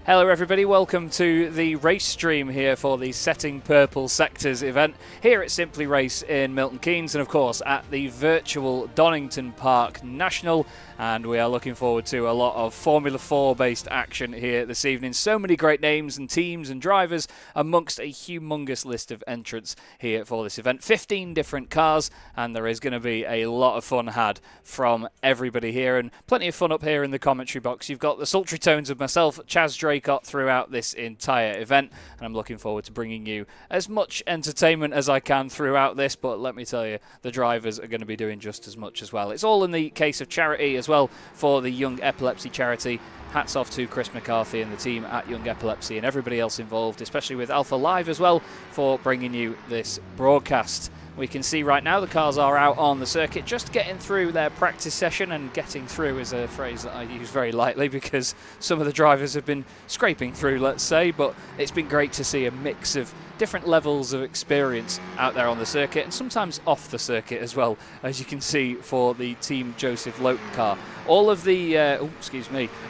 Hello everybody, welcome to the race stream here for the Setting Purple Sectors event here at Simply Race in Milton Keynes and of course at the virtual Donington Park National, and we are looking forward to a lot of Formula 4 based action here this evening. So many great names and teams and drivers amongst a humongous list of entrants here for this event. 15 different cars, and there is going to be a lot of fun had from everybody here and plenty of fun up here in the commentary box. You've got the sultry tones of myself, Chaz Draycott, throughout this entire event, and I'm looking forward to bringing you as much entertainment as I can throughout this, but let me tell you, the drivers are going to be doing just as much as well. It's all in the case of charity as well for the Young Epilepsy charity. Hats off to Chris McCarthy and the team at Young Epilepsy and everybody else involved, especially with Alpha Live as well, for bringing you this broadcast. We can see right now the cars are out on the circuit, just getting through their practice session, and getting through is a phrase that I use very lightly because some of the drivers have been scraping through, let's say, but it's been great to see a mix of different levels of experience out there on the circuit and sometimes off the circuit as well, as you can see for the Team Joseph Loken car. All of the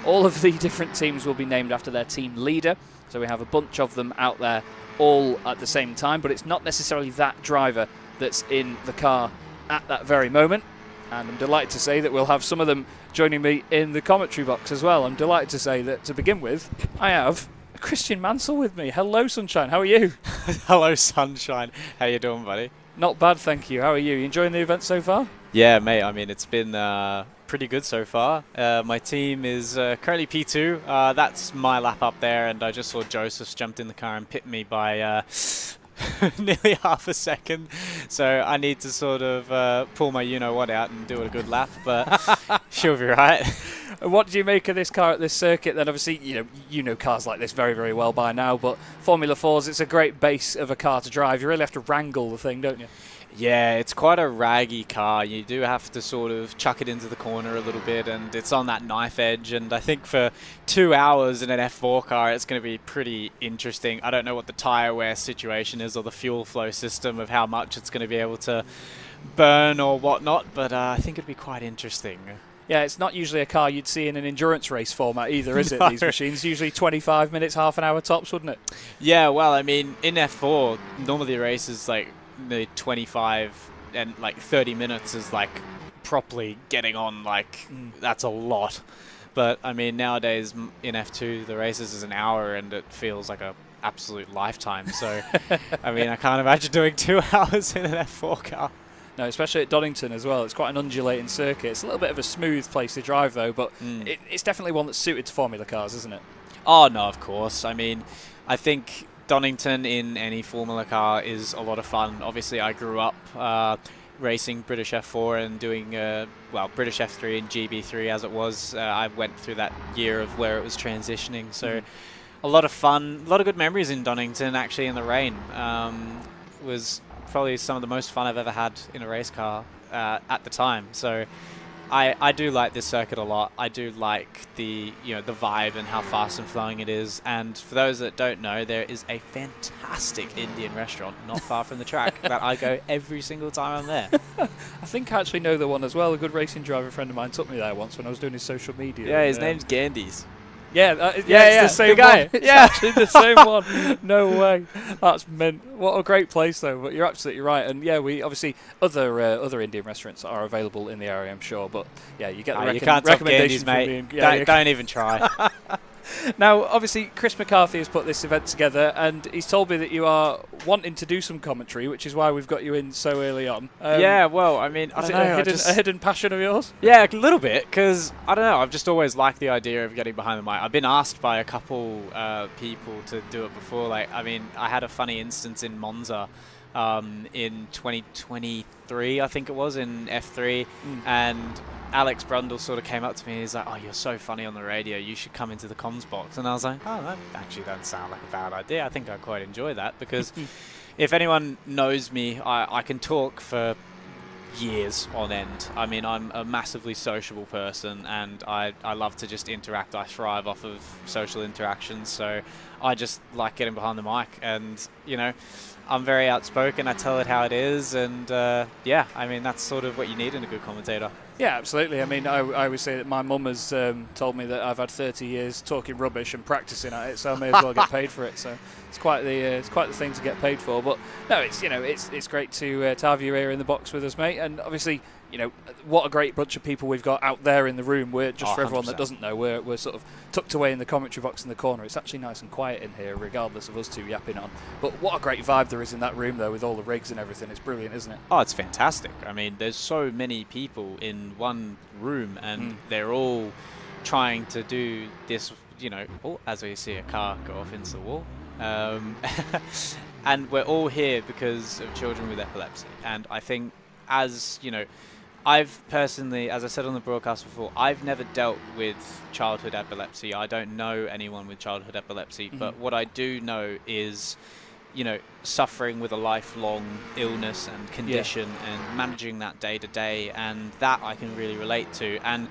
all of the different teams will be named after their team leader, so we have a bunch of them out there all at the same time, but it's not necessarily that driver that's in the car at that very moment, and I'm delighted to say that we'll have some of them joining me in the commentary box as well. I'm delighted to say that, to begin with, I have Christian Mansell with me. Hello, Sunshine. How are you? Hello, Sunshine. How you doing, buddy? Not bad, thank you. How are you? Enjoying the event so far? Yeah, mate. I mean, it's been pretty good so far. My team is currently P2. That's my lap up there, and I just saw Joseph jumped in the car and pipped me by nearly half a second. So I need to sort of pull my you-know-what out and do a good lap, but she'll be right. What do you make of this car at this circuit then? Obviously, you know cars like this very, very well by now, but Formula 4s, it's a great base of a car to drive. You really have to wrangle the thing, don't you? Yeah, it's quite a raggy car. You do have to sort of chuck it into the corner a little bit, and it's on that knife edge, and I think for 2 hours in an F4 car it's going to be pretty interesting. I don't know what the tyre wear situation is or the fuel flow system of how much it's going to be able to burn or whatnot, but I think it'd be quite interesting. Yeah, it's not usually a car you'd see in an endurance race format either, is it, these machines? Usually 25 minutes, half an hour tops, wouldn't it? Yeah, well, I mean, in F4, normally the race is like the 25 and like 30 minutes is like properly getting on, like that's a lot. But I mean, nowadays in F2, the races is an hour and it feels like a absolute lifetime. So, I mean, I can't imagine doing 2 hours in an F4 car. No, especially at Donington as well. It's quite an undulating circuit. It's a little bit of a smooth place to drive, though, but it's definitely one that's suited to Formula cars, isn't it? Oh, no, of course. I mean, I think Donington in any Formula car is a lot of fun. Obviously, I grew up racing British F4 and doing, British F3 and GB3 as it was. I went through that year of where it was transitioning. So a lot of fun, a lot of good memories in Donington, actually, in the rain. Was probably some of the most fun I've ever had in a race car at the time. So I do like this circuit a lot. I do like the the vibe and how fast and flowing it is. And for those that don't know, there is a fantastic Indian restaurant not far from the track that I go every single time I'm there. I think I actually know the one as well. A good racing driver friend of mine took me there once when I was doing his social media. Yeah, his name's Gandhi's. Yeah, it's the same guy. One. It's actually the same one. No way. That's mint. What a great place, though. But you're absolutely right. And yeah, we obviously other Indian restaurants are available in the area, I'm sure. But yeah, you get the you can't recommendations, mate. Yeah, don't even try. Now, obviously, Chris McCarthy has put this event together, and he's told me that you are wanting to do some commentary, which is why we've got you in so early on. Yeah, well, I mean, I don't know. A hidden passion of yours? Yeah, a little bit, because, I don't know, I've just always liked the idea of getting behind the mic. I've been asked by a couple people to do it before. Like, I mean, I had a funny instance in Monza in 2023, I think it was, in F3, and Alex Brundle sort of came up to me and he's like, "Oh, you're so funny on the radio, you should come into the comms box." And I was like, "Oh, that actually doesn't sound like a bad idea. I think I quite enjoy that," because if anyone knows me, I can talk for years on end. I mean, I'm a massively sociable person, and I love to just interact. I thrive off of social interactions, so I just like getting behind the mic, and I'm very outspoken. I tell it how it is, and yeah, I mean, that's sort of what you need in a good commentator. Yeah, absolutely. I mean, I always say that my mum has told me that I've had 30 years talking rubbish and practicing at it, so I may as well get paid for it. So it's quite the thing to get paid for. But no, it's great to have you here in the box with us, mate. And obviously, what a great bunch of people we've got out there in the room. We're just for everyone that doesn't know, we're sort of tucked away in the commentary box in the corner. It's actually nice and quiet in here, regardless of us two yapping on. But what a great vibe there is in that room, though, with all the rigs and everything. It's brilliant, isn't it? Oh, it's fantastic. I mean, there's so many people in one room, and they're all trying to do this, oh, as we see a car go off into the wall. And we're all here because of children with epilepsy. And I think, I've personally, as I said on the broadcast before, I've never dealt with childhood epilepsy. I don't know anyone with childhood epilepsy, but what I do know is, suffering with a lifelong illness and condition and managing that day to day, and that I can really relate to. And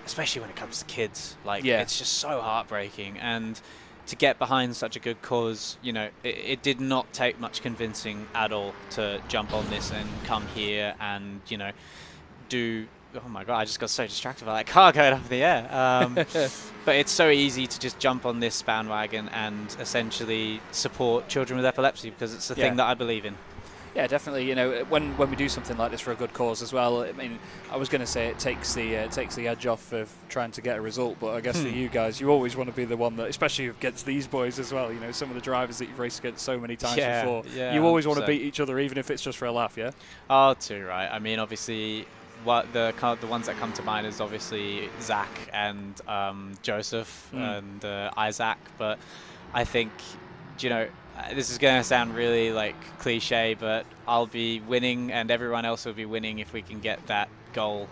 especially when it comes to kids, it's just so heartbreaking. And to get behind such a good cause, it did not take much convincing at all to jump on this and come here and, do. Oh my god, I just got so distracted by that car going up in the air. But it's so easy to just jump on this bandwagon and essentially support children with epilepsy, because it's the thing that I believe in. Yeah, definitely. When we do something like this for a good cause as well, I mean, I was going to say it takes the edge off of trying to get a result, but I guess for you guys, you always want to be the one that, especially against these boys as well, some of the drivers that you've raced against so many times before, you always want to beat each other, even if it's just for a laugh, yeah? Oh, too right. I mean, obviously, the ones that come to mind is obviously Zach and Joseph and Isaac, but I think, this is going to sound really cliche, but I'll be winning and everyone else will be winning if we can get that goal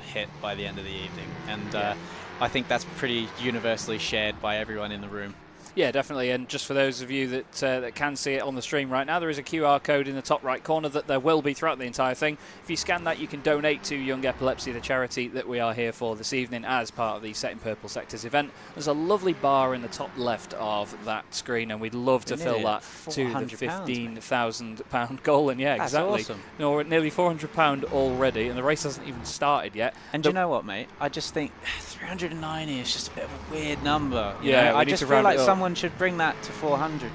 hit by the end of the evening. And I think that's pretty universally shared by everyone in the room. Yeah, definitely. And just for those of you that can see it on the stream right now, there is a QR code in the top right corner that there will be throughout the entire thing. If you scan that, you can donate to Young Epilepsy, the charity that we are here for this evening as part of the Set in Purple Sectors event. There's a lovely bar in the top left of that screen, and we'd love to fill that to the £15,000 goal. And yeah, that's exactly. Awesome. No, we're at nearly £400 already, and the race hasn't even started yet. And you know what, mate? I just think 390 is just a bit of a weird number. Yeah, I just feel like someone should bring that to 400,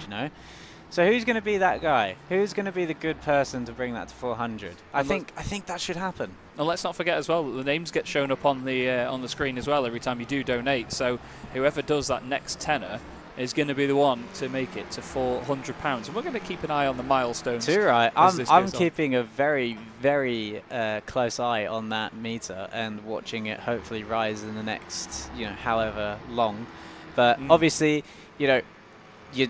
So who's going to be that guy? Who's going to be the good person to bring that to 400? I think that should happen. And let's not forget as well that the names get shown up on the screen as well every time you do donate. So whoever does that next tenner is going to be the one to make it to £400. And we're going to keep an eye on the milestones. Too right. I'm keeping a very, very close eye on that meter and watching it hopefully rise in the next, however long. But obviously, you're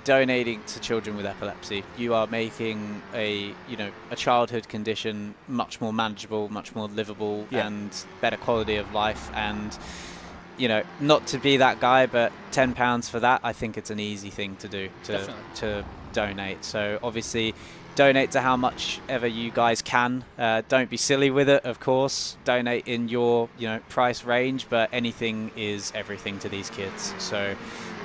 donating to children with epilepsy. You are making a childhood condition much more manageable, much more livable, and better quality of life. And not to be that guy, but £10 for that, I think it's an easy thing to do to donate. So obviously, donate to how much ever you guys can. Don't be silly with it, of course. Donate in your price range, but anything is everything to these kids. So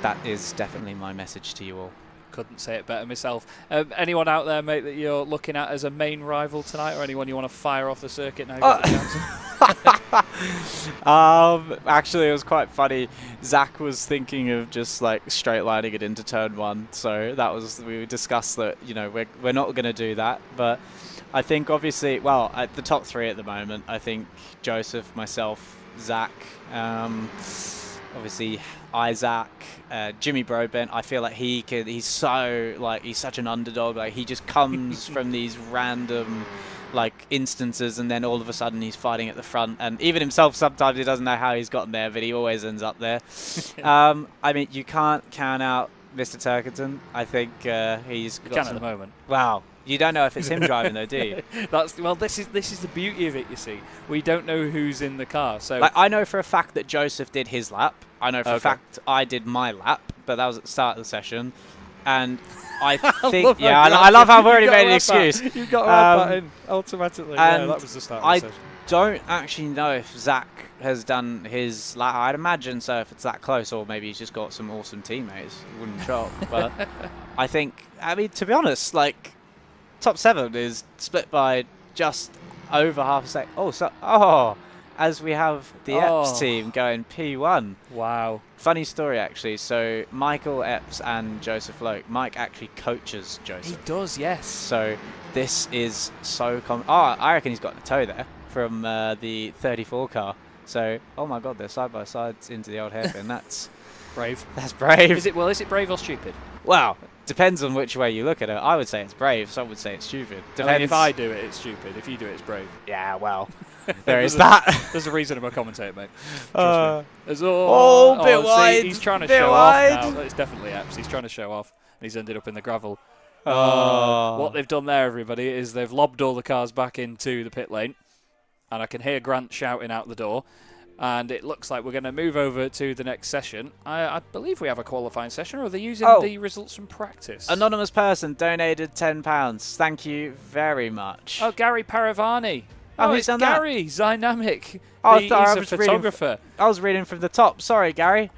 that is definitely my message to you all. Couldn't say it better myself. Anyone out there, mate, that you're looking at as a main rival tonight, or anyone you want to fire off the circuit now? Actually, it was quite funny. Zach was thinking of just straight lining it into turn one, so we discussed that we're not going to do that. But I think obviously, well, at the top three at the moment, I think Joseph, myself, Zach, obviously Isaac, Jimmy Broadbent. I feel like he's such an underdog. He just comes from these random instances, and then all of a sudden he's fighting at the front, and even himself sometimes he doesn't know how he's gotten there, but he always ends up there. I mean, you can't count out Mr. Turkington. I think he's got can at the moment. Wow. You don't know if it's him driving though, do you? This is the beauty of it, you see. We don't know who's in the car. So I know for a fact that Joseph did his lap. I know for a fact I did my lap, but that was at the start of the session. And I think, I love how I've already made an excuse. You got that in automatically. Yeah, that was the start of the session. don't actually know if Zach has done his. Like, I'd imagine so if it's that close, or maybe he's just got some awesome teammates. It wouldn't shock. But I mean, to be honest, like, top 7 is split by just over half a sec. As we have the Eps team going P1. Wow. Funny story, actually. So Michael Epps and Joseph Loke. Mike actually coaches Joseph. He does, yes. So this is so common. I reckon he's got the toe there from the 34 car. So, oh my God, they're side by sides into the old hairpin. That's brave. That's brave. Is it brave or stupid? Well, depends on which way you look at it. I would say it's brave. Some would say it's stupid. Depends. I mean, if I do it, it's stupid. If you do it, it's brave. Yeah, well, there is that. There's a reason I'm a commentator, mate. Bit wide. See, he's trying to show off now. It's definitely Epps. He's trying to show off, and he's ended up in the gravel. What they've done there, everybody, is they've lobbed all the cars back into the pit lane, and I can hear Grant shouting out the door. And it looks like we're going to move over to the next session. I believe we have a qualifying session, or are they using the results from practice? Anonymous person donated £10. Thank you very much. Oh, Gary Paravani. Who's done Gary, Dynamic. He's a photographer. I was reading from the top. Sorry, Gary.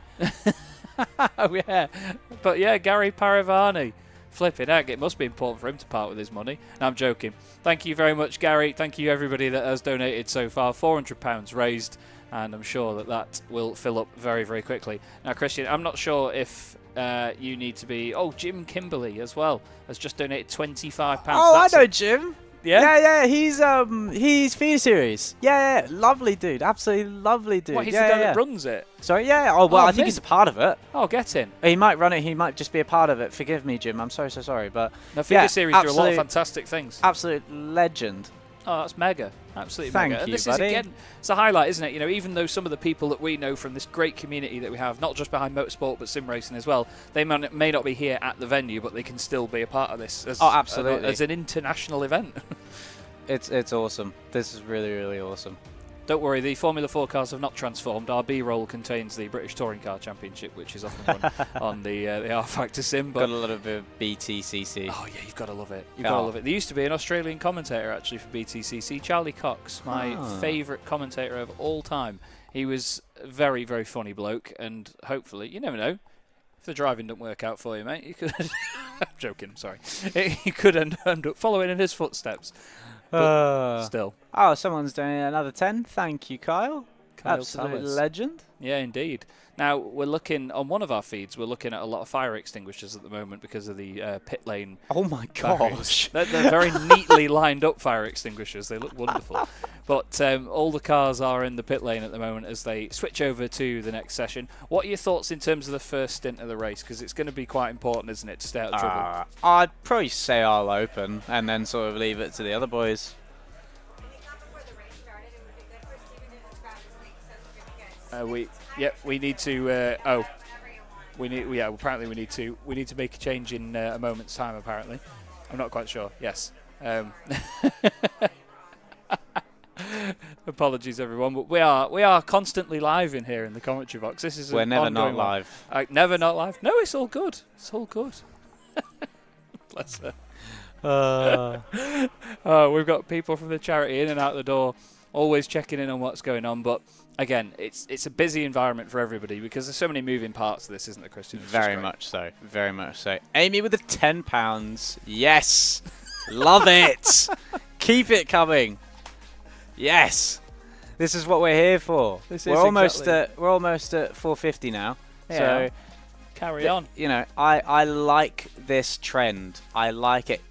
Oh, yeah. But, yeah, Gary Paravani. Flipping heck, it must be important for him to part with his money. No, I'm joking. Thank you very much, Gary. Thank you, everybody that has donated so far. £400 raised. And I'm sure that will fill up very, very quickly. Now, Christian, I'm not sure if you need to be... Oh, Jim Kimberley as well has just donated £25. Oh, I know Jim. Yeah? Yeah, he's Feeder Series. Yeah, lovely dude. Absolutely lovely dude. What, he's the guy that runs it? Sorry, yeah. Oh, well, I think he's a part of it. Oh, get in. He might run it. He might just be a part of it. Forgive me, Jim. I'm so sorry. But no, Feeder Series do a lot of fantastic things. Absolute legend. Oh, that's mega. Absolutely mega. Thank you, this buddy. Is, again, it's a highlight, isn't it? You know, even though some of the people that we know from this great community that we have, not just behind motorsport, but sim racing as well, they may not be here at the venue, but they can still be a part of this as, absolutely. As an international event. It's awesome. This is really, really awesome. Don't worry, the Formula 4 cars have not transformed. Our B-roll contains the British Touring Car Championship, which is often run on the R-Factor sim. But got a little bit of BTCC. Oh, yeah, you've got to love it. You've got to love it. There used to be an Australian commentator, actually, for BTCC, Charlie Cox, my favourite commentator of all time. He was a very, very funny bloke, and hopefully, you never know, if the driving doesn't work out for you, mate, you could... I'm joking, sorry. You could end up following in his footsteps. But still. Oh, someone's doing another 10. Thank you, Kyle. Absolute Towers. legend. Yeah, indeed. Now, we're looking, on one of our feeds, we're looking at a lot of fire extinguishers at the moment because of the pit lane. Oh my gosh. They're very neatly lined up fire extinguishers. They look wonderful. But all the cars are in the pit lane at the moment as they switch over to the next session. What are your thoughts in terms of the first stint of the race? Because it's going to be quite important, isn't it, to stay out of trouble? I'd probably say I'll open and then sort of leave it to the other boys. We need to. Apparently we need to make a change in a moment's time. Apparently, I'm not quite sure. Yes. Apologies, everyone, but we are constantly live in here in the commentary box. This is we're never not live. Never not live. No, it's all good. It's all good. Bless her. We've got people from the charity in and out the door, always checking in on what's going on, but. Again, it's a busy environment for everybody because there's so many moving parts to this, isn't there, Christian? Very much so. Very much so. Amy with the £10. Yes. Love it. Keep it coming. Yes. This is what we're here for. We're almost at 450 now. Yeah. So carry on. You know, I like this trend. I like it.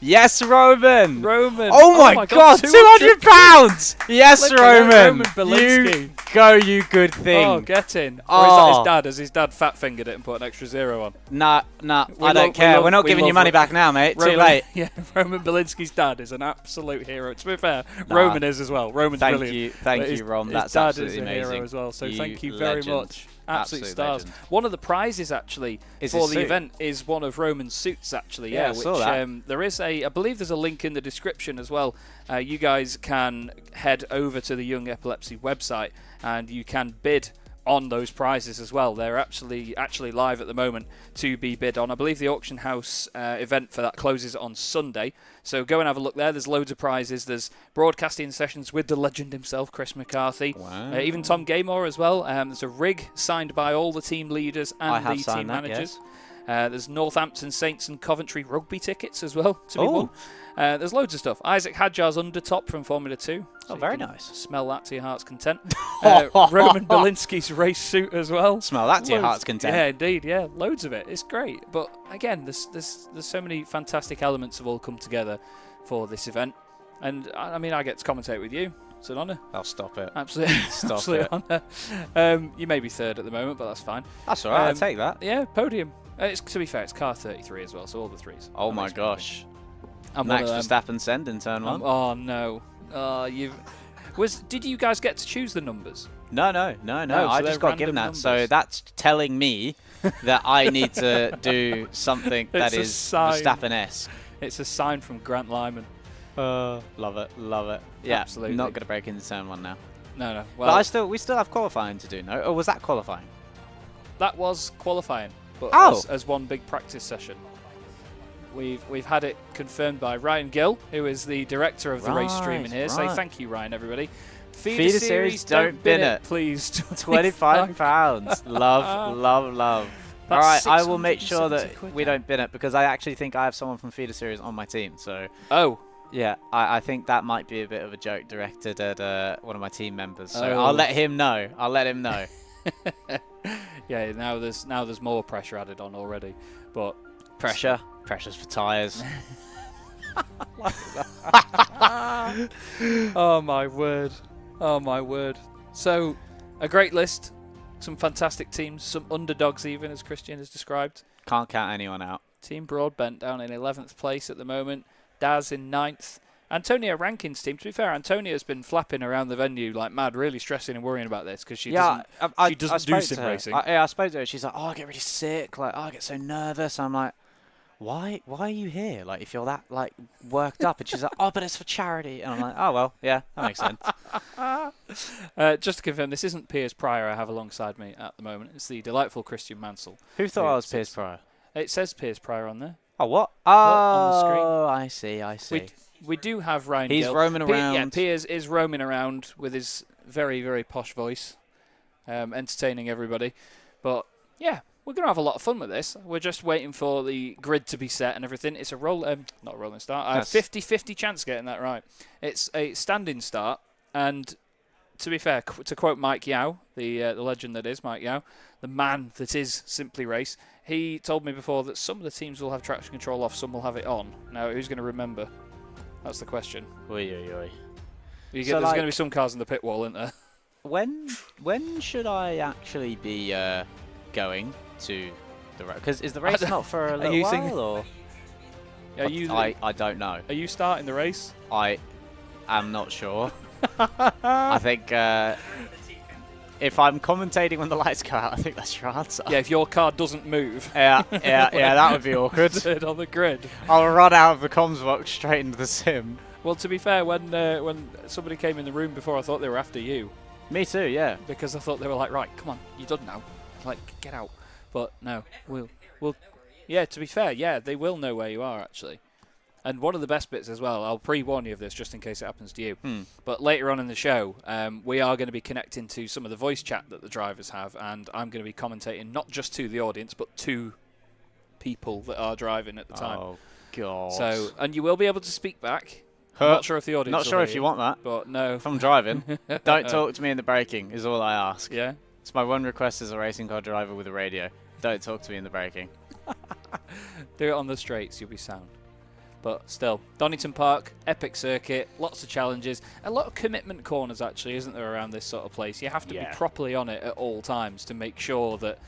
Yes, Roman! Oh my God, £200! Yes, Roman! You go, you good thing. Oh, get in. Or is that his dad? Has his dad fat-fingered it and put an extra zero on? Nah, I don't care. We're not giving you money back now, mate. Too late. Yeah, Roman Belinsky's dad is an absolute hero. To be fair, Roman is as well. Roman's brilliant. Thank you, Rom. That's absolutely amazing. His dad is a hero as well, so thank you very much. Absolute stars. Legend. One of the prizes actually for the event is one of Roman's suits actually. Yeah, which saw that. There is I believe there's a link in the description as well. You guys can head over to the Young Epilepsy website and you can bid on those prizes as well. They're actually live at the moment to be bid on. I believe the auction house event for that closes on Sunday, so go and have a look there. There's loads of prizes. There's broadcasting sessions with the legend himself, Chris McCarthy. Wow. Even Tom Gaymore as well. There's a rig signed by all the team leaders and the team managers. Yes. There's Northampton Saints and Coventry rugby tickets as well to be won. There's loads of stuff. Isaac Hadjar's undertop from Formula 2. So very nice. Smell that to your heart's content. Roman Belinsky's race suit as well. Smell that to your heart's content. Yeah, indeed. Yeah, loads of it. It's great. But again, there's so many fantastic elements have all come together for this event. And I mean, I get to commentate with you. It's an honour. I'll stop it. Absolutely. Stop it. Honour. You may be third at the moment, but that's fine. That's all right. I'll take that. Yeah, podium. To be fair, it's car 33 as well, so all the threes. Oh my gosh. Max Verstappen send in turn 1. Oh no. Did you guys get to choose the numbers? No. So I just got given that. numbers. So that's telling me that I need to do something that is Verstappen-esque. It's a sign from Grant Lyman. Love it. Yeah, absolutely. Not going to break into turn 1 now. No. Well, but we still have qualifying to do, no? Or was that qualifying? That was qualifying, but as one big practice session. We've had it confirmed by Ryan Gill, who is the director of the race streaming here. Say thank you, Ryan, everybody. Feeder series, don't bin it. Please. £25. Love. All right, I will make sure that we don't bin it, because I actually think I have someone from Feeder Series on my team. So yeah, I think that might be a bit of a joke directed at one of my team members. So I'll let him know. Yeah, now there's more pressure added on already, but pressure's for tyres. Oh my word. So a great list, some fantastic teams, some underdogs even, as Christian has described. Can't count anyone out. Team Broadbent down in 11th place at the moment. Daz in 9th. Antonia Rankin's team, to be fair, Antonia's been flapping around the venue like mad, really stressing and worrying about this because she doesn't do sim racing. I spoke to her. She's like, I get really sick. Like, I get so nervous. I'm like, why are you here? Like, if you're that like worked up, and she's like, but it's for charity. And I'm like, oh well, yeah, that makes sense. Just to confirm, this isn't Piers Pryor I have alongside me at the moment. It's the delightful Christian Mansell. Who thought I was Piers Pryor? It says Piers Pryor on there. Oh, what? On the I screen. see. We do have Ryan He's Gill. roaming around. Yeah, Piers is roaming around with his very, very posh voice, entertaining everybody. But yeah, we're going to have a lot of fun with this. We're just waiting for the grid to be set and everything. It's a not a rolling start. I have 50-50 chance of getting that right. It's a standing start, and to be fair, to quote Mike Yao, the legend that is Mike Yao, the man that is Simply Race, he told me before that some of the teams will have traction control off, some will have it on. Now, who's going to remember? That's the question. Oi. There's going to be some cars in the pit wall, isn't there? When should I actually be going to the race? Because is the race not for a little while? Or? I don't know. Are you starting the race? I am not sure. I think if I'm commentating when the lights go out, I think that's your answer. Yeah, if your car doesn't move. Yeah, that would be awkward. On the grid. I'll run out of the comms box straight into the sim. Well, to be fair, when somebody came in the room before, I thought they were after you. Me too, yeah. Because I thought they were like, right, come on, you're done now. Like, get out. But no, we'll. Yeah, to be fair, yeah, they will know where you are actually. And one of the best bits as well, I'll pre-warn you of this just in case it happens to you, but later on in the show, we are going to be connecting to some of the voice chat that the drivers have, and I'm going to be commentating not just to the audience, but to people that are driving at the time. Oh, God. So, and you will be able to speak back. I'm not sure if the audience Not sure if you want that. But no. If I'm driving, don't talk to me in the braking is all I ask. Yeah? It's my one request as a racing car driver with a radio. Don't talk to me in the braking. Do it on the straights, you'll be sound. But still, Donington Park, epic circuit, lots of challenges, a lot of commitment corners actually, isn't there, around this sort of place? You have to be properly on it at all times to make sure that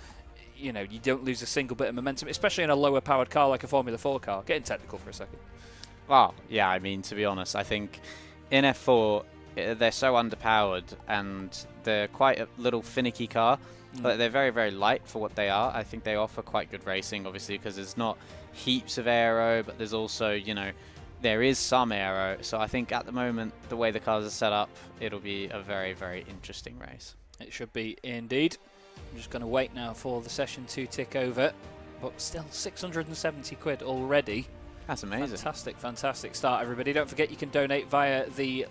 you don't lose a single bit of momentum, especially in a lower powered car like a Formula 4 car. Getting technical for a second. Well, yeah, I mean, to be honest, I think in F4 they're so underpowered and they're quite a little finicky car. But they're very, very light for what they are. I think they offer quite good racing, obviously, because there's not heaps of aero, but there's also, there is some aero. So I think at the moment, the way the cars are set up, it'll be a very, very interesting race. It should be indeed. I'm just going to wait now for the session to tick over. But still 670 quid already. That's amazing. Fantastic, fantastic start, everybody. Don't forget you can donate via the...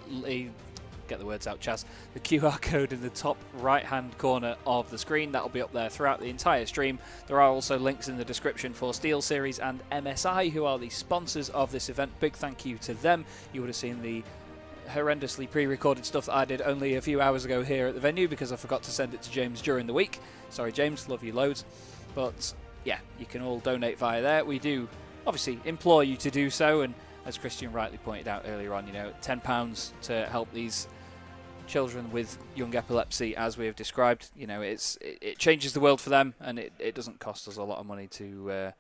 Get the words out, Chaz. The QR code in the top right-hand corner of the screen. That'll be up there throughout the entire stream. There are also links in the description for SteelSeries and MSI, who are the sponsors of this event. Big thank you to them. You would have seen the horrendously pre-recorded stuff that I did only a few hours ago here at the venue because I forgot to send it to James during the week. Sorry, James. Love you loads. But, yeah, you can all donate via there. We do, obviously, implore you to do so. And as Christian rightly pointed out earlier on, you know, £10 to help these children with young epilepsy, as we have described, you know, it changes the world for them, and it doesn't cost us a lot of money to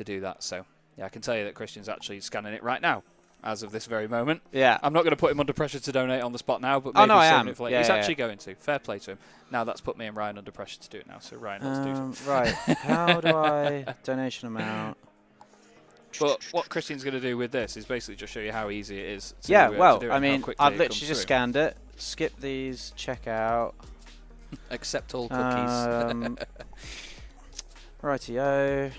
do that. So yeah, I can tell you that Christian's actually scanning it right now, as of this very moment. Yeah, I'm not going to put him under pressure to donate on the spot now, but maybe I am. It for later. Yeah, He's yeah, actually going to. Fair play to him. Now that's put me and Ryan under pressure to do it now. So Ryan, let's do something. Right. How do I donation amount? But what Christian's going to do with this is basically just show you how easy it is. To, Yeah. to Well, do it I and how mean, quickly I've it literally comes just through. scanned it. Skip these. Check out. Accept all cookies. Rightio.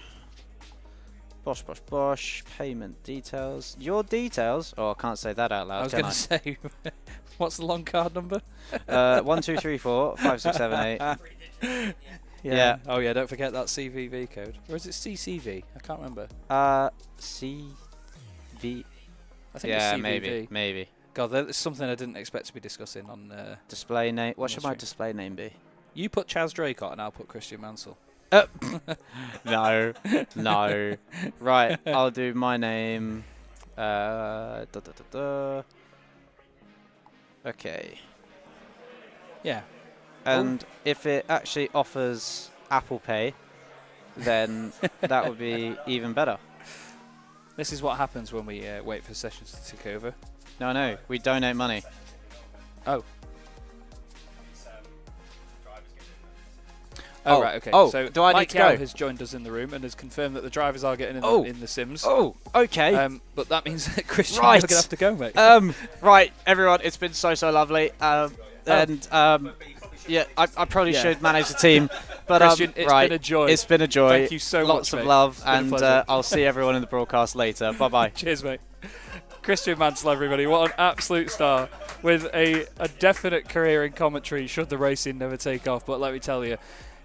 Bosh, bosh, bosh. Payment details. Your details? Oh, I can't say that out loud. I was going to say, what's the long card number? 1, 2, 3, 4, 5, 6, 7, 8. Yeah. Oh yeah, don't forget that CVV code. Or is it CCV? I can't remember. CV. I think Yeah, it's CVV. maybe. God, there's something I didn't expect to be discussing on... Display name. What on should the my stream. display name be? You put Chaz Draycott and I'll put Christian Mansell. No. No. Right, I'll do my name. Okay. Yeah. And if it actually offers Apple Pay, then that would be even better. This is what happens when we wait for sessions to tick over. No, we donate money. Oh. Oh, right, okay. oh, So do I need Mike to go? has joined us in the room and has confirmed that the drivers are getting in the Sims. Oh, okay. But that means that Christian, Right. you're going to have to go, mate. Right, everyone, it's been so lovely. Yeah, I probably should manage the team, but Christian, it's right, been a joy. It's been a joy. Thank you so Lots much, of mate. love, It's been a and pleasure. I'll see everyone in the broadcast later. Bye-bye. Cheers, mate. Christian Mansell, everybody. What an absolute star with a definite career in commentary should the racing never take off. But let me tell you,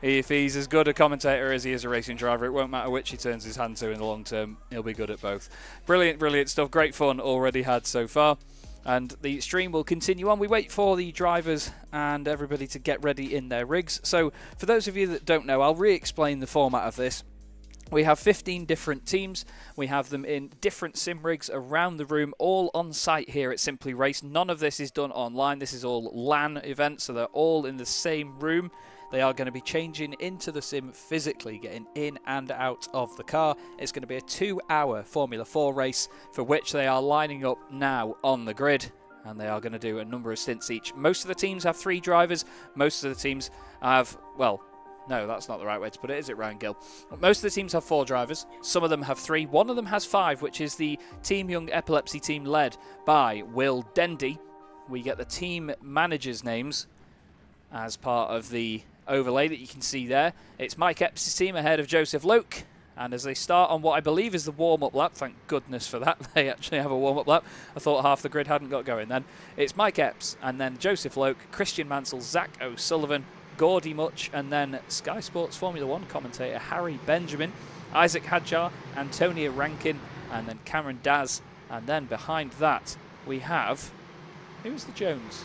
if he's as good a commentator as he is a racing driver, it won't matter which he turns his hand to in the long term. He'll be good at both. Brilliant, brilliant stuff. Great fun already had so far. And the stream will continue on. We wait for the drivers and everybody to get ready in their rigs. So for those of you that don't know, I'll re-explain the format of this. We have 15 different teams. We have them in different sim rigs around the room, all on site here at Simply Race. None of this is done online. This is all LAN events, so they're all in the same room. They are going to be changing into the sim physically, getting in and out of the car. It's going to be a 2-hour Formula 4 race for which they are lining up now on the grid. And they are going to do a number of stints each. Most of the teams have 3 drivers. Most of the teams have, well, no, that's not the right way to put it, is it, Ryan Gill? Most of the teams have 4 drivers. Some of them have 3. One of them has 5, which is the Team Young Epilepsy team led by Will Dendy. We get the team managers' names as part of the overlay that you can see there. It's Mike Epps' team ahead of Joseph Loke. And as they start on what I believe is the warm-up lap, thank goodness for that, they actually have a warm-up lap. I thought half the grid hadn't got going then. It's Mike Epps, and then Joseph Loke, Christian Mansell, Zach O'Sullivan, Gordy Much, and then Sky Sports Formula 1 commentator Harry Benjamin, Isaac Hadjar, Antonia Rankin, and then Cameron Daz. And then behind that, we have... Who's the Jones?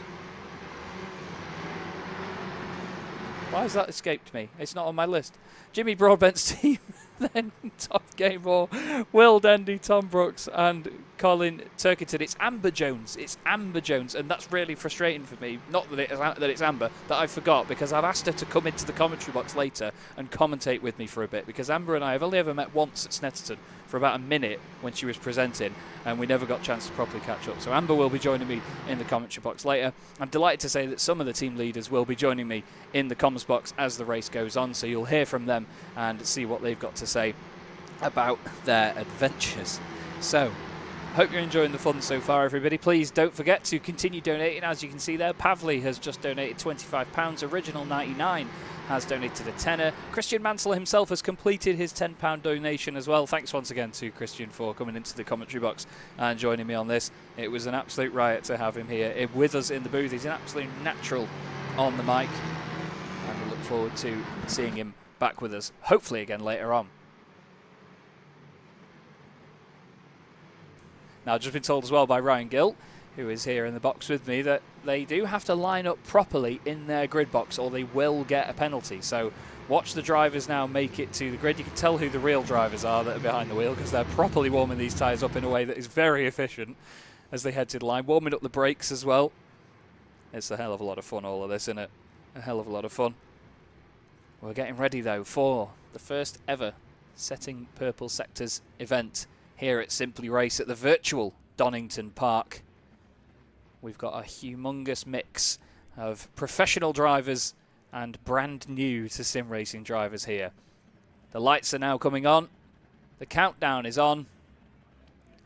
Why has that escaped me? It's not on my list. Jimmy Broadbent's team, then Tom Gamemore, Will Dendy, Tom Brooks, and Colin Turkington. It's Amber Jones. It's Amber Jones, and that's really frustrating for me. Not that it's Amber, that I forgot, because I've asked her to come into the commentary box later and commentate with me for a bit, because Amber and I have only ever met once at Snetterton for about a minute when she was presenting, and we never got a chance to properly catch up. So Amber will be joining me in the commentary box later. I'm delighted to say that some of the team leaders will be joining me in the comms box as the race goes on, so you'll hear from them and see what they've got to say about their adventures. So, Hope you're enjoying the fun so far, everybody. Please don't forget to continue donating. As you can see there, Pavli has just donated £25. Original 99 has donated a tenner. Christian Mansell himself has completed his £10 donation as well. Thanks once again to Christian for coming into the commentary box and joining me on this. It was an absolute riot to have him here with us in the booth. He's an absolute natural on the mic, and we look forward to seeing him back with us, hopefully again later on. Now, I've just been told as well by Ryan Gill, who is here in the box with me, that they do have to line up properly in their grid box or they will get a penalty. So watch the drivers now make it to the grid. You can tell who the real drivers are that are behind the wheel, because they're properly warming these tyres up in a way that is very efficient as they head to the line. Warming up the brakes as well. It's a hell of a lot of fun, all of this, isn't it? A hell of a lot of fun. We're getting ready, though, for the first ever Setting Purple Sectors event here at Simply Race at the virtual Donington Park. We've got a humongous mix of professional drivers and brand new to sim racing drivers here. The lights are now coming on. The countdown is on.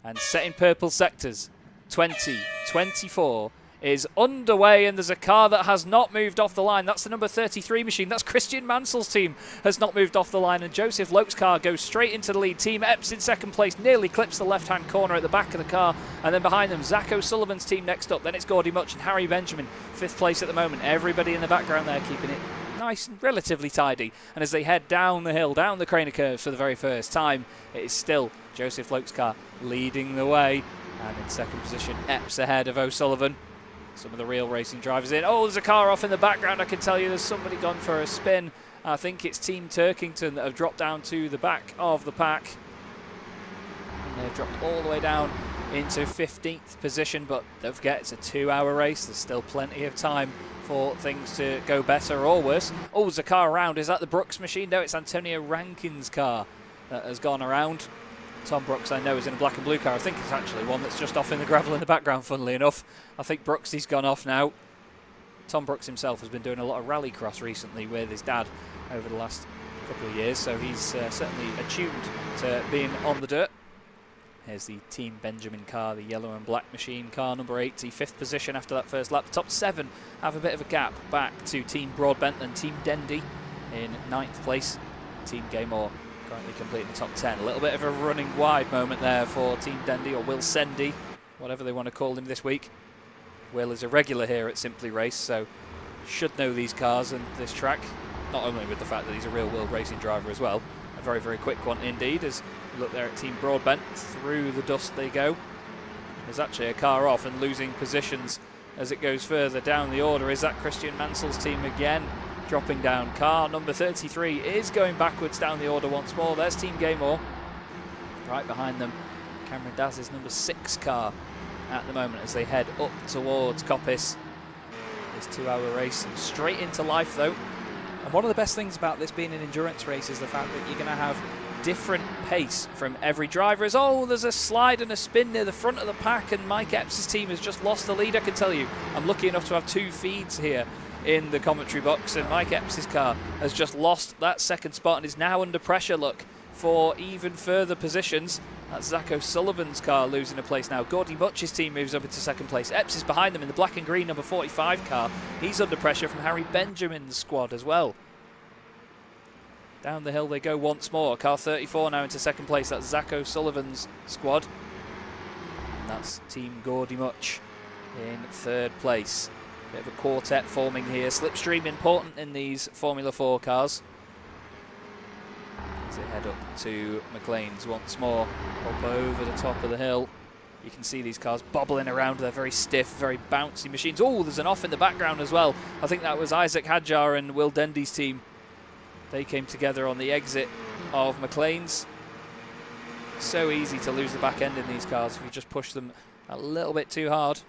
And Setting Purple Sectors 2024 is underway, and there's a car that has not moved off the line. That's the number 33 machine. That's Christian Mansell's team has not moved off the line, and Joseph Loke's car goes straight into the lead. Team Epps in second place, nearly clips the left-hand corner at the back of the car, and then behind them, Zach O'Sullivan's team next up. Then it's Gordy Much and Harry Benjamin, fifth place at the moment. Everybody in the background there keeping it nice and relatively tidy. And as they head down the hill, down the Craner curves for the very first time, it is still Joseph Loke's car leading the way, and in second position, Epps ahead of O'Sullivan. Some of the real racing drivers in. Oh, there's a car off in the background. I can tell you there's somebody gone for a spin. I think it's Team Turkington that have dropped down to the back of the pack. And they've dropped all the way down into 15th position, but don't forget it's a 2-hour race. There's still plenty of time for things to go better or worse. Oh, there's a car around. Is that the Brooks machine? No, it's Antonio Rankin's car that has gone around. Tom Brooks, I know, is in a black and blue car. I think it's actually one that's just off in the gravel in the background, funnily enough. I think Brooksy's gone off now. Tom Brooks himself has been doing a lot of rallycross recently with his dad over the last couple of years, so he's certainly attuned to being on the dirt. Here's the Team Benjamin car, the yellow and black machine car, number 80, fifth position after that first lap. The top 7 have a bit of a gap back to Team Broadbent and Team Dendy in 9th place. Team Gaymore currently completing the top 10. A little bit of a running wide moment there for Team Dendy, or Will Sendy, whatever they want to call him this week. Will is a regular here at Simply Race, so should know these cars and this track, not only with the fact that he's a real world racing driver as well. A very, very quick one indeed. As you look there at Team Broadbent, through the dust they go. There's actually a car off and losing positions as it goes further down the order. Is that Christian Mansell's team again? Dropping down. Car number 33 is going backwards down the order once more. There's Team Gaymore. Right behind them, Cameron Daz's number 6 car at the moment as they head up towards Coppice. This 2-hour race straight into life though. And one of the best things about this being an endurance race is the fact that you're going to have different pace from every driver. As oh, there's a slide and a spin near the front of the pack, and Mike Epps' team has just lost the lead. I can tell you, I'm lucky enough to have 2 feeds here in the commentary box, and Mike Epps' car has just lost that second spot and is now under pressure, look, for even further positions. That's Zach O'Sullivan's car losing a place now. Gordy Much's team moves up into second place. Epps is behind them in the black and green number 45 car. He's under pressure from Harry Benjamin's squad as well. Down the hill they go once more. Car 34 now into second place. That's Zach O'Sullivan's squad. And that's Team Gordy Much in third place. Bit of a quartet forming here. Slipstream important in these Formula 4 cars. As they head up to McLean's once more, up over the top of the hill. You can see these cars bobbling around. They're very stiff, very bouncy machines. Oh, there's an off in the background as well. I think that was Isaac Hadjar and Will Dendy's team. They came together on the exit of McLean's. So easy to lose the back end in these cars if you just push them a little bit too hard.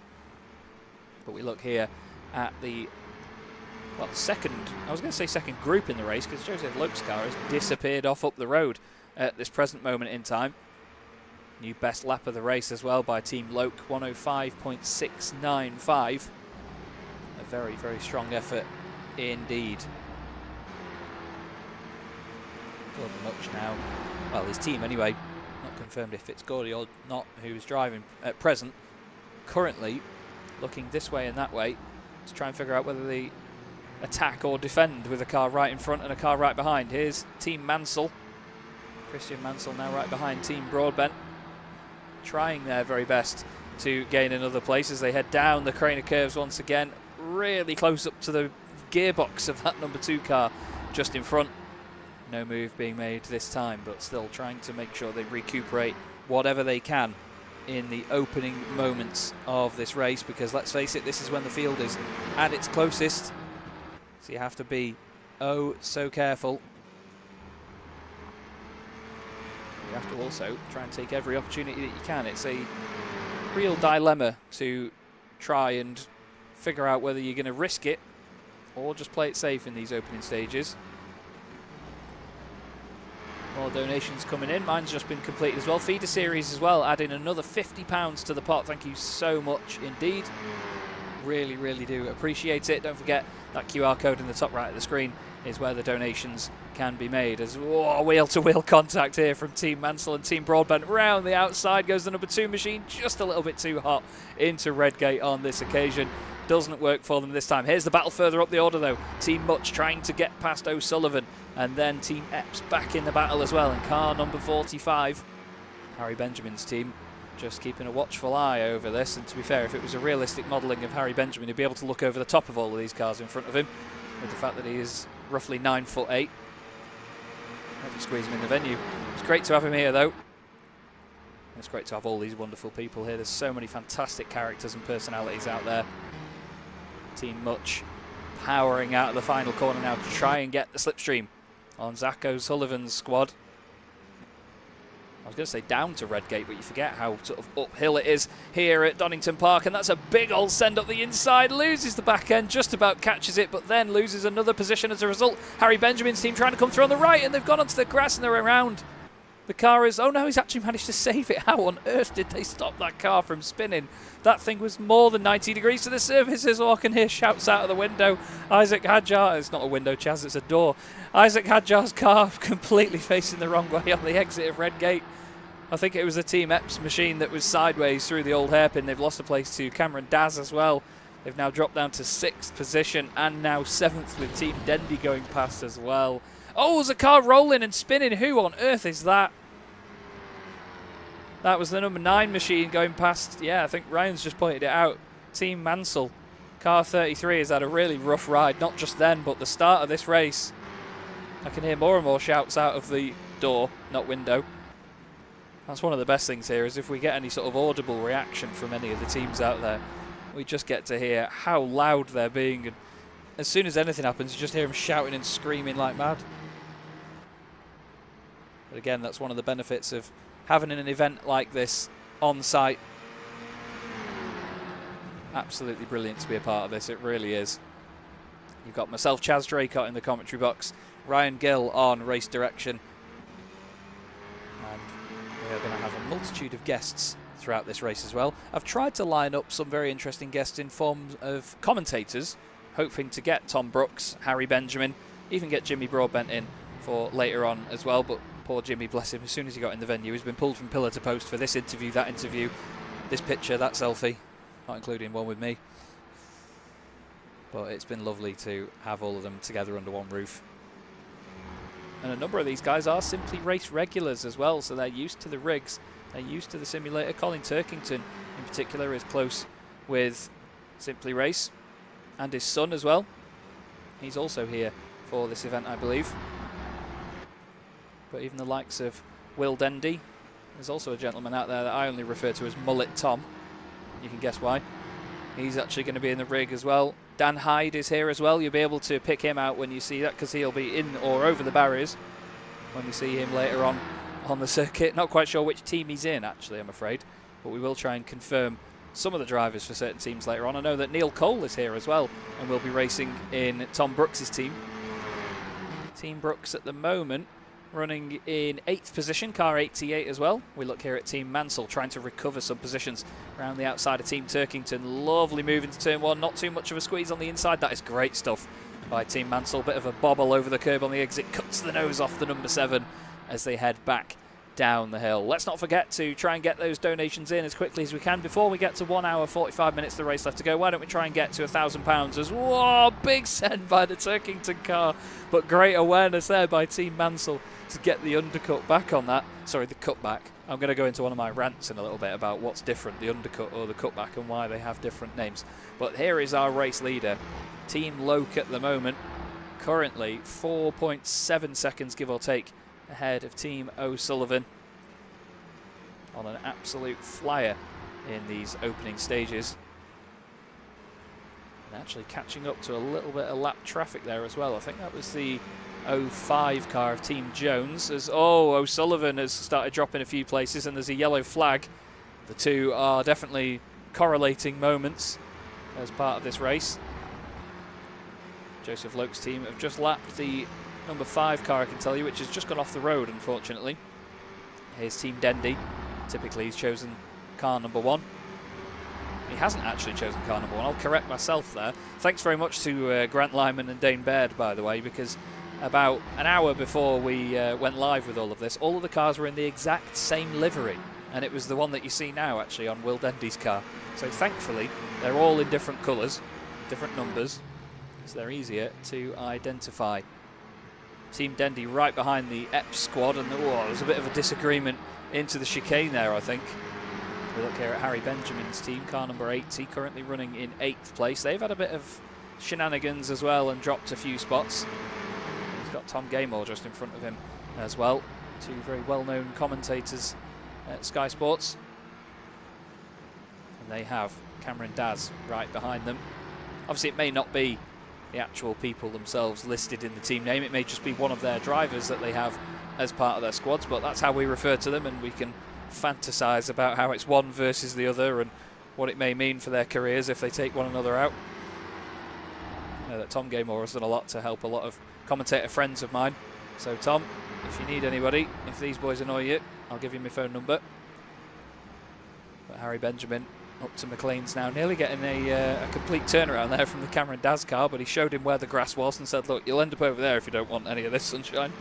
But we look here at the second group in the race, because Joseph Loke's car has disappeared off up the road at this present moment in time. New best lap of the race as well by Team Loke, 105.695. A very, very strong effort indeed. Gordon Much now, well, his team anyway, not confirmed if it's Gordy or not who's driving at present. Currently looking this way and that way to try and figure out whether they attack or defend with a car right in front and a car right behind. Here's Team Mansell. Christian Mansell now right behind Team Broadbent, trying their very best to gain another place as they head down the Craner curves once again, really close up to the gearbox of that number 2 car just in front. No move being made this time, but still trying to make sure they recuperate whatever they can in the opening moments of this race, because let's face it, this is when the field is at its closest, so you have to be oh so careful. You have to also try and take every opportunity that you can. It's a real dilemma to try and figure out whether you're going to risk it or just play it safe in these opening stages. More donations coming in. Mine's just been completed as well. Feeder series as well, adding another £50 to the pot. Thank you so much indeed. Really, really do appreciate it. Don't forget that QR code in the top right of the screen is where the donations can be made. As wheel-to-wheel contact here from Team Mansell and Team Broadbent. Round the outside goes the number 2 machine, just a little bit too hot into Redgate on this occasion. Doesn't work for them this time. Here's the battle further up the order though. Team Much trying to get past O'Sullivan, and then Team Epps back in the battle as well. And car number 45, Harry Benjamin's team, just keeping a watchful eye over this. And to be fair, if it was a realistic modelling of Harry Benjamin, he'd be able to look over the top of all of these cars in front of him, with the fact that he is roughly 9'8". Maybe squeeze him in the venue. It's great to have him here though. It's great to have all these wonderful people here. There's so many fantastic characters and personalities out there. Team Much powering out of the final corner now to try and get the slipstream on Zach O'Sullivan's squad. I was going to say down to Redgate, but you forget how sort of uphill it is here at Donington Park, and that's a big old send up the inside. Loses the back end, just about catches it, but then loses another position as a result. Harry Benjamin's team trying to come through on the right, and they've gone onto the grass and they're around. The car is, oh no, he's actually managed to save it. How on earth did they stop that car from spinning? That thing was more than 90 degrees to the surface as all I can hear shouts out of the window. Isaac Hadjar, it's not a window, Chaz, it's a door. Isaac Hadjar's car completely facing the wrong way on the exit of Redgate. I think it was the Team Epps machine that was sideways through the old hairpin. They've lost a place to Cameron Daz as well. They've now dropped down to 6th position and now 7th with Team Dendy going past as well. Oh, there's a car rolling and spinning. Who on earth is that? That was the number 9 machine going past. Yeah, I think Ryan's just pointed it out. Team Mansell. Car 33 has had a really rough ride, not just then, but the start of this race. I can hear more and more shouts out of the door, not window. That's one of the best things here, is if we get any sort of audible reaction from any of the teams out there, we just get to hear how loud they're being. And as soon as anything happens, you just hear them shouting and screaming like mad. But again, that's one of the benefits of having an event like this on site. Absolutely brilliant to be a part of this, it really is. You've got myself, Chaz Draycott, in the commentary box, Ryan Gill on race direction, and we are going to have a multitude of guests throughout this race as well. I've tried to line up some very interesting guests in form of commentators, hoping to get Tom Brooks, Harry Benjamin, even get Jimmy Broadbent in for later on as well, but poor Jimmy, bless him, as soon as he got in the venue, he's been pulled from pillar to post for this interview, that interview, this picture, that selfie, not including one with me. But it's been lovely to have all of them together under one roof. And a number of these guys are simply race regulars as well, so they're used to the rigs, they're used to the simulator. Colin Turkington in particular is close with Simply Race, and his son as well. He's also here for this event, I believe. But even the likes of Will Dendy, there's also a gentleman out there that I only refer to as Mullet Tom. You can guess why. He's actually going to be in the rig as well. Dan Hyde is here as well. You'll be able to pick him out when you see that, because he'll be in or over the barriers when we see him later on the circuit. Not quite sure which team he's in, actually, I'm afraid. But we will try and confirm some of the drivers for certain teams later on. I know that Neil Cole is here as well, and will be racing in Tom Brooks' team. Team Brooks at the moment running in 8th position, car 88 as well. We look here at Team Mansell trying to recover some positions around the outside of Team Turkington. Lovely move into turn 1, not too much of a squeeze on the inside. That is great stuff by Team Mansell. Bit of a bobble over the curb on the exit, cuts the nose off the number 7 as they head back down the hill. Let's not forget to try and get those donations in as quickly as we can before we get to 1 hour 45 minutes of the race left to go. Why don't we try and get to £1,000 as whoa, big send by the Turkington car, but great awareness there by Team Mansell to get the undercut back on that. Sorry, the cutback. I'm going to go into one of my rants in a little bit about what's different, the undercut or the cutback, and why they have different names. But here is our race leader, Team Loke at the moment, currently 4.7 seconds give or take ahead of Team O'Sullivan on an absolute flyer in these opening stages. And actually catching up to a little bit of lap traffic there as well. I think that was the 05 car of Team Jones, as O'Sullivan has started dropping a few places and there's a yellow flag. The two are definitely correlating moments as part of this race. Joseph Loke's team have just lapped the number 5 car, I can tell you, which has just gone off the road, unfortunately. Here's Team Dendy. Typically he's chosen car number 1. He hasn't actually chosen car number 1. I'll correct myself there. Thanks very much to Grant Lyman and Dane Baird, by the way, because about an hour before we went live with all of this, all of the cars were in the exact same livery. And it was the one that you see now, actually, on Will Dendy's car. So thankfully, they're all in different colours, different numbers, so they're easier to identify. Team Dendy right behind the Ep squad, and there's a bit of a disagreement into the chicane there, I think. We look here at Harry Benjamin's team, car number 80, currently running in 8th place. They've had a bit of shenanigans as well and dropped a few spots. He's got Tom Gaymore just in front of him as well. Two very well-known commentators at Sky Sports. And they have Cameron Daz right behind them. Obviously it may not be the actual people themselves listed in the team name. It may just be one of their drivers that they have as part of their squads, but that's how we refer to them, and we can fantasize about how it's one versus the other and what it may mean for their careers if they take one another out. I know that Tom Gaymore has done a lot to help a lot of commentator friends of mine. So Tom, if you need anybody, if these boys annoy you, I'll give you my phone number. But Harry Benjamin up to McLean's now, nearly getting a complete turnaround there from the Cameron Daz car, but he showed him where the grass was and said, look, you'll end up over there if you don't want any of this sunshine.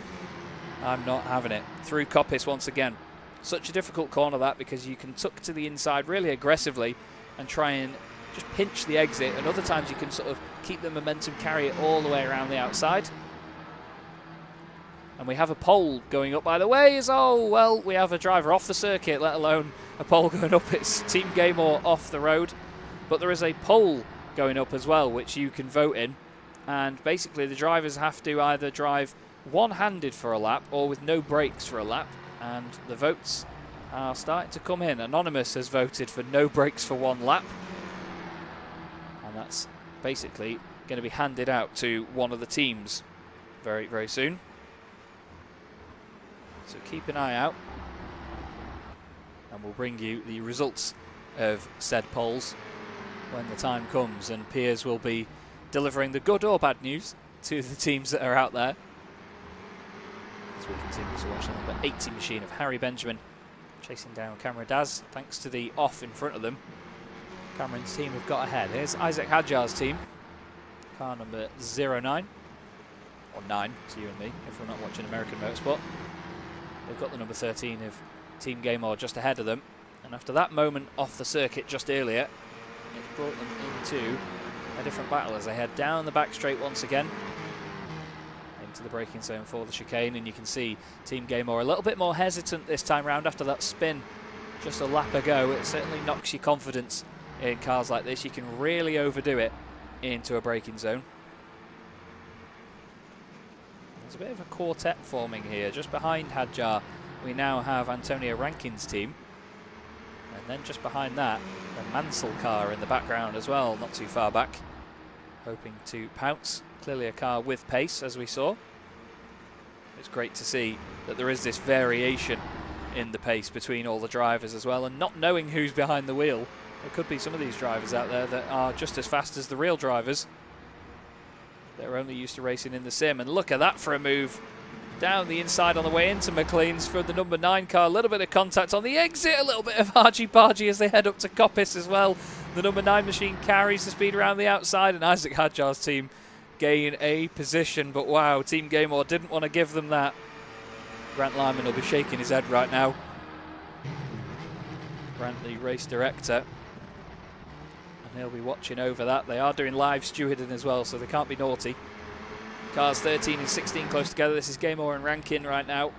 I'm not having it. Through Coppice once again. Such a difficult corner that, because you can tuck to the inside really aggressively and try and just pinch the exit, and other times you can sort of keep the momentum, carry it all the way around the outside. And we have a pole going up, by the way, we have a driver off the circuit, let alone a pole going up. It's Team Gaymore off the road. But there is a pole going up as well, which you can vote in. And basically the drivers have to either drive one-handed for a lap or with no brakes for a lap. And the votes are starting to come in. Anonymous has voted for no brakes for 1 lap. And that's basically going to be handed out to one of the teams very, very soon. So keep an eye out, and we'll bring you the results of said polls when the time comes, and Piers will be delivering the good or bad news to the teams that are out there. As we continue to watch the number 80 machine of Harry Benjamin chasing down Cameron Daz, thanks to the off in front of them. Cameron's team have got ahead. Here's Isaac Hadjar's team, car number 09, or 9 to you and me if we're not watching American Motorsport. They've got the number 13 of Team Gaymore just ahead of them. And after that moment off the circuit just earlier, it's brought them into a different battle as they head down the back straight once again into the braking zone for the chicane. And you can see Team Gaymore a little bit more hesitant this time round after that spin just a lap ago. It certainly knocks your confidence in cars like this. You can really overdo it into a braking zone. There's a bit of a quartet forming here. Just behind Hadjar, we now have Antonio Rankin's team. And then just behind that, the Mansell car in the background as well, not too far back. Hoping to pounce. Clearly a car with pace, as we saw. It's great to see that there is this variation in the pace between all the drivers as well, and not knowing who's behind the wheel. There could be some of these drivers out there that are just as fast as the real drivers. They're only used to racing in the sim, and look at that for a move down the inside on the way into McLean's for the number 9 car. A little bit of contact on the exit, a little bit of argy-bargy as they head up to Coppice as well. The number 9 machine carries the speed around the outside, and Isaac Hadjar's team gain a position, but wow, Team Gaymore didn't want to give them that. Grant Lyman will be shaking his head right now. Grant, the race director. And he'll be watching over that. They are doing live stewarding as well, so they can't be naughty. Cars 13 and 16 close together. This is Gaymore and Rankin right now.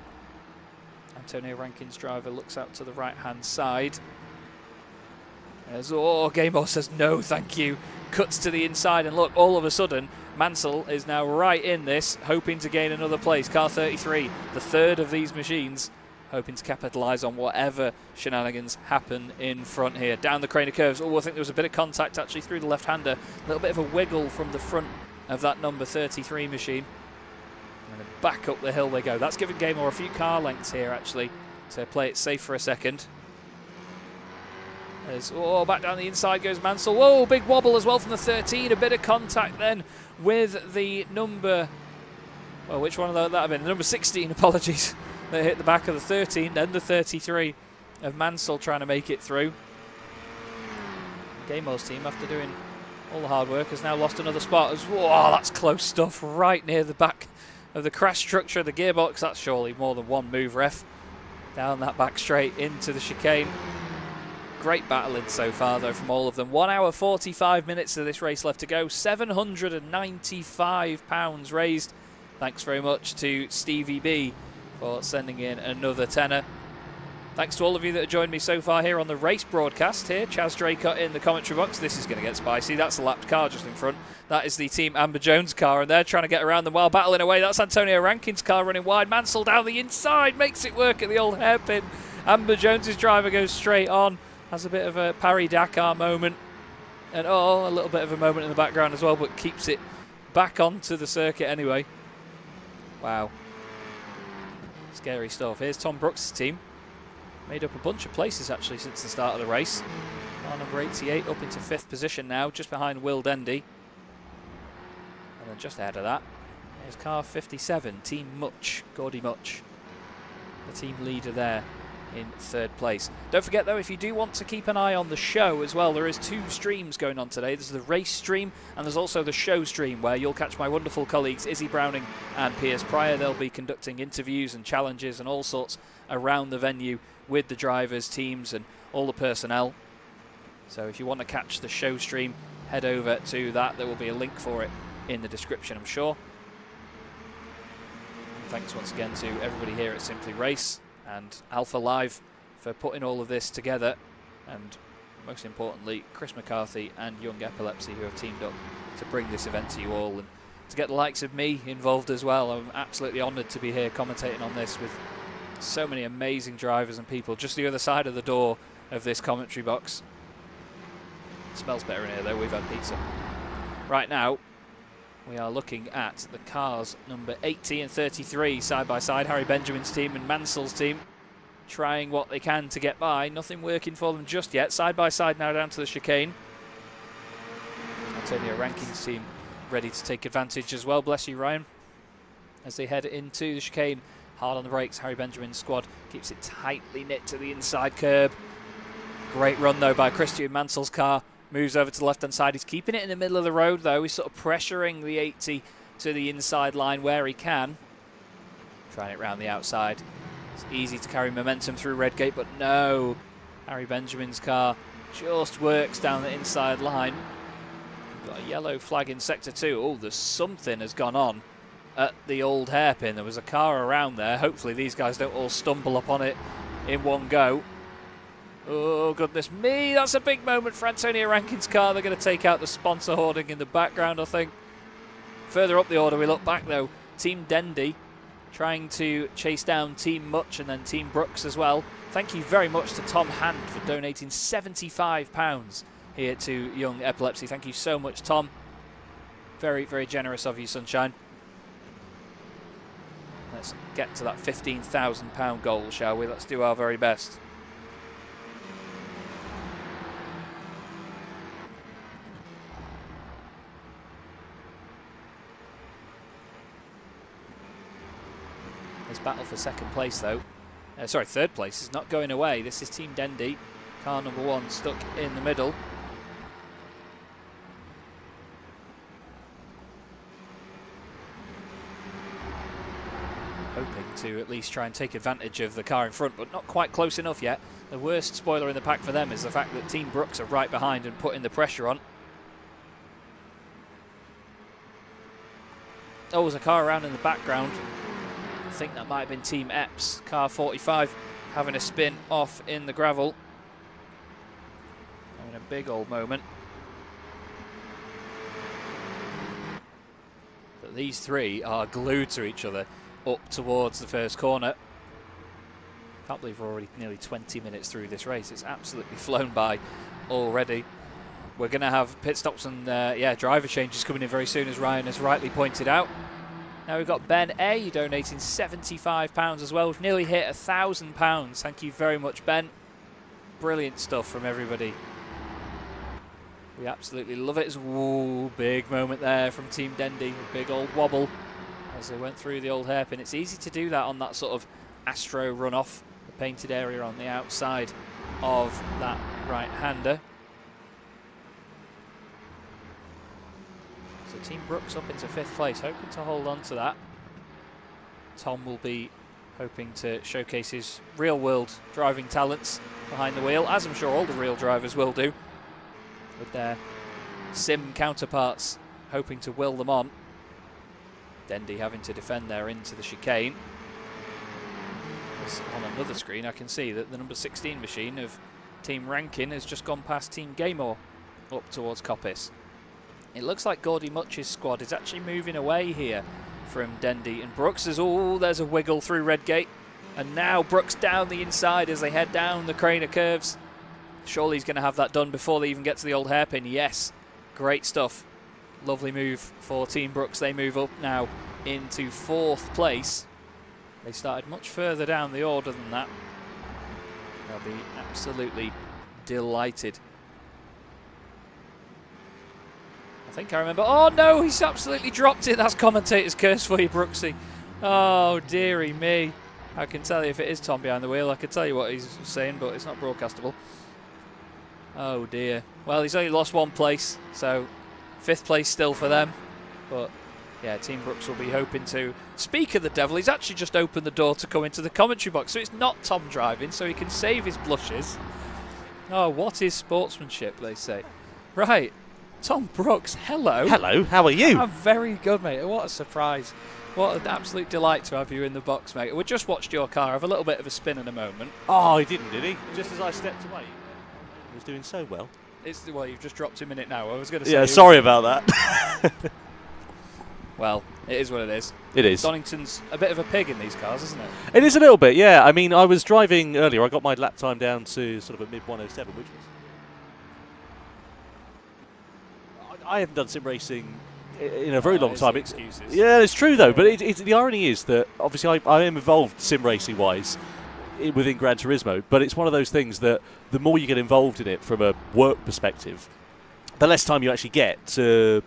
Antonio Rankin's driver looks out to the right-hand side. As, Gaymore says no, thank you. Cuts to the inside, and look, all of a sudden, Mansell is now right in this, hoping to gain another place. Car 33, the third of these machines, hoping to capitalise on whatever shenanigans happen in front here. Down the Craner curves. I think there was a bit of contact actually through the left-hander. A little bit of a wiggle from the front of that number 33 machine. And then back up the hill they go. That's giving Gaymore a few car lengths here actually, to play it safe for a second. As, back down the inside goes Mansell. Whoa, big wobble as well from the 13. A bit of contact then with the number... Well, which one of that have been? The number 16, apologies. They hit the back of the 13, then the 33 of Mansell trying to make it through. Gaymore's team, after doing all the hard work, has now lost another spot. That's close stuff right near the back of the crash structure of the gearbox. That's surely more than one move, ref. Down that back straight into the chicane. Great battling so far, though, from all of them. 1 hour 45 minutes of this race left to go. £795 raised. Thanks very much to Stevie B for sending in another tenner. Thanks to all of you that have joined me so far here on the race broadcast here. Chaz Draycott in the commentary box. This is going to get spicy. That's a lapped car just in front. That is the Team Amber Jones car, and they're trying to get around them while battling away. That's Antonio Rankin's car running wide. Mansell down the inside, makes it work at the old hairpin. Amber Jones's driver goes straight on. Has a bit of a Paris-Dakar moment. And a little bit of a moment in the background as well, but keeps it back onto the circuit anyway. Wow. Scary stuff. Here's Tom Brooks' team. Made up a bunch of places actually since the start of the race. Car number 88 up into 5th position now, just behind Will Dendy. And then just ahead of that is car 57, Team Much, Gordy Much. The team leader there in 3rd place. Don't forget though, if you do want to keep an eye on the show as well, there is 2 streams going on today. There's the race stream and there's also the show stream, where you'll catch my wonderful colleagues Izzy Browning and Piers Pryor. They'll be conducting interviews and challenges and all sorts around the venue with the drivers, teams and all the personnel. So if you want to catch the show stream, head over to that. There will be a link for it in the description, I'm sure. Thanks once again to everybody here at Simply Race and Alpha Live for putting all of this together, and most importantly Chris McCarthy and Young Epilepsy, who have teamed up to bring this event to you all, and to get the likes of me involved as well. I'm absolutely honoured to be here commentating on this with so many amazing drivers and people just the other side of the door of this commentary box. It smells better in here though, we've had pizza. Right now we are looking at the cars number 80 and 33 side by side. Harry Benjamin's team and Mansell's team trying what they can to get by. Nothing working for them just yet. Side by side now down to the chicane. Antonio Rankin's team ready to take advantage as well. Bless you, Ryan. As they head into the chicane, hard on the brakes. Harry Benjamin's squad keeps it tightly knit to the inside curb. Great run though by Christian Mansell's car. Moves over to the left-hand side. He's keeping it in the middle of the road, though. He's sort of pressuring the 80 to the inside line where he can. Trying it round the outside. It's easy to carry momentum through Redgate, but no. Harry Benjamin's car just works down the inside line. We've got a yellow flag in Sector 2. There's something has gone on at the old hairpin. There was a car around there. Hopefully these guys don't all stumble upon it in one go. Oh, goodness me, that's a big moment for Antonio Rankin's car. They're going to take out the sponsor hoarding in the background, I think. Further up the order, we look back, though. Team Dendy trying to chase down Team Much and then Team Brooks as well. Thank you very much to Tom Hand for donating £75 here to Young Epilepsy. Thank you so much, Tom. Very, very generous of you, Sunshine. Let's get to that £15,000 goal, shall we? Let's do our very best. This battle for second place, though. Sorry, third place is not going away. This is Team Dendy. Car number 1 stuck in the middle. hoping to at least try and take advantage of the car in front, but not quite close enough yet. The worst spoiler in the pack for them is the fact that Team Brooks are right behind and putting the pressure on. Oh, there's a car around in the background. I think that might have been Team Eps, car 45, having a spin off in the gravel. Having a big old moment. But these three are glued to each other up towards the first corner. Can't believe we're already nearly 20 minutes through this race. It's absolutely flown by already. We're going to have pit stops and driver changes coming in very soon, as Ryan has rightly pointed out. Now we've got Ben A donating £75 as well. We've nearly hit £1,000. Thank you very much, Ben. Brilliant stuff from everybody. We absolutely love it. Ooh, big moment there from Team Dendy. A big old wobble as they went through the old hairpin. It's easy to do that on that sort of Astro runoff, the painted area on the outside of that right-hander. So Team Brooks up into 5th place, hoping to hold on to that. Tom will be hoping to showcase his real-world driving talents behind the wheel, as I'm sure all the real drivers will do, with their sim counterparts hoping to will them on. Dendy having to defend there into the chicane. On another screen I can see that the number 16 machine of Team Rankin has just gone past Team Gaymore up towards Coppice. It looks like Gordy Much's squad is actually moving away here from Dendy and Brooks. There's a wiggle through Redgate, and now Brooks down the inside as they head down the Craner curves. Surely he's going to have that done before they even get to the old hairpin. Yes, great stuff. Lovely move for Team Brooks. They move up now into 4th place. They started much further down the order than that. They'll be absolutely delighted. I think I remember. Oh no, he's absolutely dropped it. That's commentator's curse for you, Brooksy. Oh dearie me. I can tell you if it is Tom behind the wheel. I can tell you what he's saying, but it's not broadcastable. Oh dear. Well, he's only lost 1 place, so 5th place still for them. But yeah, Team Brooks will be hoping to. Speak of the devil, he's actually just opened the door to come into the commentary box, so it's not Tom driving, so he can save his blushes. Oh, what is sportsmanship, they say. Right, Tom Brooks, hello. Hello, how are you? I'm very good, mate. What a surprise. What an absolute delight to have you in the box, mate. We just watched your car have a little bit of a spin in a moment. Oh, he didn't, did he? Just as I stepped away. He was doing so well. Well, you've just dropped him in it now. I was going to say. Yeah, sorry about that. Well, it is what it is. It is. Donington's a bit of a pig in these cars, isn't it? It is a little bit, yeah. I mean, I was driving earlier. I got my lap time down to sort of a mid-107, which was... I haven't done sim racing in a very long time. Excuses. Yeah, it's true, though. But the irony is that, obviously, I am involved sim racing-wise within Gran Turismo, but it's one of those things that the more you get involved in it from a work perspective, the less time you actually get to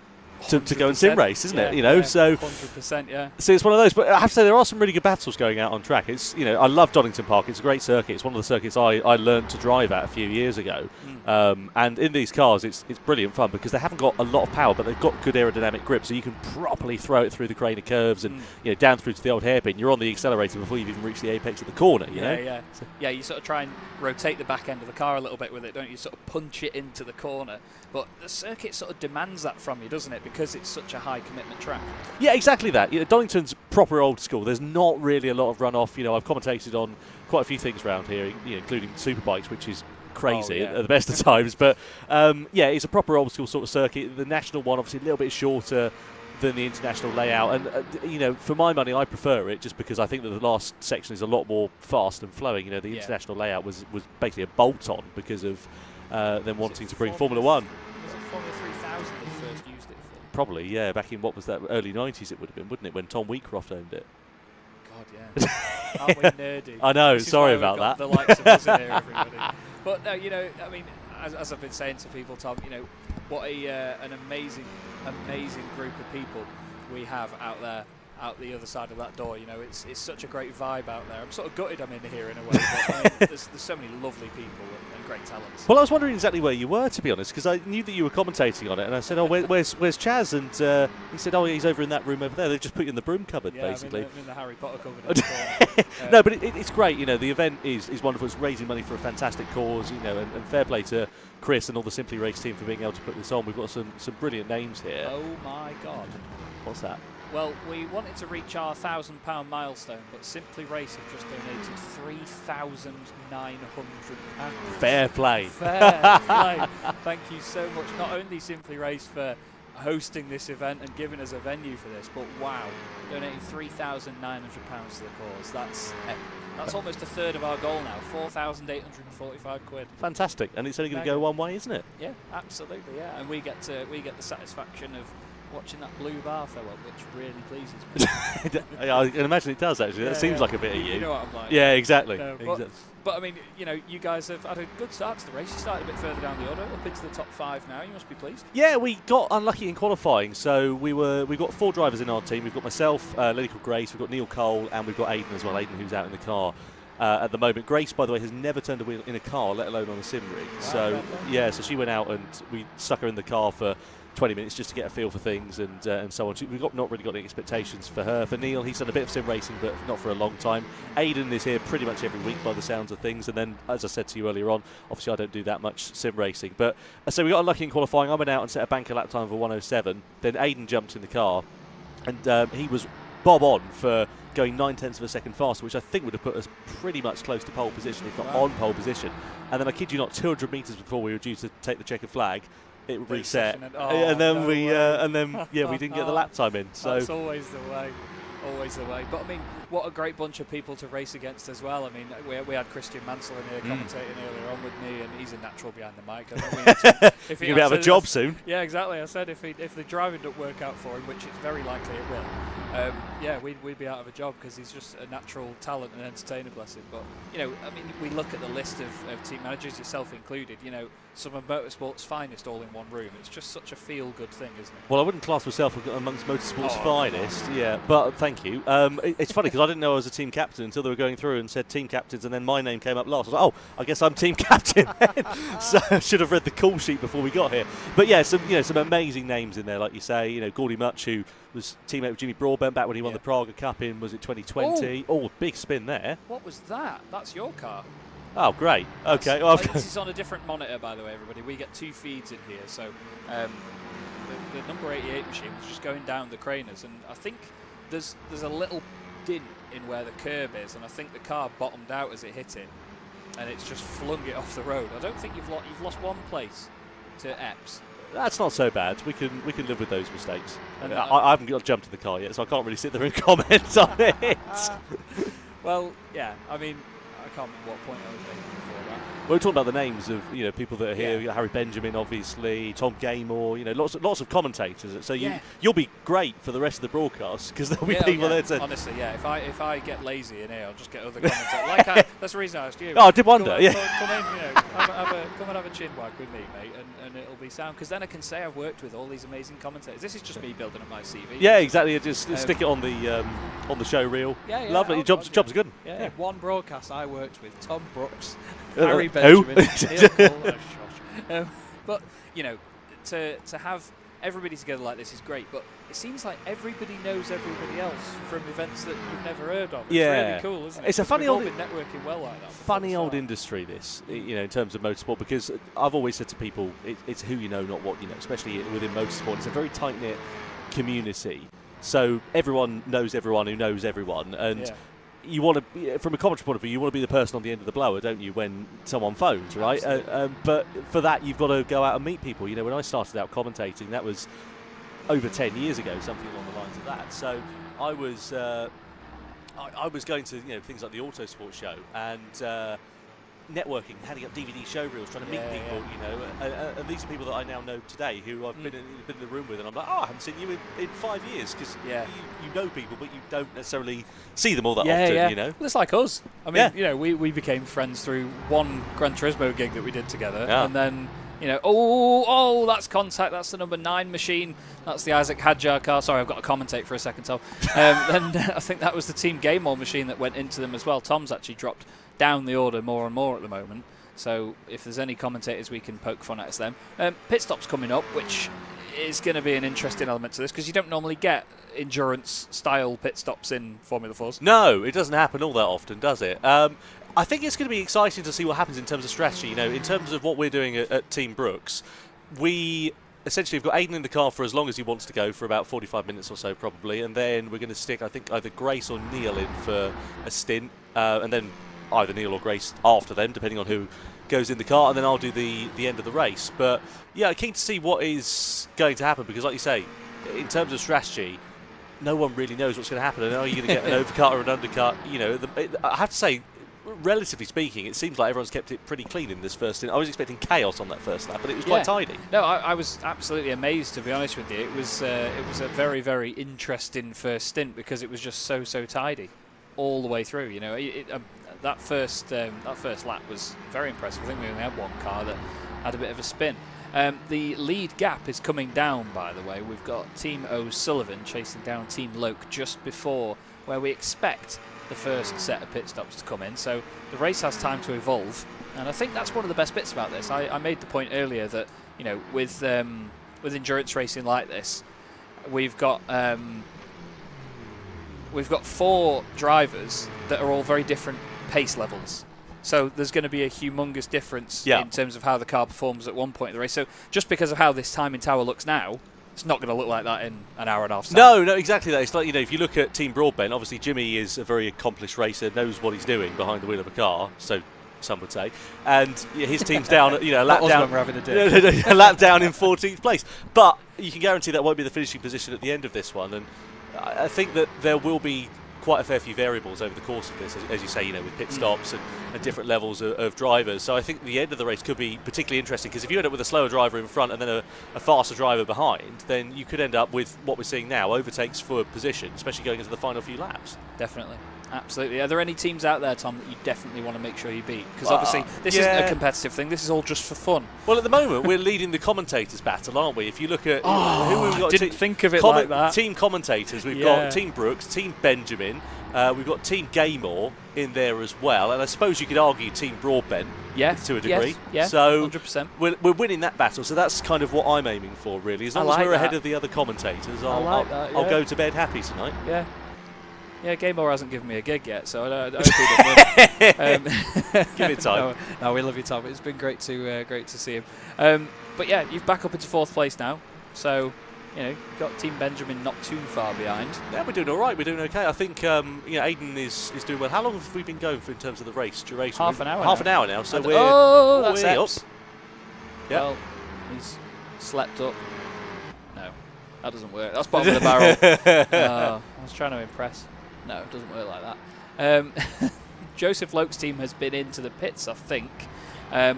go and sim race, isn't it? You know, so 100%, yeah. So it's one of those. But I have to say there are some really good battles going out on track. It's I love Donington Park. It's a great circuit. It's one of the circuits I learned to drive at a few years ago. And in these cars, it's brilliant fun because they haven't got a lot of power, but they've got good aerodynamic grip, so you can properly throw it through the Craner curves and down through to the old hairpin. You're on the accelerator before you've even reached the apex of the corner. You know? Yeah. Yeah, you sort of try and rotate the back end of the car a little bit with it, don't you? Sort of punch it into the corner. But the circuit sort of demands that from you, doesn't it? Because it's such a high commitment track. Yeah, exactly that. Donington's proper old school. There's not really a lot of runoff. I've commentated on quite a few things around here, including superbikes, which is crazy at the best of times. But it's a proper old school sort of circuit. The national one, obviously, a little bit shorter than the international layout. And, for my money, I prefer it just because I think that the last section is a lot more fast and flowing. The international layout was basically a bolt-on because of them wanting to bring Formula 1. Was it Formula 3000 they first used it for? Probably, yeah. Back in, what was that, early 90s it would have been, wouldn't it, when Tom Wheatcroft owned it? God, yeah. Aren't we nerdy? I know, sorry about that. The likes of us in here, everybody. But, no, I mean, as I've been saying to people, Tom, what an amazing group of people we have out there out the other side of that door. You know, it's such a great vibe out there. I'm sort of gutted I'm in here in a way, but I mean, there's so many lovely people and great talents. Well, I was wondering exactly where you were, to be honest, because I knew that you were commentating on it, and I said, "Oh, where's Chaz?" And he said, "Oh, he's over in that room over there. They've just put you in the broom cupboard, basically." I'm in the Harry Potter cupboard. No, but it's great. You know, the event is wonderful. It's raising money for a fantastic cause. You know, and fair play to Chris and all the Simply Race team for being able to put this on. We've got some brilliant names here. Oh my God! What's that? Well, we wanted to reach our £1,000 milestone, but Simply Race have just donated £3,900. Fair play. Fair play. Thank you so much. Not only Simply Race for hosting this event and giving us a venue for this, but wow, donating £3,900 to the cause. That's epic. That's almost a third of our goal now, £4,845. Fantastic, and it's only going to go one way, isn't it? Yeah, absolutely. Yeah, and we get the satisfaction of watching that blue bar fill up, which really pleases me. I can imagine it does, actually. That seems like a bit of you. You know what I'm like. Yeah, exactly. No, but I mean, you know, you guys have had a good start to the race. You started a bit further down the order, up into the top 5 now. You must be pleased. Yeah, we got unlucky in qualifying. So we've got 4 drivers in our team. We've got myself, a lady called Grace, we've got Neil Cole, and we've got Aidan as well. Aidan, who's out in the car at the moment. Grace, by the way, has never turned a wheel in a car, let alone on a sim rig. Wow, so yeah, so she went out and we stuck her in the car for 20 minutes just to get a feel for things and so on. We've not really got any expectations for her. For Neil, he's done a bit of sim racing, but not for a long time. Aidan is here pretty much every week by the sounds of things. And then, as I said to you earlier on, obviously I don't do that much sim racing. But so we got unlucky in qualifying. I went out and set a banker lap time of 1:07. Then Aidan jumped in the car, and he was bob on for going 9/10 of a second faster, which I think would have put us pretty much close to pole position, if not on pole position. And then I kid you not, 200 metres before we were due to take the checkered flag, it reset, and then we didn't get the lap time in. So that's always the way. Always the way. But I mean, what a great bunch of people to race against as well. I mean, we had Christian Mansell in here commentating earlier on with me, and he's a natural behind the mic. If he'll have a job soon. Yeah, exactly. I said if the driving don't work out for him, which it's very likely it will, we'd be out of a job because he's just a natural talent and entertainer, bless him. But, you know, I mean, we look at the list of team managers, yourself included, you know, some of motorsport's finest all in one room. It's just such a feel-good thing, isn't it? Well, I wouldn't class myself amongst motorsport's finest, but thank you. It's funny because I didn't know I was a team captain until they were going through and said team captains, and then my name came up last. I was like, oh, I guess I'm team captain. So I should have read the call sheet before we got here. But yeah, some amazing names in there, like you say. You know, Gordy Much, who was teammate with Jimmy Broadbent back when he won the Praga Cup in, was it 2020? Oh, big spin there. What was that? That's your car. Oh, great. Okay. This is on a different monitor, by the way, everybody. We get 2 feeds in here. So the number 88 machine was just going down the craners, and I think there's a little dint in where the curb is, and I think the car bottomed out as it hit it, and it's just flung it off the road. I don't think you've lost one place to Eps. That's not so bad. We can live with those mistakes. And I haven't got jumped in the car yet, so I can't really sit there and comment on it. Well, yeah. I mean, I can't remember what point I was making before that. We're talking about the names of people that are here. Yeah. Harry Benjamin, obviously, Tom Gaymore. You know, lots of commentators. So you'll be great for the rest of the broadcast because there'll be people there to. Honestly, yeah. If I get lazy in here, I'll just get other commentators. That's the reason I asked you. Oh, I did wonder. Come in, come and have a chin wag with me, mate, and it'll be sound. Because then I can say I've worked with all these amazing commentators. This is just me building up my CV. Yeah, exactly. Just stick it on the show reel. Yeah. Lovely. Job's good. Yeah. One broadcast I worked with Tom Brooks, Harry Benjamin, Neil Cole, but you know, to have everybody together like this is great. But it seems like everybody knows everybody else from events that you've never heard of. It's really cool, isn't it? It's a funny old been networking well like that. Funny old industry, this, in terms of motorsport, because I've always said to people, it's who you know, not what you know. Especially within motorsport, it's a very tight knit community. So everyone knows everyone who knows everyone, and you want to, from a commentary point of view, you want to be the person on the end of the blower, don't you, when someone phones, right? But for that, you've got to go out and meet people. You know, when I started out commentating, that was over 10 years ago, something along the lines of that. So I was going to things like the Autosport show and networking, handing up DVD show reels, trying to meet people, and these are people that I now know today who I've been in the room with, and I'm like, I haven't seen you in 5 years, because you know people, but you don't necessarily see them all that often, you know. Well, it's like us. I mean, we became friends through one Gran Turismo gig that we did together, and then You know, oh, that's contact. That's the number 9 machine. That's the Isaac Hadjar car. Sorry, I've got to commentate for a second, Tom. And I think that was the Team Gaymore machine that went into them as well. Tom's actually dropped down the order more and more at the moment. So if there's any commentators we can poke fun at, it's them. Pit stops coming up, which is going to be an interesting element to this because you don't normally get endurance-style pit stops in Formula 4s. No, it doesn't happen all that often, does it? I think it's going to be exciting to see what happens in terms of strategy. You know, in terms of what we're doing at Team Brooks, we essentially have got Aiden in the car for as long as he wants to go, for about 45 minutes or so probably, and then we're going to stick, I think, either Grace or Neil in for a stint, and then either Neil or Grace after them, depending on who goes in the car, and then I'll do the end of the race. But yeah, keen to see what is going to happen because, like you say, in terms of strategy, no one really knows what's going to happen. And are you going to get an overcut or an undercut? You know, I have to say, relatively speaking, it seems like everyone's kept it pretty clean in this first stint. I was expecting chaos on that first lap, but it was quite tidy. No, I was absolutely amazed, to be honest with you. It was a very, very interesting first stint because it was just so tidy all the way through. You know, that first lap was very impressive. I think we only had one car that had a bit of a spin. The lead gap is coming down, by the way. We've got Team O'Sullivan chasing down Team Loke just before where we expect the first set of pit stops to come in. So the race has time to evolve, and I think that's one of the best bits about this. I made the point earlier that, you know, with endurance racing like this, we've got 4 drivers that are all very different pace levels. So there's going to be a humongous difference in terms of how the car performs at one point in the race. So just because of how this timing tower looks now, it's not going to look like that in an hour and a half time. No, exactly that. It's like, you know, if you look at Team Broadbent, obviously Jimmy is a very accomplished racer, knows what he's doing behind the wheel of a car, so some would say. And his team's down, you know, a lap down. When we're having a a lap down in 14th place. But you can guarantee that won't be the finishing position at the end of this one. And I think that there will be quite a fair few variables over the course of this, as you say, you know, with pit stops and different levels of drivers. So I think the end of the race could be particularly interesting because if you end up with a slower driver in front and then a faster driver behind, then you could end up with what we're seeing now, overtakes for position, especially going into the final few laps. Definitely. Absolutely. Are there any teams out there, Tom, that you definitely want to make sure you beat? Because obviously this isn't a competitive thing. This is all just for fun. Well, at the moment, we're leading the commentators' battle, aren't we? If you look at who we've got, didn't think of it like that. Team commentators, we've got Team Brooks, Team Benjamin, we've got Team Gaymore in there as well, and I suppose you could argue Team Broadbent to a degree. Yes, so 100%. We're winning that battle, so that's kind of what I'm aiming for, really. As long as we're ahead of the other commentators, I'll go to bed happy tonight. Yeah. Yeah, Gaymore hasn't given me a gig yet, so I hope he doesn't win. Give it time. No, we love you, Tom. It's been great to see him. But yeah, you've back up into 4th place now, so you know, you've got Team Benjamin not too far behind. Yeah, we're doing all right. We're doing okay. I think you know, Aiden is doing well. How long have we been going for in terms of the race duration? Half an hour. Half an hour now. So that's up. Yeah. Well, he's slept up. No, that doesn't work. That's bottom of the barrel. I was trying to impress. No, it doesn't work like that. Joseph Loke's team has been into the pits, I think.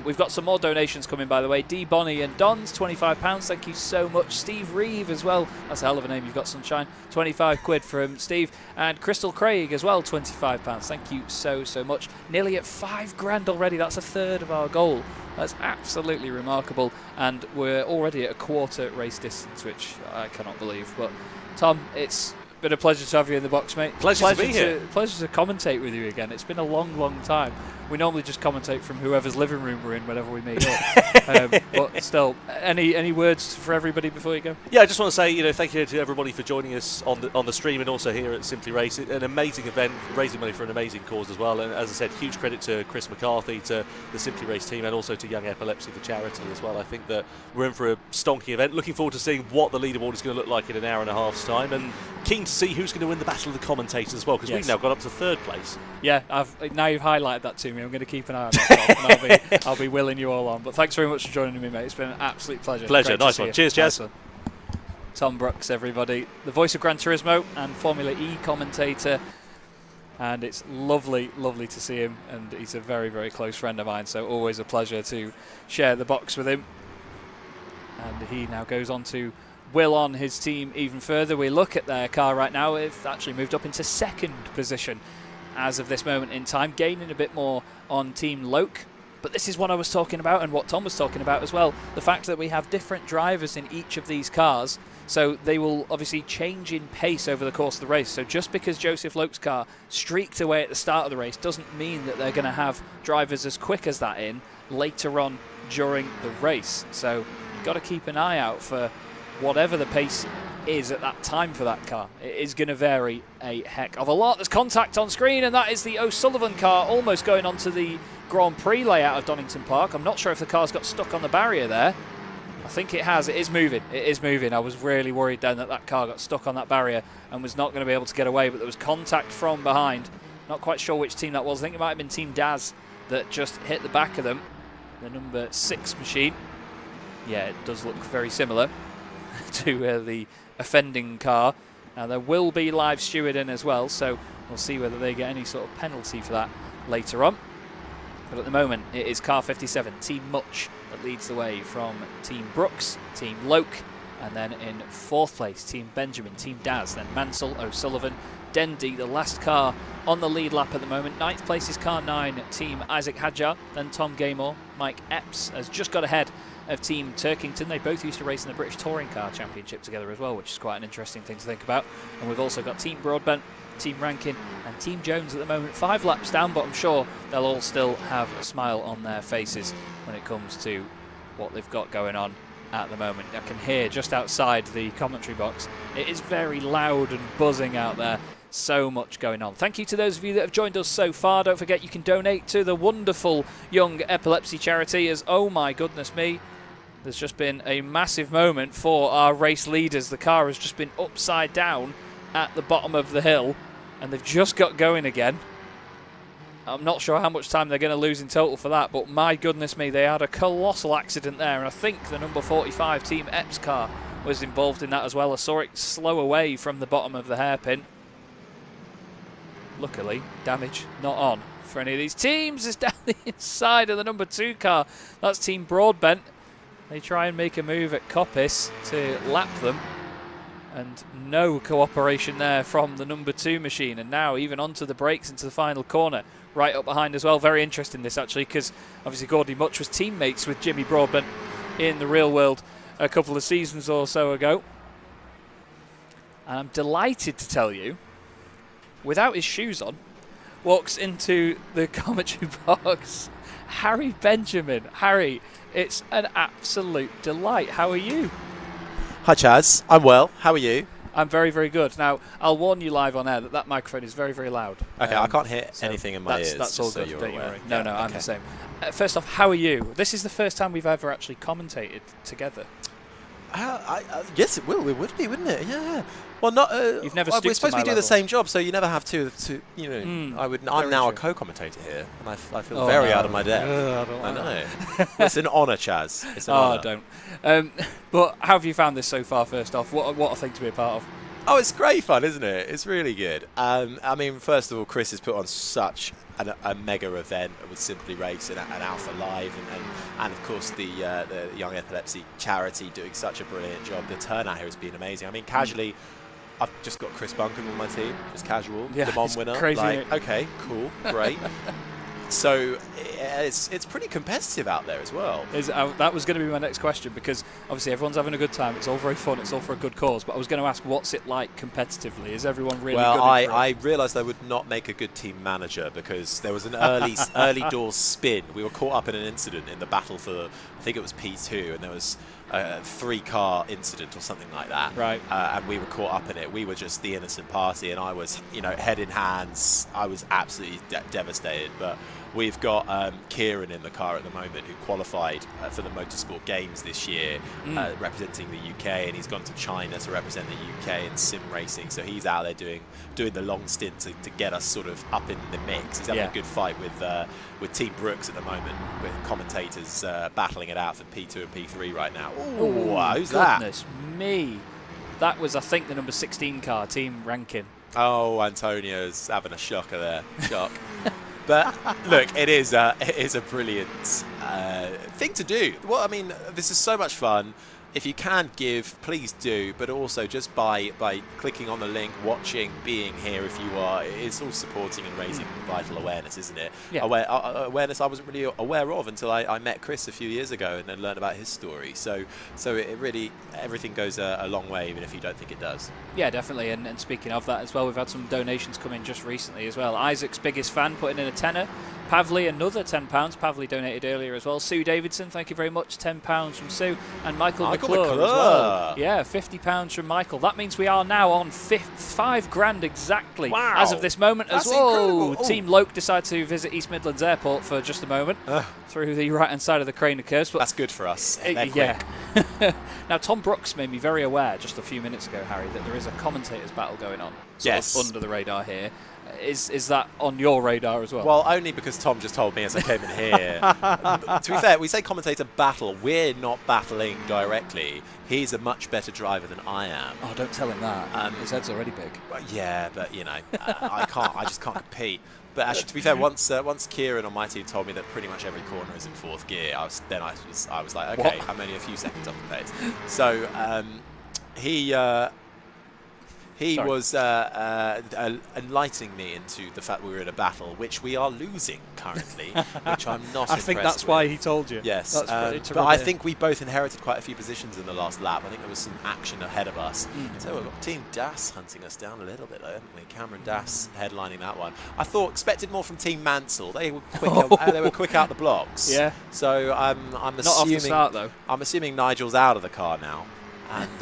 We've got some more donations coming, by the way. D. Bonnie and Don's, £25. Thank you so much. Steve Reeve as well. That's a hell of a name you've got, Sunshine. 25 quid from Steve. And Crystal Craig as well, £25. Thank you so much. Nearly at £5,000 already. That's a third of our goal. That's absolutely remarkable. And we're already at a quarter race distance, which I cannot believe. But Tom, it's been a pleasure to have you in the box, mate. Pleasure to be here. Pleasure to commentate with you again. It's been a long time. We normally just commentate from whoever's living room we're in whenever we meet up. But still, any words for everybody before you go? Yeah, I just want to say, you know, thank you to everybody for joining us on the stream and also here at Simply Race. An amazing event, raising money for an amazing cause as well. And as I said, huge credit to Chris McCarthy, to the Simply Race team, and also to Young Epilepsy, the charity as well. I think that we're in for a stonky event. Looking forward to seing what the leaderboard is going to look like in an hour and a half's time, and keen to see who's going to win the battle of the commentators as well, because we've now got up to 3rd place. Yeah, now you've highlighted that to me. I'm going to keep an eye on that, and I'll be willing you all on. But thanks very much for joining me, mate. It's been an absolute pleasure. Nice one. Cheers, Jazz. Nice. Tom Brooks, everybody, the voice of Gran Turismo and Formula E commentator, and it's lovely to see him, and he's a very close friend of mine, so always a pleasure to share the box with him. And he now goes on to will on his team even further. We look at their car right now. It's actually moved up into 2nd position as of this moment in time, gaining a bit more on Team Loke, But this is what I was talking about and what Tom was talking about as well. The fact that we have different drivers in each of these cars, so they will obviously change in pace over the course of the race. So just because Joseph Loke's car streaked away at the start of the race doesn't mean that they're going to have drivers as quick as that in later on during the race. So you've got to keep an eye out for whatever the pace is at that time for that car. It is going to vary a heck of a lot. There's contact on screen, and that is the O'Sullivan car almost going onto the Grand Prix layout of Donington Park. I'm not sure if the car's got stuck on the barrier there. I think it has. It is moving. It is moving. I was really worried then that car got stuck on that barrier and was not going to be able to get away, but there was contact from behind. Not quite sure which team that was. I think it might have been Team Daz that just hit the back of them. The number 6 machine. Yeah, it does look very similar to the offending car. There will be live stewarding as well, so we'll see whether they get any sort of penalty for that later on. But at the moment, it is car 57, Team Much, that leads the way from Team Brooks, Team Loke, and then in 4th place, Team Benjamin, Team Daz, then Mansell, O'Sullivan, Dendy, the last car on the lead lap at the moment. 9th place is car 9, Team Isaac Hadjar, then Tom Gaymore. Mike Epps has just got ahead of Team Turkington. They both used to race in the British Touring Car Championship together as well, which is quite an interesting thing to think about. And we've also got Team Broadbent, Team Rankin and Team Jones at the moment, 5 laps down, but I'm sure they'll all still have a smile on their faces when it comes to what they've got going on at the moment. I can hear just outside the commentary box, it is very loud and buzzing out there. So much going on. Thank you to those of you that have joined us so far. Don't forget you can donate to the wonderful Young Epilepsy charity, as oh my goodness me, there's just been a massive moment for our race leaders. The car has just been upside down at the bottom of the hill, and they've just got going again. I'm not sure how much time they're going to lose in total for that, but my goodness me, they had a colossal accident there, and I think the number 45 Team Epps car was involved in that as well. I saw it slow away from the bottom of the hairpin. Luckily, damage not on for any of these teams. It's down the inside of the number 2 car. That's Team Broadbent. They try and make a move at Coppice to lap them, and no cooperation there from the number 2 machine. And now even onto the brakes into the final corner, right up behind as well. Very interesting this actually, because obviously Gordy Much was teammates with Jimmy Broadbent in the real world a couple of seasons or so ago. And I'm delighted to tell you, without his shoes on, walks into the commentary box Harry Benjamin. Harry, it's an absolute delight. How are you? Hi Chaz, I'm well. How are you? I'm very, very good. Now, I'll warn you live on air that microphone is very, very loud. Okay, I can't hear anything in my ears. That's all so good, don't you aware. worry. No, I'm the same. First off, how are you? This is the first time we've ever actually commentated together. Yes, it will. It would be, wouldn't it? Yeah. Well, not. You've never we're stooped supposed to to my do the level. same job, so you never have to. You know, I'm now a co-commentator here, and I feel very out of my depth. I know. It's an honour, Chaz. It's an honour. Don't. But how have you found this so far? First off, what a thing to be a part of. Oh, it's great fun, isn't it? It's really good. I mean, first of all, Chris has put on such a mega event with Simply Race and Alpha Live, and of course the Young Epilepsy charity doing such a brilliant job. The turnout here has been amazing. I mean, casually, I've just got Chris Bunkin on my team, just casual, yeah, Le Mans winner. Crazy, like, okay, cool, great. So it's pretty competitive out there as well. That was going to be my next question, because obviously everyone's having a good time. It's all very fun. It's all for a good cause. But I was going to ask, what's it like competitively? Is everyone really good? Well, I realised I would not make a good team manager, because there was an early doors spin. We were caught up in an incident in the battle for, I think it was P2, and there was a 3-car incident or something like that. Right. And we were caught up in it. We were just the innocent party, and I was, head in hands. I was absolutely devastated. But we've got Kieran in the car at the moment, who qualified for the Motorsport Games this year, representing the UK, and he's gone to China to represent the UK in sim racing. So he's out there doing the long stint to get us sort of up in the mix. He's having a good fight with Team Brooks at the moment, with commentators battling it out for P2 and P3 right now. Ooh, who's that? Goodness me. That was, I think, the number 16 car, Team Rankin. Oh, Antonio's having a shocker there. Shock. But look, it is a brilliant thing to do. Well, I mean, this is so much fun. if you can give, please do. But also just by clicking on the link, watching, being here, if you are, it's all supporting and raising vital awareness, isn't it? Yeah. Awareness I wasn't really aware of until I met Chris a few years ago and then learned about his story. So it really, everything goes a long way, even if you don't think it does. Yeah, definitely. And speaking of that as well, we've had some donations come in just recently as well. Isaac's biggest fan putting in a tenner. Pavley, another £10. Pavley donated earlier as well. Sue Davidson, thank you very much. £10 from Sue. And Michael McClure as well. Yeah, £50 from Michael. That means we are now on £5,000 exactly as of this moment. That's as well. incredible. Team Loke decided to visit East Midlands Airport for just a moment through the right-hand side of the crane curves. But That's good for us. yeah. Now, Tom Brooks made me very aware just a few minutes ago, Harry, that there is a commentators battle going on. Yes. Under the radar here. Is that on your radar as well? Well, only because Tom just told me as I came in here. To be fair, we say commentator battle. We're not battling directly. He's a much better driver than I am. Oh, don't tell him that. His head's already big. Well, yeah, but you know, I just can't compete. But actually, to be fair, once Kieran on my team told me that pretty much every corner is in 4th gear, I was like, okay, I'm only a few seconds off the pace. So he Sorry. was enlightening me into the fact we were in a battle, which we are losing currently, which I'm not. I think impressed that's why with. he told you. Yes, That's but I think we both inherited quite a few positions in the last lap. I think there was some action ahead of us. So we've got Team Das hunting us down a little bit, though, haven't we? Cameron Das headlining that one. I expected more from Team Mansell. They were quick out the blocks. Yeah. So I'm Not assuming. off the start, though. I'm assuming Nigel's out of the car now. And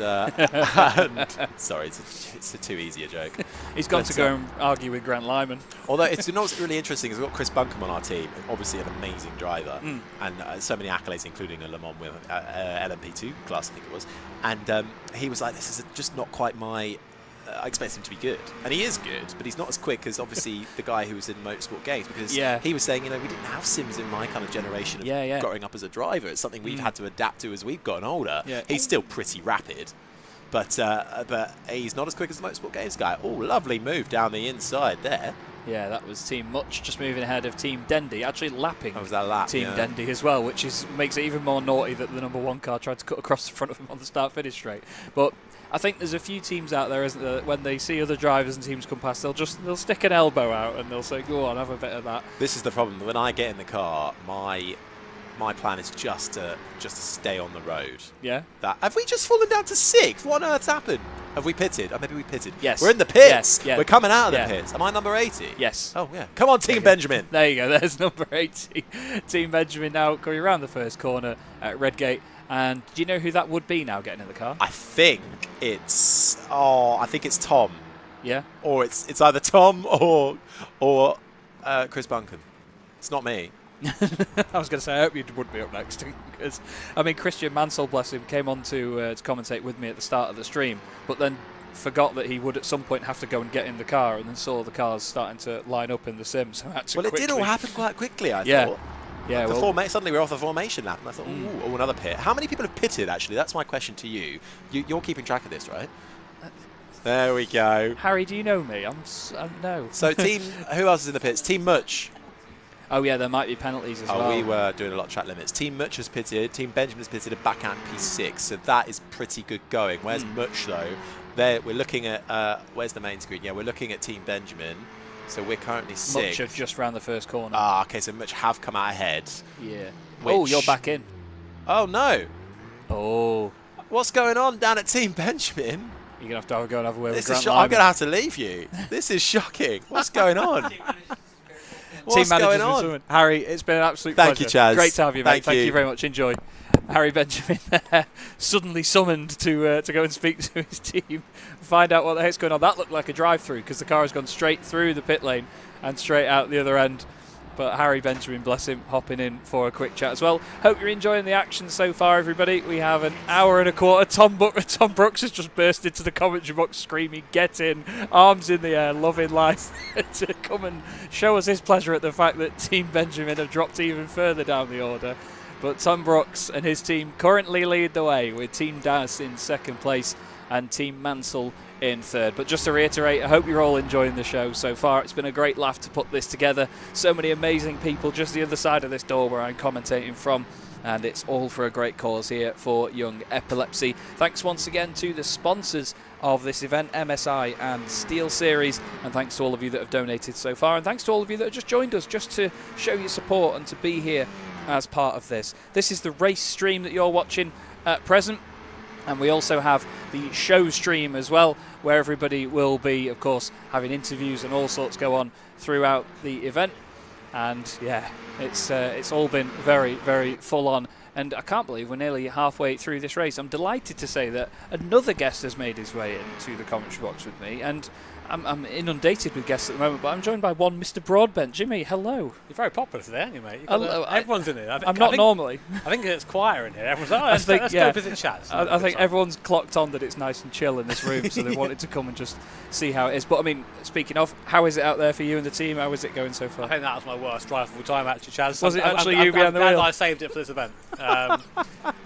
sorry, it's a too easy a joke. He's gone to go and argue with Grant Lyman. Although it's what's really interesting is we've got Chris Bunkum on our team, obviously an amazing driver, and so many accolades, including a Le Mans with LMP2 class, I think it was. And he was like, "This is just not quite my." I expect him to be good, and he is good, but he's not as quick as obviously the guy who was in Motorsport Games, because he was saying, we didn't have sims in my kind of generation of growing up as a driver. It's something we've had to adapt to as we've gotten older. Yeah. He's still pretty rapid, but he's not as quick as the Motorsport Games guy. Oh, lovely move down the inside there. Yeah, that was Team Much just moving ahead of Team Dendy, actually lapping was that lap, Team Dendy as well, which makes it even more naughty that the number 1 car tried to cut across the front of him on the start-finish straight. But I think there's a few teams out there, isn't there, that when they see other drivers and teams come past, they'll stick an elbow out and they'll say, "Go on, have a bit of that." This is the problem. When I get in the car, my plan is just to stay on the road. Yeah. Have we just fallen down to 6th? What on earth's happened? Have we pitted? Oh, maybe we pitted. Yes. We're in the pits. Yes, yeah. We're coming out of Yeah. the pits. Am I number 80? Yes. Oh, yeah. Come on, Team Benjamin. There you go. There's number 80. Team Benjamin now coming around the first corner at Redgate. And do you know who that would be now getting in the car? I think it's Tom. Yeah. Or it's either Tom or Chris Bunkum. It's not me. I was going to say, I hope you would be up next. Because, I mean, Christian Mansell, bless him, came on to commentate with me at the start of the stream, but then forgot that he would at some point have to go and get in the car, and then saw the cars starting to line up in the sim. So I had to Well, it did all happen quite quickly, I thought. Yeah, Suddenly we're off the formation lap, and I thought, ooh, another pit. How many people have pitted, actually? That's my question to you. You're keeping track of this, right? There we go. Harry, do you know me? No. So, who else is in the pits? Team Much. Oh, yeah, there might be penalties as well. We were doing a lot of track limits. Team Much has pitted. Team Benjamin has pitted a back out in P6, so that is pretty good going. Where's Much, though? We're looking at, where's the main screen? Yeah, we're looking at Team Benjamin. So we're currently 6th. Much have just round the first corner. Ah, okay, so Much have come out ahead. Yeah. Oh, you're back in. Oh, no. Oh. What's going on down at Team Benjamin? You're going to have to go and have a word with This Grant is I'm going to have to leave you. This is shocking. What's going on? What's going on? Harry, it's been an absolute pleasure. Thank you, Chaz. Great to have you, mate. Thank you very much. Enjoy. Harry Benjamin suddenly summoned to go and speak to his team, find out what the heck's going on. That looked like a drive-through because the car has gone straight through the pit lane and straight out the other end. But Harry Benjamin, bless him, hopping in for a quick chat as well. Hope you're enjoying the action so far, everybody. We have an hour and a quarter. Tom Brooks has just burst into the commentary box screaming, "Get in!" Arms in the air, loving life, to come and show us his pleasure at the fact that Team Benjamin have dropped even further down the order. But Tom Brooks and his team currently lead the way with Team Das in second place and Team Mansell in third. But just to reiterate, I hope you're all enjoying the show so far. It's been a great laugh to put this together. So many amazing people just the other side of this door where I'm commentating from. And it's all for a great cause here for young epilepsy. Thanks once again to the sponsors of this event, MSI and SteelSeries, and thanks to all of you that have donated so far, and thanks to all of you that have just joined us just to show your support and to be here as part of this. This is the race stream that you're watching at present, and we also have the show stream as well, where everybody will be, of course, having interviews and all sorts go on throughout the event. And yeah, it's all been very, very full on. And I can't believe we're nearly halfway through this race. I'm delighted to say that another guest has made his way into the commentary box with me. And I'm inundated with guests at the moment, but I'm joined by one Mr. Broadbent. Jimmy, hello. You're very popular today, aren't you, mate? Everyone's in here. I'm not normally. I think it's quieter in here. Everyone's like, let's go visit Chaz. I think everyone's clocked on that it's nice and chill in this room, so they wanted to come and just see how it is. But I mean, speaking of, how is it out there for you and the team? How is it going so far? I think that was my worst drive of all time, actually, Chaz. Was it actually you behind the wheel? I saved it for this event. I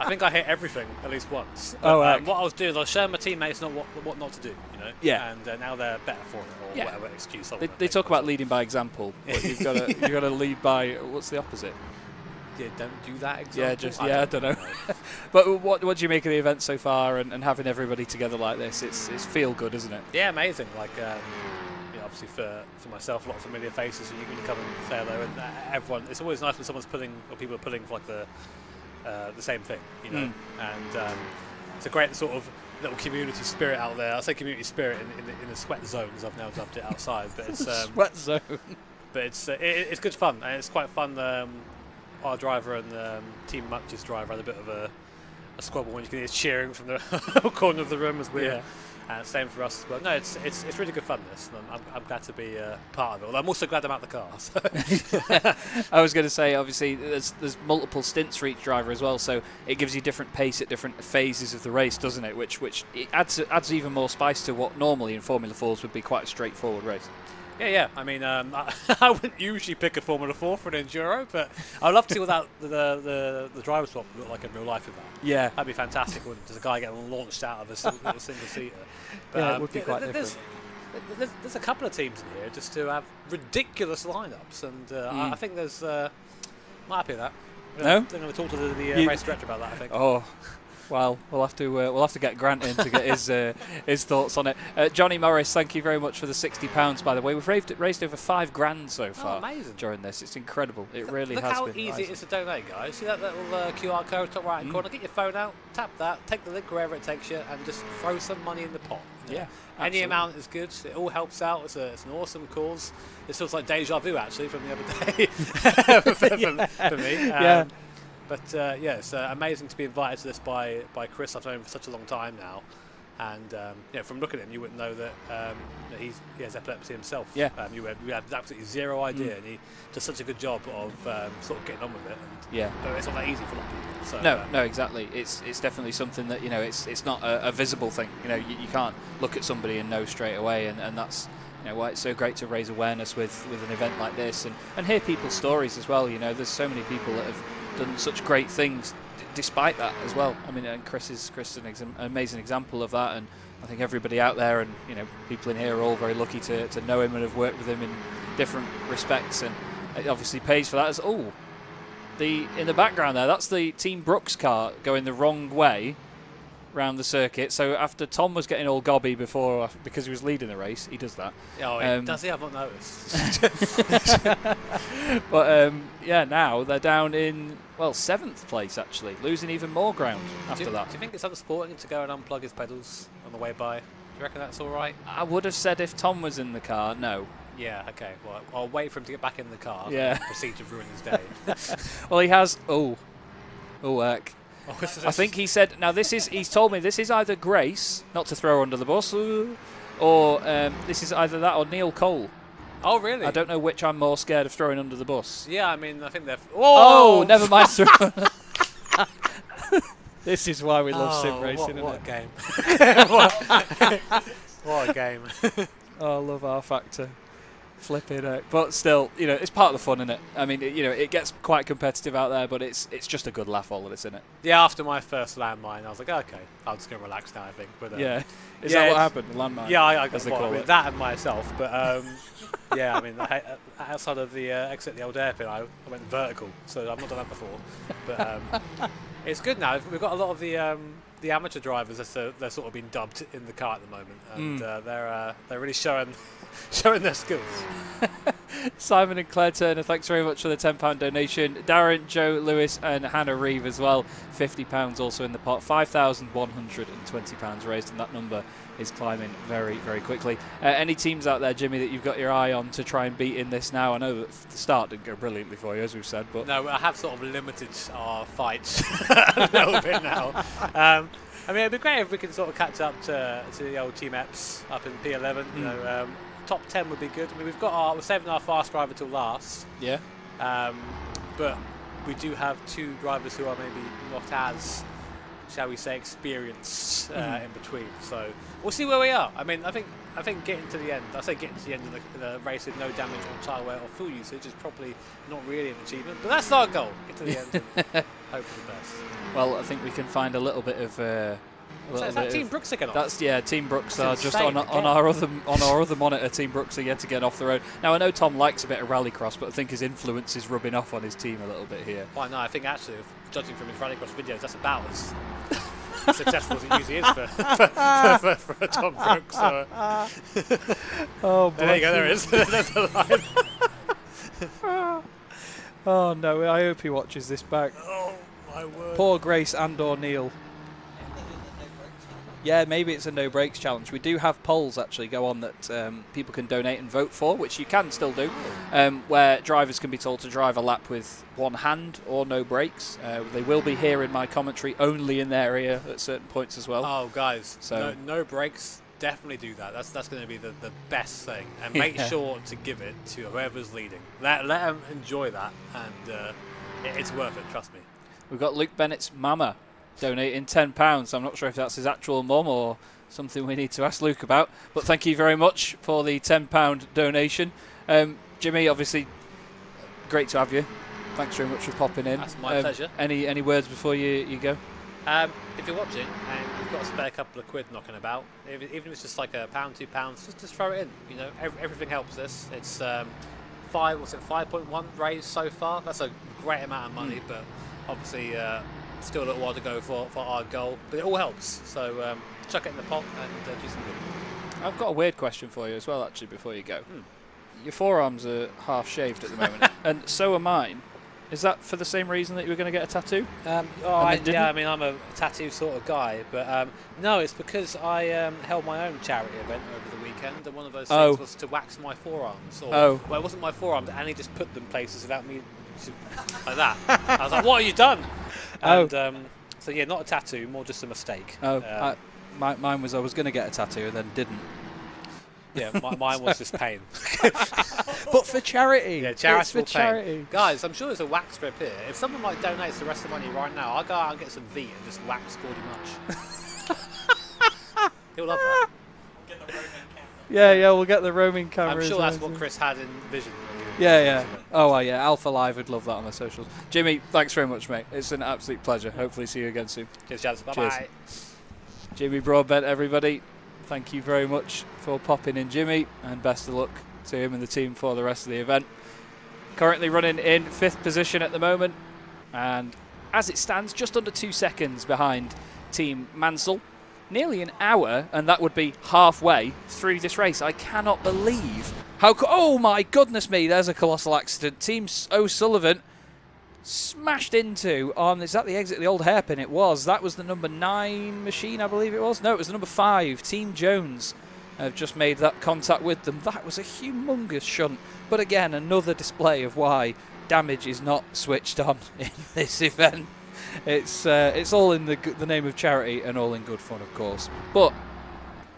think I hit everything at least once. But, what I was doing, I was showing my teammates what not to do, you know. Yeah. And now they're better for it, or whatever excuse. They talk about leading by example, but you've got to lead by what's the opposite? Yeah, don't do that example. I don't know. But what do you make of the event so far, and having everybody together like this? It's feel good, isn't it? Yeah, amazing. Like, obviously for myself, a lot of familiar faces, and you can come and say hello, and everyone. It's always nice when someone's pulling, or people are pulling for like the same thing, you know. And it's a great sort of little community spirit out there. I say community spirit in the sweat zone, because I've now dubbed it outside, but it's sweat zone. But it's good fun, and it's quite fun. Our driver and Team Much's driver had a bit of a squabble when you can hear cheering from the corner of the room as we're. And same for us as well. No, it's really good fun, this, and I'm glad to be part of it. Although I'm also glad I'm out the car. So. I was going to say, obviously, there's multiple stints for each driver as well, so it gives you different pace at different phases of the race, doesn't it? Which it adds even more spice to what normally in Formula 4s would be quite a straightforward race. Yeah. I mean, I wouldn't usually pick a Formula 4 for an Enduro, but I'd love to see what the driver swap would look like in real life with that. Yeah. That'd be fantastic, wouldn't it? Just a guy getting launched out of a single-seater. Yeah, it would be quite different. There's a couple of teams in here just to have ridiculous lineups, and I think there's... I'm happy with that. I'm going to talk to the race director about that, I think. Oh... Well, we'll have to get Grant in to get his thoughts on it. Johnny Morris, thank you very much for the £60. By the way, we've raised over £5,000 so far during this. It's incredible. It really has been. Look how easy it is to donate, guys. See that little QR code top right corner? Get your phone out, tap that, take the link wherever it takes you, and just throw some money in the pot. Yeah, any amount is good. It all helps out. It's an awesome cause. It feels like deja vu actually from the other day for me. But it's amazing to be invited to this by Chris. I've known him for such a long time now, and from looking at him, you wouldn't know that he has epilepsy himself. Yeah, you had absolutely zero idea, and he does such a good job of sort of getting on with it. And, but it's not that easy for a lot of people. So, no, exactly. It's definitely something that it's not a visible thing. You can't look at somebody and know straight away, and that's. Why it's so great to raise awareness with an event like this and hear people's stories as well. There's so many people that have done such great things despite that as well. I mean, and Chris is an amazing example of that, and I think everybody out there and people in here are all very lucky to know him and have worked with him in different respects, and it obviously pays for that. In the background there, that's the Team Brooks car going the wrong way round the circuit. So after Tom was getting all gobby before because he was leading the race, he does that. Does he? I've not noticed. But now they're down in 7th place actually, losing even more ground after that. Do you think it's unsporting to go and unplug his pedals on the way by? Do you reckon that's all right? I would have said if Tom was in the car, no. Yeah, okay. Well, I'll wait for him to get back in the car. Yeah. And proceed to ruin his day. Well, he has. I think he said. Now he's told me this is either Grace, not to throw her under the bus, or this is either that or Neil Cole. Oh, really? I don't know which I'm more scared of throwing under the bus. Yeah, I mean, I think they're... Oh, never mind. This is why we love sim racing, what isn't a game. What a game. Oh, I love R Factor. Flipping it. But still, it's part of the fun, isn't it? I mean, it gets quite competitive out there, but it's just a good laugh, all of this, isn't it? Yeah, after my first landmine, I was like, okay, I'm just going to relax now, I think. But yeah. Is that what happened, the landmine? Yeah, I got it. that and myself. But yeah, I mean, outside of the exit the old airpin, I went vertical, so I've not done that before. But it's good now. We've got a lot of the amateur drivers. They're sort of being dubbed in the car at the moment, and they're really showing their skills. Simon and Claire Turner, thanks very much for the £10 donation. Darren, Joe, Lewis and Hannah Reeve as well, £50 also in the pot. £5,120 raised, and that number is climbing very, very quickly. Any teams out there, Jimmy, that you've got your eye on to try and beat in this now? I know that the start didn't go brilliantly for you, as we've said, but no, I have sort of limited our fights a little bit now. I mean, it'd be great if we could sort of catch up to the old Team Eps up in P11. Top 10 would be good. I mean, we're saving our fast driver till last. Yeah. But we do have two drivers who are maybe not as, shall we say, experienced in between. So we'll see where we are. I mean, I think getting to the end. I say getting to the end of the race with no damage on tyre wear or fuel usage is probably not really an achievement. But that's our goal. Get to the end and hope for the best. Well, I think we can find a little bit of. Is that Team Brooks again off? That's Team Brooks are just on our other monitor. Team Brooks are yet again off the road. Now I know Tom likes a bit of rallycross, but I think his influence is rubbing off on his team a little bit here. Well, no, I think actually, judging from his rallycross videos, that's about as successful as it usually is for Tom Brooks. So. Oh, there you go. There it is. There's the line. Oh no! I hope he watches this back. Oh my word! Poor Grace and/or Neil. Yeah, maybe it's a no brakes challenge. We do have polls actually go on that people can donate and vote for, which you can still do, where drivers can be told to drive a lap with one hand or no brakes. They will be here in my commentary only in their area at certain points as well. Oh, guys, so no brakes. Definitely do that. That's going to be the best thing, and make sure to give it to whoever's leading. Let them enjoy that, and it's worth it. Trust me. We've got Luke Bennett's mama donating £10. I'm not sure if that's his actual mum or something we need to ask Luke about, but thank you very much for the £10 donation. Jimmy, obviously, great to have you. Thanks very much for popping in. That's my pleasure. Any words before you go? If you're watching and you've got a spare couple of quid knocking about, even if it's just like £1, £2, just throw it in. Everything helps us. It's 5.1 raised so far. That's a great amount of money, but obviously still a little while to go for our goal. But it all helps. So chuck it in the pot and do some good. I've got a weird question for you as well, actually, before you go. Your forearms are half shaved at the moment, and so are mine. Is that for the same reason that you were going to get a tattoo? Yeah, I mean, I'm a tattoo sort of guy, but no, it's because I held my own charity event over the weekend, and one of those things was to wax my forearms. Well, it wasn't my forearms, and he just put them places without me, like that. I was like, what have you done? And so yeah, not a tattoo, more just a mistake. Mine was I was going to get a tattoo and then didn't. Yeah, mine was just pain. But for charity. Yeah, charitable for charity. Pain. Guys, I'm sure there's a wax strip here. If someone donates the rest of the money right now, I'll go out and get some V and just wax Gordy Much. He'll love that. Get the roaming camera. Yeah, we'll get the roaming camera. I'm sure that's what Chris had in vision. Yeah. Oh, yeah. Alpha Live would love that on the socials. Jimmy, thanks very much, mate. It's an absolute pleasure. Hopefully see you again soon. Cheers, Jazz. Bye-bye. Jimmy Broadbent, everybody. Thank you very much for popping in, Jimmy, and best of luck to him and the team for the rest of the event. Currently running in 5th position at the moment, and as it stands, just under 2 seconds behind Team Mansell. Nearly an hour, and that would be halfway through this race. I cannot believe how... oh my goodness me, there's a colossal accident. Team O'Sullivan smashed into on... is that the exit of the old hairpin? It was. That was the number 9 machine, I believe it was. No, it was the number 5. Team Jones have just made that contact with them. That was a humongous shunt. But again, another display of why damage is not switched on in this event. It's all in the name of charity and all in good fun, of course. But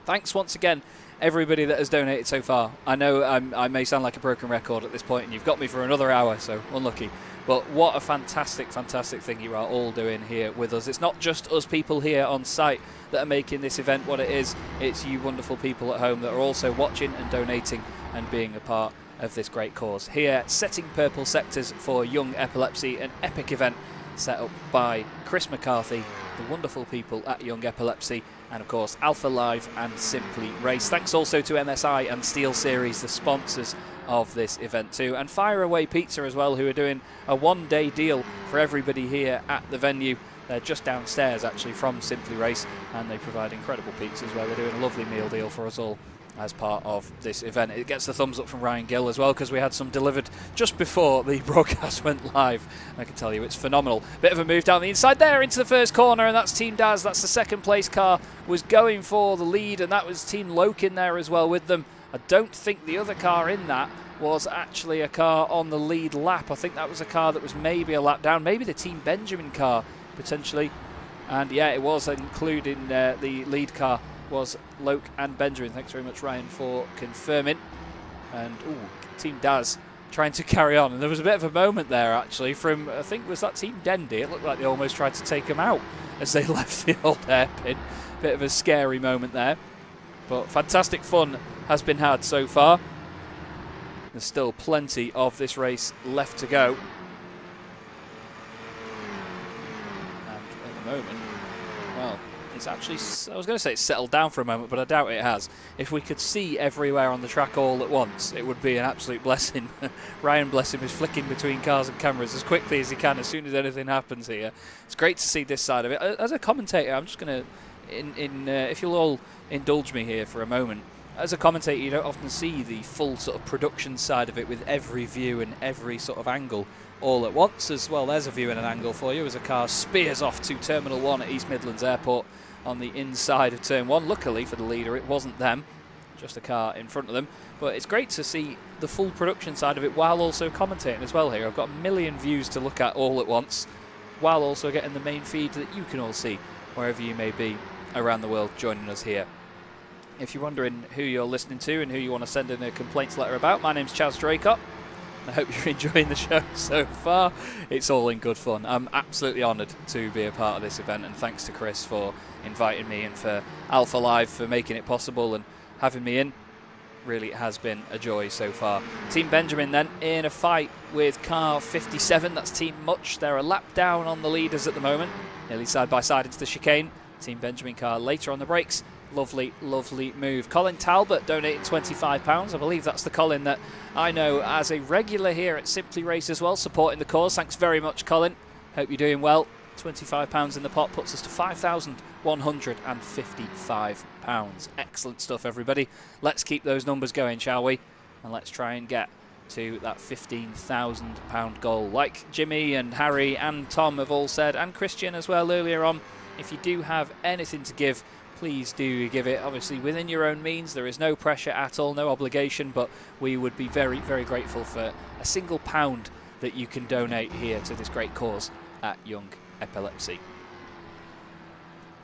thanks once again, everybody that has donated so far. I know I may sound like a broken record at this point, and you've got me for another hour, so unlucky. But what a fantastic, fantastic thing you are all doing here with us. It's not just us people here on site that are making this event what it is. It's you wonderful people at home that are also watching and donating and being a part of this great cause. Here, setting purple sectors for Young Epilepsy, an epic event set up by Chris McCarthy, the wonderful people at Young Epilepsy, and of course Alpha Live and Simply Race. Thanks also to MSI and Steel Series, the sponsors of this event too, and Fire Away Pizza as well, who are doing a one-day deal for everybody here at the venue. They're just downstairs actually from Simply Race, and they provide incredible pizzas where they're doing a lovely meal deal for us all as part of this event. It gets the thumbs up from Ryan Gill as well, because we had some delivered just before the broadcast went live. I can tell you it's phenomenal. Bit of a move down the inside there into the first corner, and that's Team Daz. That's the second place car, was going for the lead, and that was Team Loke in there as well with them. I don't think the other car in that was actually a car on the lead lap. I think that was a car that was maybe a lap down, maybe the Team Benjamin car potentially. And yeah, it was, including the lead car was Loke and Benjamin. Thanks very much, Ryan, for confirming. And Team Daz trying to carry on, and there was a bit of a moment there actually from, I think, was that Team Dendy? It looked like they almost tried to take him out as they left the old hairpin. Bit of a scary moment there, but fantastic fun has been had so far. There's still plenty of this race left to go, and at the moment, well, it's actually, I was going to say it's settled down for a moment, but I doubt it has. If we could see everywhere on the track all at once, it would be an absolute blessing. Ryan, bless him, is flicking between cars and cameras as quickly as he can as soon as anything happens here. It's great to see this side of it. As a commentator, I'm just going to, if you'll all indulge me here for a moment, as a commentator, you don't often see the full sort of production side of it with every view and every sort of angle all at once as well. There's a view and an angle for you as a car spears off to Terminal 1 at East Midlands Airport on the inside of Turn 1. Luckily for the leader, it wasn't them, just a car in front of them. But it's great to see the full production side of it while also commentating as well here. I've got a million views to look at all at once, while also getting the main feed that you can all see wherever you may be around the world joining us here. If you're wondering who you're listening to and who you want to send in a complaints letter about, my name's Chaz Draycott. I hope you're enjoying the show so far. It's all in good fun. I'm absolutely honoured to be a part of this event, and thanks to Chris for inviting me and for Alpha Live for making it possible and having me in. Really, it has been a joy so far. Team Benjamin then in a fight with car 57. That's Team Much. They're a lap down on the leaders at the moment, nearly side by side into the chicane. Team Benjamin car later on the brakes. Lovely, lovely move. Colin Talbot donating £25. I believe that's the Colin that I know as a regular here at Simply Race as well, supporting the cause. Thanks very much, Colin. Hope you're doing well. £25 in the pot puts us to £5,155. Excellent stuff, everybody. Let's keep those numbers going, shall we? And let's try and get to that £15,000 goal. Like Jimmy and Harry and Tom have all said, and Christian as well earlier on, if you do have anything to give, please do give it, obviously within your own means. There is no pressure at all, no obligation, but we would be very, very grateful for a single pound that you can donate here to this great cause at Young Epilepsy.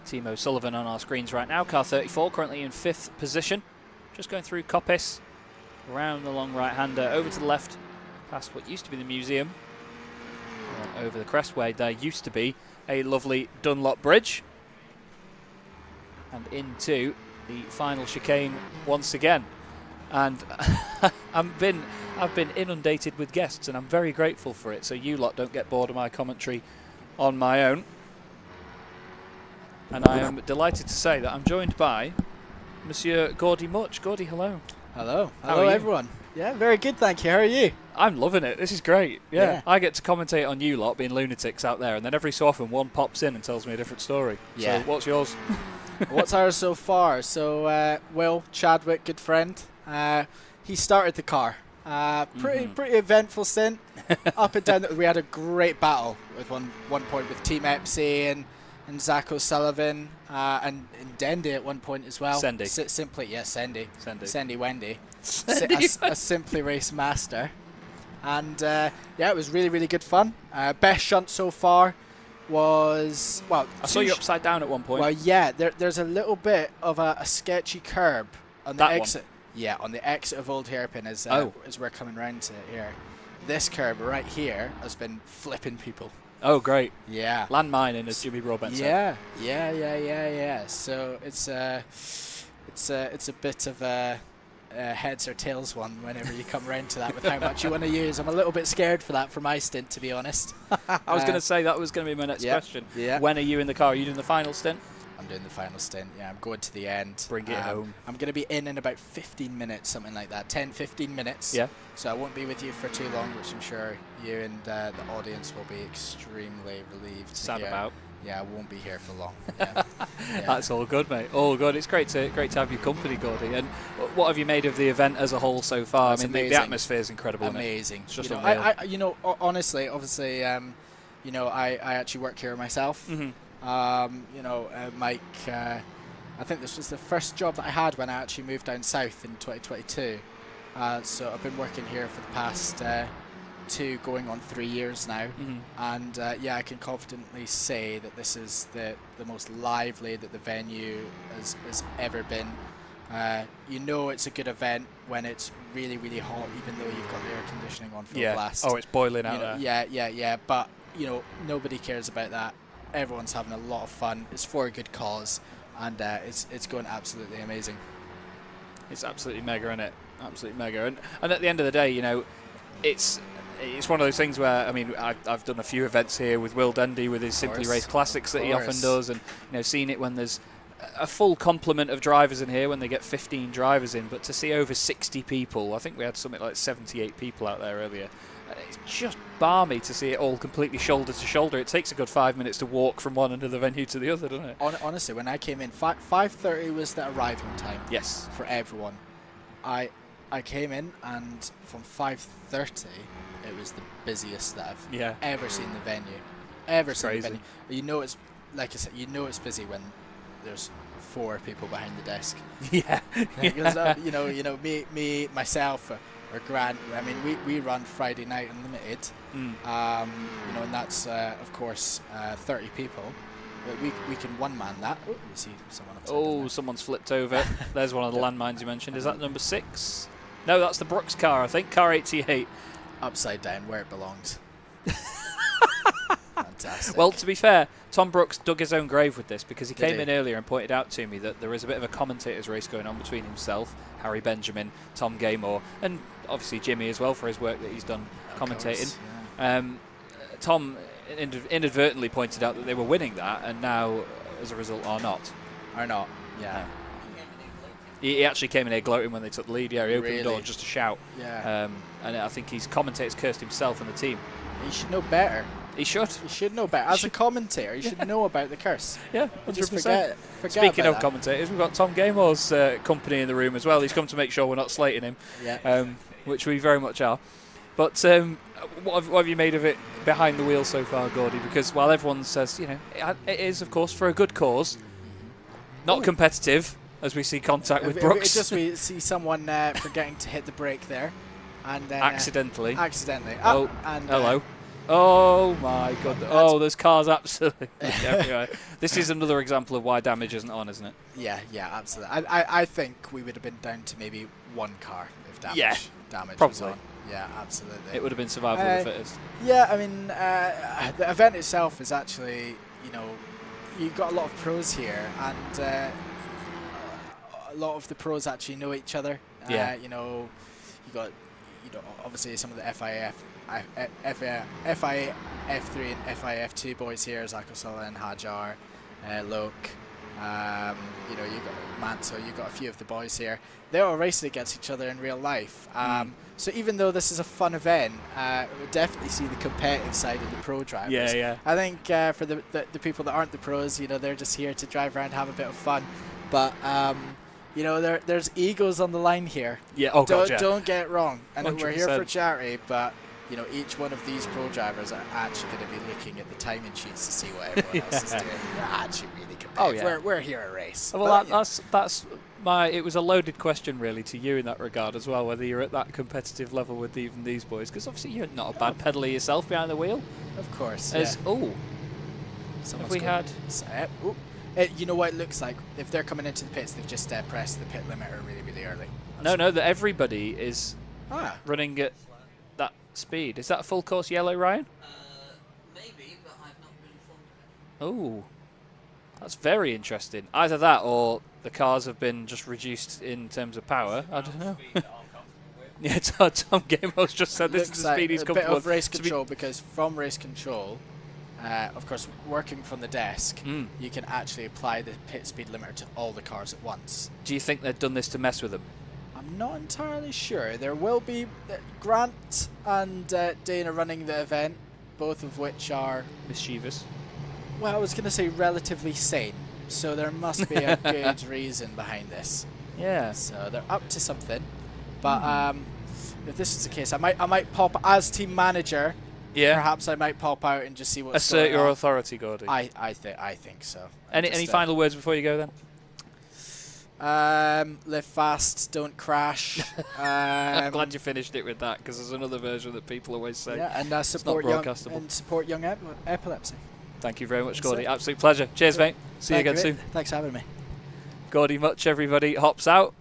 Team O'Sullivan on our screens right now, car 34 currently in 5th position. Just going through Coppice, around the long right-hander, over to the left, past what used to be the museum, and over the Crestway. There used to be a lovely Dunlop Bridge, and into the final chicane once again. And I've been inundated with guests, and I'm very grateful for it, so you lot don't get bored of my commentary on my own. And I am delighted to say that I'm joined by Monsieur Gordy Much. Gordy, hello. Hello. How Hello, are you? everyone. Yeah, very good, thank you. How are you? I'm loving it. This is great. Yeah. Yeah. I get to commentate on you lot being lunatics out there, and then every so often one pops in and tells me a different story. Yeah. So what's yours? What's ours so far? So, Will Chadwick, good friend, he started the car. Pretty eventful stint. Up and down. We had a great battle with one point with Team Epsy and Zach O'Sullivan and Dendy at one point as well. Sendy. Simply, yes, Sendy. Sendy. Wendy. A Simply Race master. And yeah, it was really, really good fun. Best shunt so far was, well, I saw you upside down at one point. Well, yeah, there's a little bit of a sketchy curb on the exit. Yeah, on the exit of Old Hairpin as we're coming round to here. This curb right here has been flipping people. Oh, great. Yeah. Landmining, as Jimmy Broadbent said. Yeah. So it's a bit of a heads or tails one whenever you come around to that with how much you want to use. I'm a little bit scared for that for my stint, to be honest. I was going to say that was going to be my next question. Yeah. When are you in the car? Are you doing the final stint? I'm doing the final stint. Yeah, I'm going to the end. Bring it home. I'm going to be in about 15 minutes, something like that. 10, 15 minutes. Yeah. So I won't be with you for too long, which I'm sure you and the audience will be extremely relieved to Sad hear. about. Yeah, I won't be here for long. Yeah. Yeah. That's all good, mate. All good. It's great to have your company, Gordy. And what have you made of the event as a whole so far? That's I mean, the atmosphere is incredible. Amazing. It's just unreal. Honestly, obviously, I actually work here myself. Mm-hmm. Mike, I think this was the first job that I had when I actually moved down south in 2022. So I've been working here for the past 2 going on 3 years now. Mm-hmm. And I can confidently say that this is the most lively that the venue has ever been. It's a good event when it's really, really hot, even though you've got the air conditioning on full blast. Oh, it's boiling out there. Yeah. But, nobody cares about that. Everyone's having a lot of fun. It's for a good cause, and it's going absolutely amazing. It's absolutely mega, isn't it? Absolutely mega. And at the end of the day, it's one of those things where, I mean, I've done a few events here with Will Dendy with his Simply Race Classics that he often does, and seen it when there's a full complement of drivers in here when they get 15 drivers in, but to see over 60 people, I think we had something like 78 people out there earlier. It's just balmy to see it all completely shoulder to shoulder. It takes a good 5 minutes to walk from one end of the venue to the other, doesn't it? Honestly, when I came in, 5:30 was the arriving time. Yes. For everyone. I came in, and from 5:30, it was the busiest that I've ever seen the venue. Crazy. The venue. It's, like I said, it's busy when there's 4 people behind the desk. Yeah. Because, me, myself, or Grant. I mean, we run Friday Night Unlimited. And that's of course 30 people. But we can one-man that. Oh, you see someone upside down. Someone's flipped over. There's one of the landmines you mentioned. Is that number 6? No, that's the Brooks car, I think. Car 88. Upside down, where it belongs. Fantastic. Well, to be fair, Tom Brooks dug his own grave with this because he came in earlier and pointed out to me that there is a bit of a commentators race going on between himself, Harry Benjamin, Tom Gaymore, and obviously Jimmy as well for his work that he's done commentating. Tom inadvertently pointed out that they were winning that, and now, as a result, are not. Yeah. He actually came in here gloating when they took the lead. Yeah, he opened the door Really? just to shout. Yeah. And I think his commentators cursed himself and the team. You should know better. He should. You should know better. As a commentator, you should know about the curse. Yeah, 100%. Just forget Speaking about of commentators, we've got Tom Gaymore's company in the room as well. He's come to make sure we're not slating him, which we very much are. But what have you made of it behind the wheel so far, Gordy? Because while everyone says, it is, of course, for a good cause, not competitive, as we see contact with Brooks. It's just we see someone forgetting to hit the brake there. And Accidentally. Oh, and hello. Oh my god. Oh, there's cars absolutely everywhere. This is another example of why damage isn't on, isn't it? Yeah, absolutely. I think we would have been down to maybe 1 car if damage probably was on. Yeah, absolutely. It would have been survival of the fittest. Yeah, I mean, the event itself is actually, you've got a lot of pros here, and a lot of the pros actually know each other. Yeah. You got, obviously some of the FIA F3 and FIF2 boys here, Zakosola and Hajar, Loke. You got Manso, you got a few of the boys here. They're all racing against each other in real life. So even though this is a fun event, we definitely see the competitive side of the pro drivers. Yeah. I think for the people that aren't the pros, they're just here to drive around, have a bit of fun. But there's egos on the line here. Yeah. Don't get it wrong. And 100%. we're here for charity, but each one of these pro drivers are actually going to be looking at the timing sheets to see what everyone else is doing. They're actually really competitive. Oh, yeah. We're here to race. Well, that's it was a loaded question really to you in that regard as well, whether you're at that competitive level with even these boys, because obviously you're not a bad peddler yourself behind the wheel. Of course. Have we had? You know what it looks like? If they're coming into the pits, they've just pressed the pit limiter really, really early. No, that everybody is running at that speed. Is that a full course yellow, Ryan? Maybe, but I've not been informed of it. Oh, that's very interesting. Either that or the cars have been just reduced in terms of power. I don't know. Yeah, Tom Gamos just said this is the speed he's comfortable. comfortable. A bit of race control, because from race control, of course, working from the desk, you can actually apply the pit speed limiter to all the cars at once. Do you think they've done this to mess with them? I'm not entirely sure. There will be Grant and Dana running the event, both of which are mischievous. Well, I was going to say relatively sane, so there must be a good reason behind this. Yeah. So they're up to something. But if this is the case, I might pop as team manager. Yeah. Perhaps I might pop out and just see what's assert going your on. authority, Gordy. I think so. Any final words before you go then? Live fast, don't crash. I'm glad you finished it with that, because there's another version that people always say. Yeah, and support young epilepsy. Thank you very much, Gordy. Absolute pleasure. Cheers, mate. See you again soon. Thanks for having me. Gordy Much, everybody, hops out.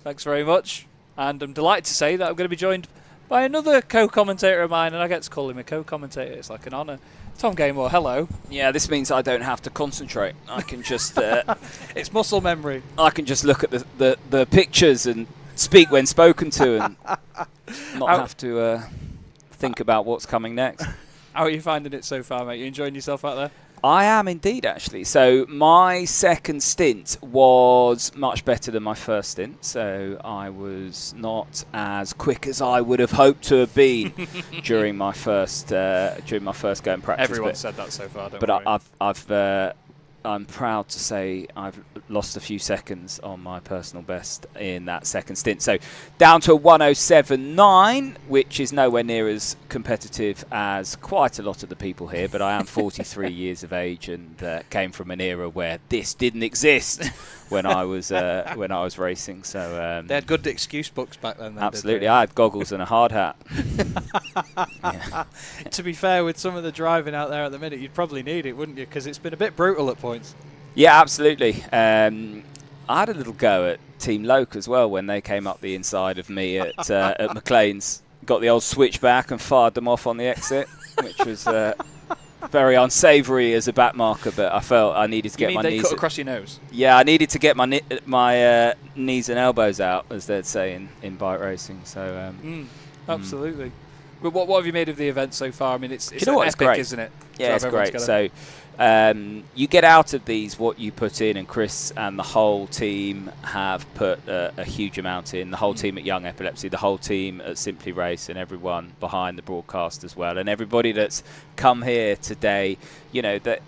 Thanks very much. And I'm delighted to say that I'm going to be joined by another co-commentator of mine, and I get to call him a co-commentator. It's like an honour. Tom Gamemore, hello. Yeah, this means I don't have to concentrate. I can just... it's muscle memory. I can just look at the pictures and speak when spoken to, and not have to think about what's coming next. How are you finding it so far, mate? You enjoying yourself out there? I am indeed, actually. So my second stint was much better than my first stint. So I was not as quick as I would have hoped to have been during my first go in practice. Everyone said that so far, don't worry. But I'm proud to say I've lost a few seconds on my personal best in that second stint. So down to a 107.9, which is nowhere near as competitive as quite a lot of the people here. But I am 43 years of age and came from an era where this didn't exist when I was racing. So they had good excuse books back then. Absolutely, I had goggles and a hard hat. Yeah. To be fair, with some of the driving out there at the minute, you'd probably need it, wouldn't you? Because it's been a bit brutal at points. Yeah, absolutely. I had a little go at Team Loke as well when they came up the inside of me at McLean's. Got the old switchback and fired them off on the exit, which was very unsavoury as a back marker. But I felt I needed to get my knees. Cut across your nose? Yeah, I needed to get my knees and elbows out, as they'd say in bike racing. So absolutely. But what have you made of the event so far? I mean, it's you know what, epic, it's great. Isn't it? Yeah, it's great. So you get out of these what you put in, and Chris and the whole team have put a huge amount in. The whole team at Young Epilepsy, the whole team at Simply Race, and everyone behind the broadcast as well, and everybody that's come here today. You know that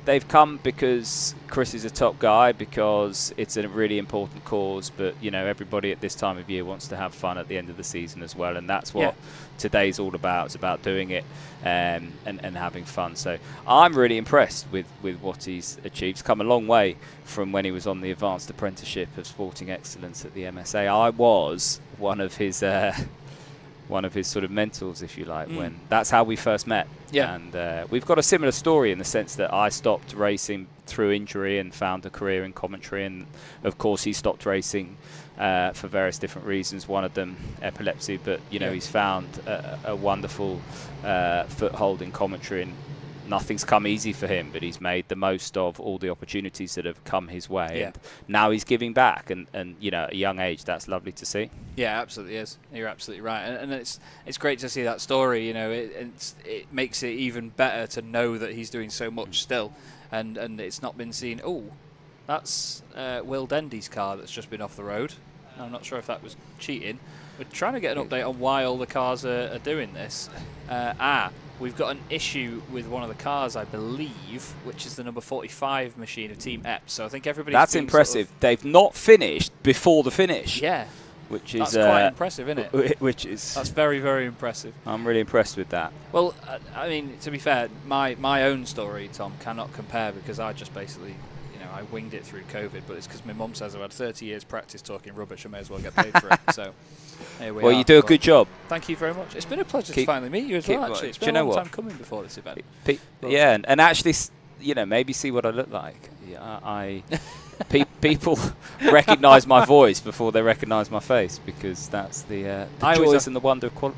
they've come because Chris is a top guy, because it's a really important cause. But you know, everybody at this time of year wants to have fun at the end of the season as well, and that's what today's all about. It's about doing it and having fun. So I'm really impressed with what he's achieved. He's come a long way from when he was on the Advanced Apprenticeship of Sporting Excellence at the MSA. I was one of his sort of mentors, if you like, when that's how we first met. Yeah. And we've got a similar story in the sense that I stopped racing through injury and found a career in commentary, and of course he stopped racing for various different reasons, one of them epilepsy, but you know, he's found a wonderful foothold in commentary, and nothing's come easy for him, but he's made the most of all the opportunities that have come his way, and now he's giving back, and you know, at a young age, that's lovely to see. Yeah, absolutely is. You're absolutely right, and it's great to see that story. You know, it makes it even better to know that he's doing so much still, and it's not been seen. Oh, that's Will Dendy's car that's just been off the road. I'm not sure if that was cheating. We're trying to get an update on why all the cars are doing this. We've got an issue with one of the cars, I believe, which is the number 45 machine of Team Ep. So I think everybody. That's impressive. They've not finished before the finish. Yeah. Which is that's quite impressive, isn't it? That's very, very impressive. I'm really impressed with that. Well, I mean, to be fair, my own story, Tom, cannot compare, because I just basically, I winged it through COVID, but it's because my mum says I've had 30 years practice talking rubbish. I may as well get paid for it. So here we are. Well, you do a good job. Thank you very much. It's been a pleasure to finally meet you as well, actually. It's been a long time coming before this event. Yeah, and actually, maybe see what I look like. Yeah, people recognise my voice before they recognise my face, because that's the joys and the wonder of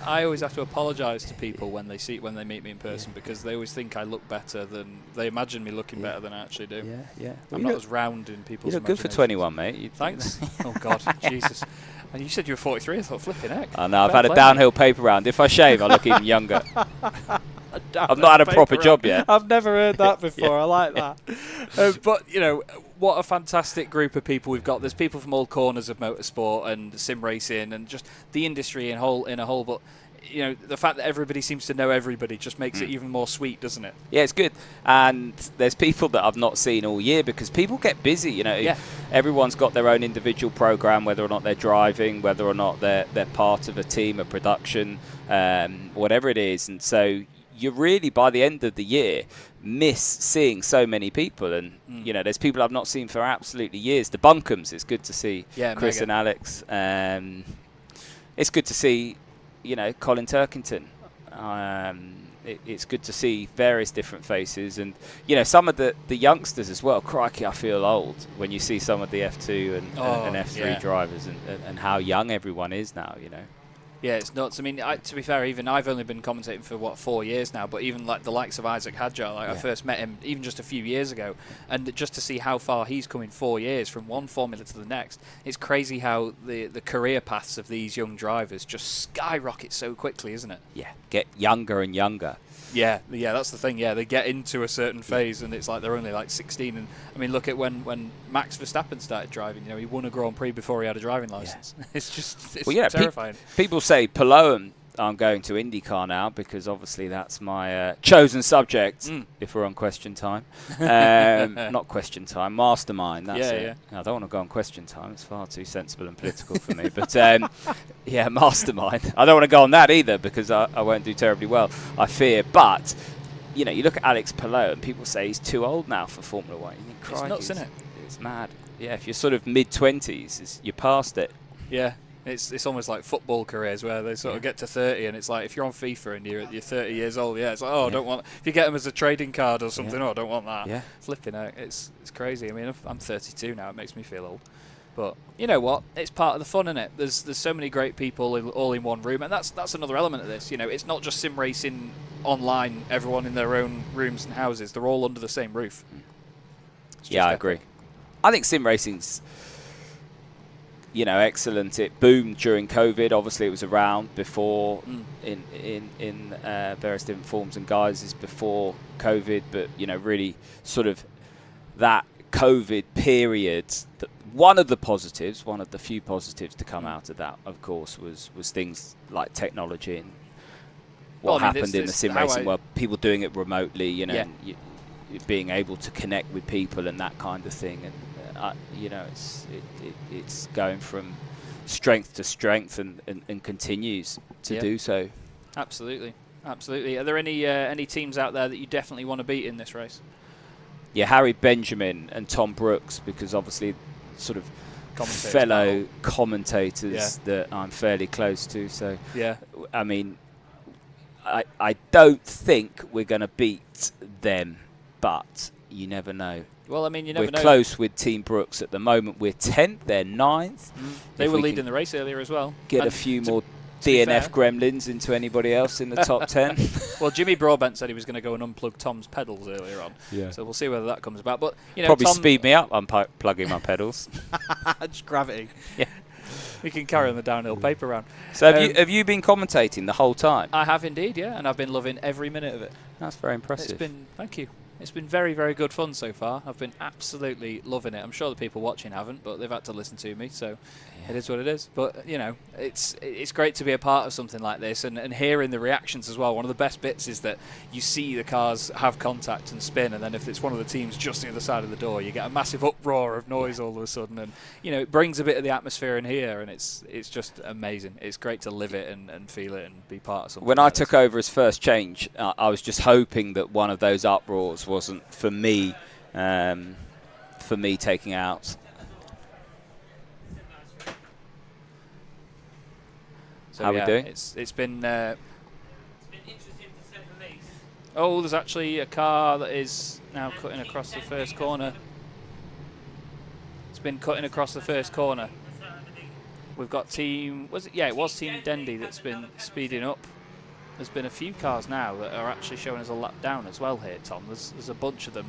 I always have to apologise to people when they meet me in person, because they always think I look better than they imagine me looking better than I actually do. Yeah. I'm not as round in people's. You look good for 21, mate. Thanks. Oh God, Jesus. And you said you were 43. I thought, flipping heck. I know. I've had a downhill paper round. If I shave, I look even younger. I've not had a proper job yet. I've never heard that before. I like that. But, you know, what a fantastic group of people we've got. There's people from all corners of motorsport and sim racing and just the industry in a whole. But, you know, the fact that everybody seems to know everybody just makes it even more sweet, doesn't it? Yeah, it's good. And there's people that I've not seen all year, because people get busy, you know. Yeah. Everyone's got their own individual program, whether or not they're driving, whether or not they're part of a team, a production, whatever it is. And so you really, by the end of the year, miss seeing so many people. And, you know, there's people I've not seen for absolutely years. The Buncombe's, it's good to see Chris and Alex. It's good to see, you know, Colin Turkington. It's good to see various different faces, and you know, some of the youngsters as well. Crikey, I feel old when you see some of the F2 and F3 drivers, and how young everyone is now, you know. Yeah, it's nuts. I mean, to be fair, even I've only been commentating for 4 years now, but even like the likes of Isaac Hadjar, I first met him even just a few years ago, and just to see how far he's come in 4 years from one formula to the next, it's crazy how the career paths of these young drivers just skyrocket so quickly, isn't it? Yeah, get younger and younger. Yeah, that's the thing. Yeah, they get into a certain phase, and it's like they're only like 16. And I mean, look at when Max Verstappen started driving. You know, he won a Grand Prix before he had a driving license. Yeah. It's terrifying. People say Poloam. I'm going to IndyCar now, because obviously that's my chosen subject. If we're on Question Time, not Question Time, Mastermind. That's it. Yeah. I don't want to go on Question Time. It's far too sensible and political for me. But yeah, Mastermind. I don't want to go on that either, because I won't do terribly well, I fear. But you know, you look at Alex Palou, and people say he's too old now for Formula One. You think, it's nuts, isn't it? It's mad. Yeah, if you're sort of mid-20s, you're past it. Yeah. It's almost like football careers where they sort of get to 30, and it's like if you're on FIFA and you're 30 years old, it's like, I don't want. If you get them as a trading card or something, I don't want that. Yeah. Flipping out, it's crazy. I mean, I'm 32 now. It makes me feel old, but you know what? It's part of the fun, isn't it? There's so many great people all in one room, and that's another element of this. You know, it's not just sim racing online. Everyone in their own rooms and houses. They're all under the same roof. Yeah, I agree. I think sim racing's, you know, excellent. It boomed during COVID. Obviously, it was around before in various different forms and guises before COVID. But you know, really, sort of that COVID period. One of the positives, one of the few positives to come out of that, of course, was things like technology and what happened in the sim racing world. People doing it remotely, you know, and being able to connect with people and that kind of thing. And you know, it's going from strength to strength and continues to do so. Absolutely. Are there any teams out there that you definitely want to beat in this race? Yeah, Harry Benjamin and Tom Brooks, because obviously sort of fellow commentators that I'm fairly close to. So I mean, I don't think we're going to beat them, but you never know. Well, I mean, you never know. We're close with Team Brooks at the moment. We're 10th, they're 9th. They were leading the race earlier as well. Get a few more DNF gremlins into anybody else in the top 10. Well, Jimmy Broadbent said he was going to go and unplug Tom's pedals earlier on. Yeah. So we'll see whether that comes about. But you know, probably speed me up unplugging my pedals. Just gravity. Yeah. We can carry on the downhill paper round. So have you been commentating the whole time? I have indeed, yeah, and I've been loving every minute of it. That's very impressive. Thank you. It's been very, very good fun so far. I've been absolutely loving it. I'm sure the people watching haven't, but they've had to listen to me, so it is what it is. But, you know, it's great to be a part of something like this and hearing the reactions as well. One of the best bits is that you see the cars have contact and spin, and then if it's one of the teams just the other side of the door, you get a massive uproar of noise all of a sudden. And, you know, it brings a bit of the atmosphere in here, and it's just amazing. It's great to live it and feel it and be part of something. When I took over as first change, I was just hoping that one of those uproars wasn't for me taking out. So how we doing? It's been interesting to say the least. Oh, there's actually a car that is now cutting across the first corner. been cutting across the first corner. We've got team, it was Team Dendy that's been speeding up. There's been a few cars now that are actually showing us a lap down as well here, Tom. There's a bunch of them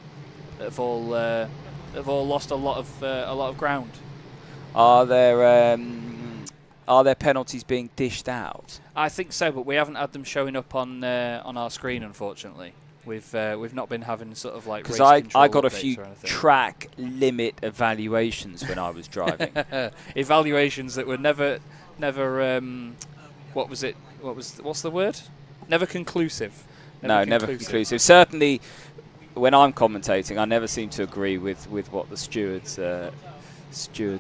that have all lost a lot of ground. Are there penalties being dished out? I think so, but we haven't had them showing up on our screen, unfortunately. We've not been having sort of like, because I got a few track limit evaluations when I was driving. Evaluations that were never what's the word? Never conclusive. Never conclusive. Certainly, when I'm commentating, I never seem to agree with what the stewards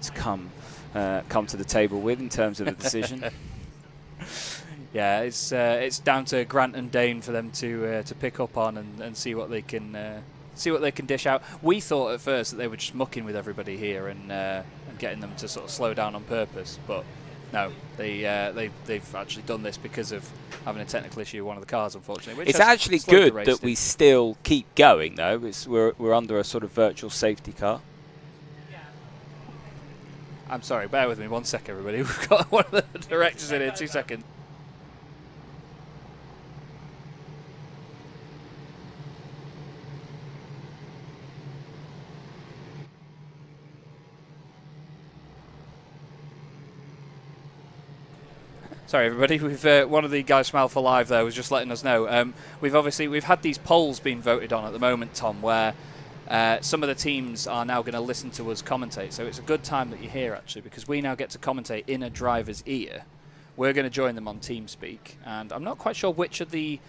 come to the table with in terms of the decision. Yeah, it's down to Grant and Dane for them to pick up on and see what they can dish out. We thought at first that they were just mucking with everybody here and getting them to sort of slow down on purpose, but no, they've actually done this because of having a technical issue with one of the cars, unfortunately. It's actually good that we still keep going, though. We're under a sort of virtual safety car. I'm sorry, bear with me 1 sec, everybody. We've got one of the directors in here. 2 seconds. Sorry, everybody. We've one of the guys from Alpha Live there was just letting us know. We've had these polls being voted on at the moment, Tom, where some of the teams are now going to listen to us commentate. So it's a good time that you're here, actually, because we now get to commentate in a driver's ear. We're going to join them on TeamSpeak, and I'm not quite sure which of the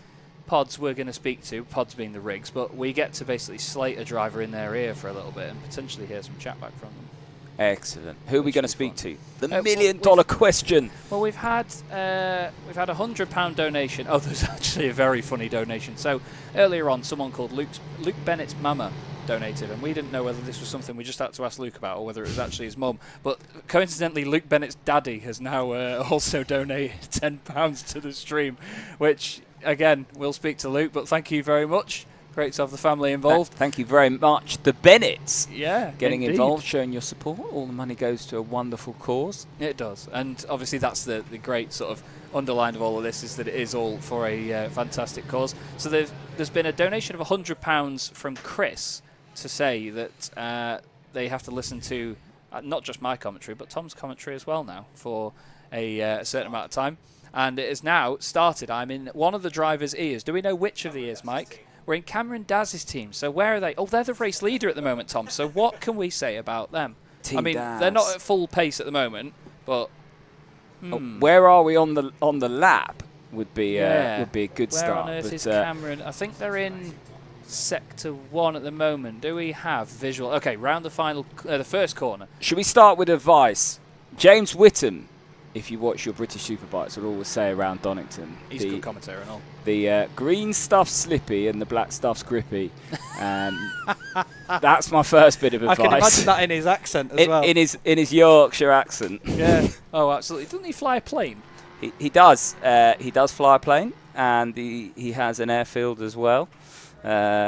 pods we're going to speak to, pods being the rigs, but we get to basically slate a driver in their ear for a little bit and potentially hear some chat back from them. Excellent. Who are we going to speak to? The $1 million question. Well, we've had £100 donation. Oh, there's actually a very funny donation. So earlier on, someone called Luke Bennett's mama donated, and we didn't know whether this was something we just had to ask Luke about or whether it was actually his mum. But coincidentally, Luke Bennett's daddy has now also donated £10 to the stream, which again we'll speak to Luke. But thank you very much. Great to have the family involved. Thank you very much. The Bennetts getting indeed. involved, showing your support. All the money goes to a wonderful cause. It does. And obviously that's the great sort of underline of all of this, is that it is all for a fantastic cause. So there's been a donation of £100 from Chris to say that they have to listen to not just my commentary, but Tom's commentary as well now for a certain amount of time. And it has now started. I'm in one of the driver's ears. Do we know which of the ears, Mike? We're in Cameron Daz's team. So where are they? Oh, they're the race leader at the moment, Tom. So what can we say about them? Team I mean, Daz. They're not at full pace at the moment, but where are we on the lap? Would be a good where start. On earth is Cameron? I think they're in sector 1 at the moment. Do we have visual? Okay, round the first corner. Should we start with advice? James Whittam, if you watch your British Superbikes, will always say around Donington. He's a good commentator and all. The green stuff's slippy and the black stuff's grippy. That's my first bit of advice. I can imagine that in his accent as well. In his Yorkshire accent. Yeah. Oh, absolutely. Doesn't he fly a plane? He does. He does fly a plane, and he has an airfield as well.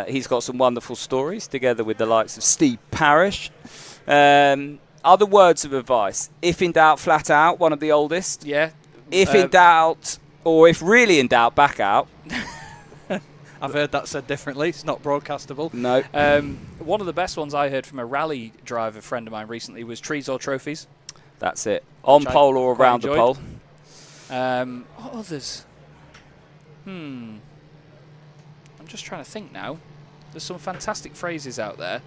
He's got some wonderful stories together with the likes of Steve Parrish. Other words of advice: if in doubt, flat out. One of the oldest. Yeah. If in doubt, or if really in doubt, back out. I've heard that said differently. It's not broadcastable. No. One of the best ones I heard from a rally driver friend of mine recently was trees or trophies. That's it. On pole or around the pole. What others? I'm just trying to think now. There's some fantastic phrases out there.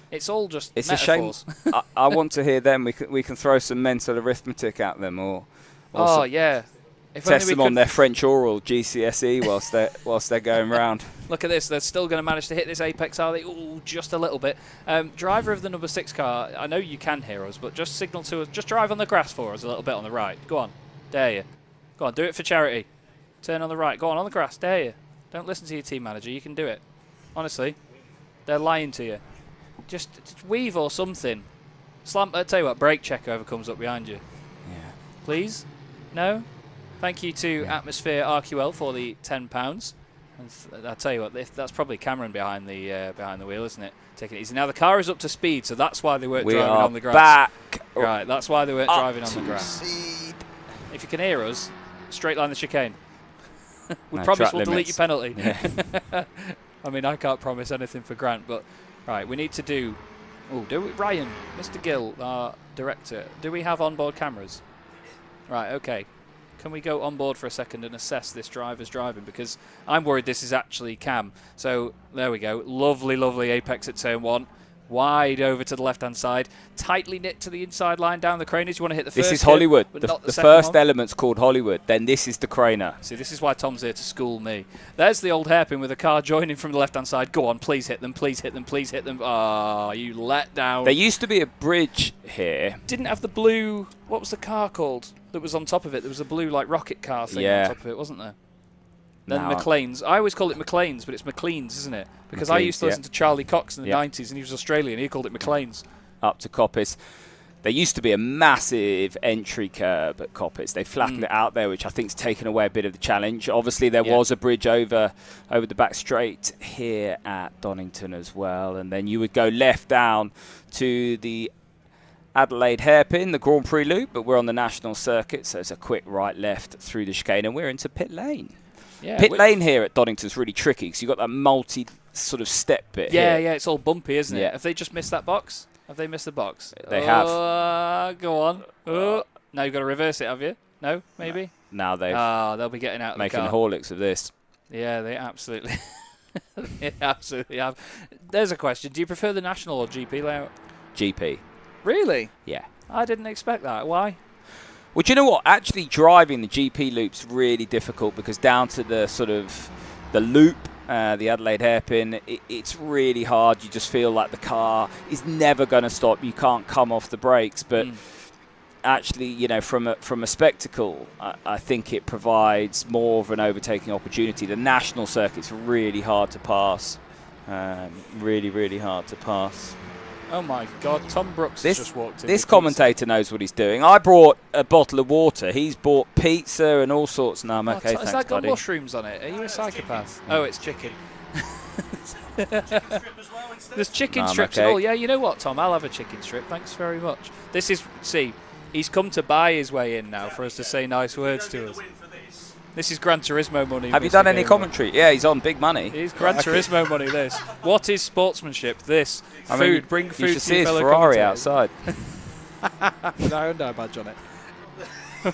It's all just metaphors. A shame. I want to hear them. We can throw some mental arithmetic at them, or yeah. If test them on their French oral GCSE whilst they're going round. Look at this. They're still going to manage to hit this apex, are they? Ooh, just a little bit. Driver of the number 6 car, I know you can hear us, but just signal to us. Just drive on the grass for us a little bit on the right. Go on. Dare you. Go on, do it for charity. Turn on the right. Go on the grass. Dare you. Don't listen to your team manager. You can do it. Honestly. They're lying to you. Just weave or something. Slam. I'll tell you what, brake check whoever comes up behind you. Yeah. Please? No? Thank you to Atmosphere RQL for the £10. And I tell you what, that's probably Cameron behind the wheel, isn't it? Taking it easy. Now the car is up to speed, so that's why they weren't driving on the grass. Back. Right, that's why they weren't driving on the grass. Speed. If you can hear us, straight line the chicane. We No, promise track we'll delete limits. your penalty. Yeah. I mean, I can't promise anything for Grant, but right, we need to do. Oh, do we, Ryan, Mr. Gill, our director? Do we have onboard cameras? Right, okay. Can we go on board for a second and assess this driver's driving? Because I'm worried this is actually Cam. So there we go. Lovely, lovely apex at turn 1. Wide over to the left-hand side. Tightly knit to the inside line down the craners. You want to hit the first This is curve, Hollywood. but The not the first second one. element's called Hollywood. Then this is the craner. See, this is why Tom's here to school me. There's the old hairpin with a car joining from the left-hand side. Go on, please hit them, please hit them, please hit them. Ah, you let down. There used to be a bridge here. Didn't have the blue. What was the car called that was on top of it? There was a blue like rocket car thing Yeah. on top of it, wasn't there? Then No. McLean's. I always call it McLean's, but it's McLean's, isn't it? Because I McLean's, used to listen yeah. to Charlie Cox in the Yeah. 90s, and he was Australian. He called it McLean's. Up to Coppice. There used to be a massive entry curb at Coppice. They flattened it out there, which I think's taken away a bit of the challenge. Obviously, there Yeah. was a bridge over the back straight here at Donington as well. And then you would go left down to the Adelaide hairpin, the Grand Prix loop, but we're on the national circuit, so it's a quick right-left through the chicane, and we're into pit lane. Yeah, Pit lane here at Donington's really tricky because you've got that multi sort of step bit yeah, here. yeah, it's all bumpy, isn't it? Yeah. Have they just missed that box? Have they missed the box? They have. Go on. Now you've got to reverse it, have you? No, maybe? Now they've They'll be getting out of making the car. Horlicks of this. Yeah, they absolutely, they absolutely have. There's a question. Do you prefer the national or GP layout? GP. Really? Yeah. I didn't expect that. Why? Well, do you know what? Actually driving the GP loop's really difficult because down to the sort of the loop, the Adelaide hairpin, it's really hard. You just feel like the car is never going to stop. You can't come off the brakes. But actually, you know, from a spectacle, I think it provides more of an overtaking opportunity. The national circuit's really hard to pass. Really, really hard to pass. Oh my God! Tom Brooks has just walked in. This with commentator knows what he's doing. I brought a bottle of water. He's bought pizza and all sorts. No, I'm pizza. okay, Has thanks, that got buddy. mushrooms on it? Are you a psychopath? Oh, it's chicken. There's chicken No, I'm strips okay. and all. Yeah, you know what, Tom? I'll have a chicken strip. Thanks very much. This is, see, he's come to buy his way in now for us to say nice words to us. This is Gran Turismo money. Have you Mr. done any Gamer. commentary? Yeah, he's on big money. He's Gran Turismo money, this. What is sportsmanship? This. I Food. mean, Bring you food should to see your his fellow Ferrari commentators. outside. With our Hyundai badge on it.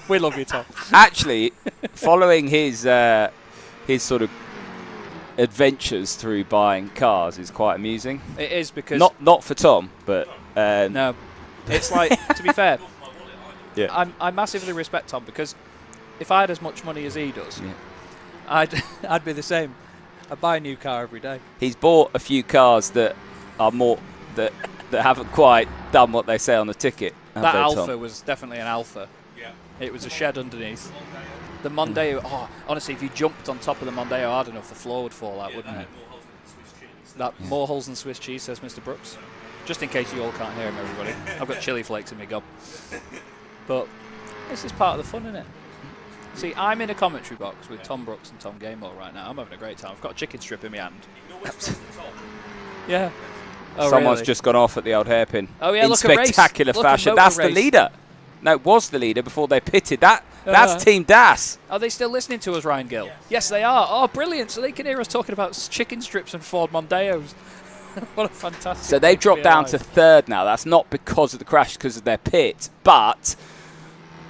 We love you, Tom. Actually, following his sort of adventures through buying cars is quite amusing. It is because... Not for Tom, but No. It's like, to be fair, yeah. I massively respect Tom because if I had as much money as he does, Yeah. I'd be the same. I buy a new car every day. He's bought a few cars that are more that haven't quite done what they say on the ticket. have that they, Alpha Tom? was definitely an Alpha. Yeah. It was a shed underneath. The Mondeo, honestly, if you jumped on top of the Mondeo hard enough, the floor would fall out, wouldn't it? More holes than Swiss cheese, says Mr. Brooks. Just in case you all can't hear him, everybody. I've got chili flakes in my gob. But this is part of the fun, isn't it? See, I'm in a commentary box with Tom Brooks and Tom Gamewell right now. I'm having a great time. I've got a chicken strip in my hand. Yeah. Oh, Someone's really? just gone off at the old hairpin. Oh, yeah, in look, a race. spectacular Look, a fashion. motor That's race. the leader. No, it was the leader before they pitted. That's Team Das. Are they still listening to us, Ryan Gill? Yes, they are. Oh, brilliant. So they can hear us talking about chicken strips and Ford Mondeos. What a fantastic... So they've dropped down to third now. That's not because of the crash, because of their pit, but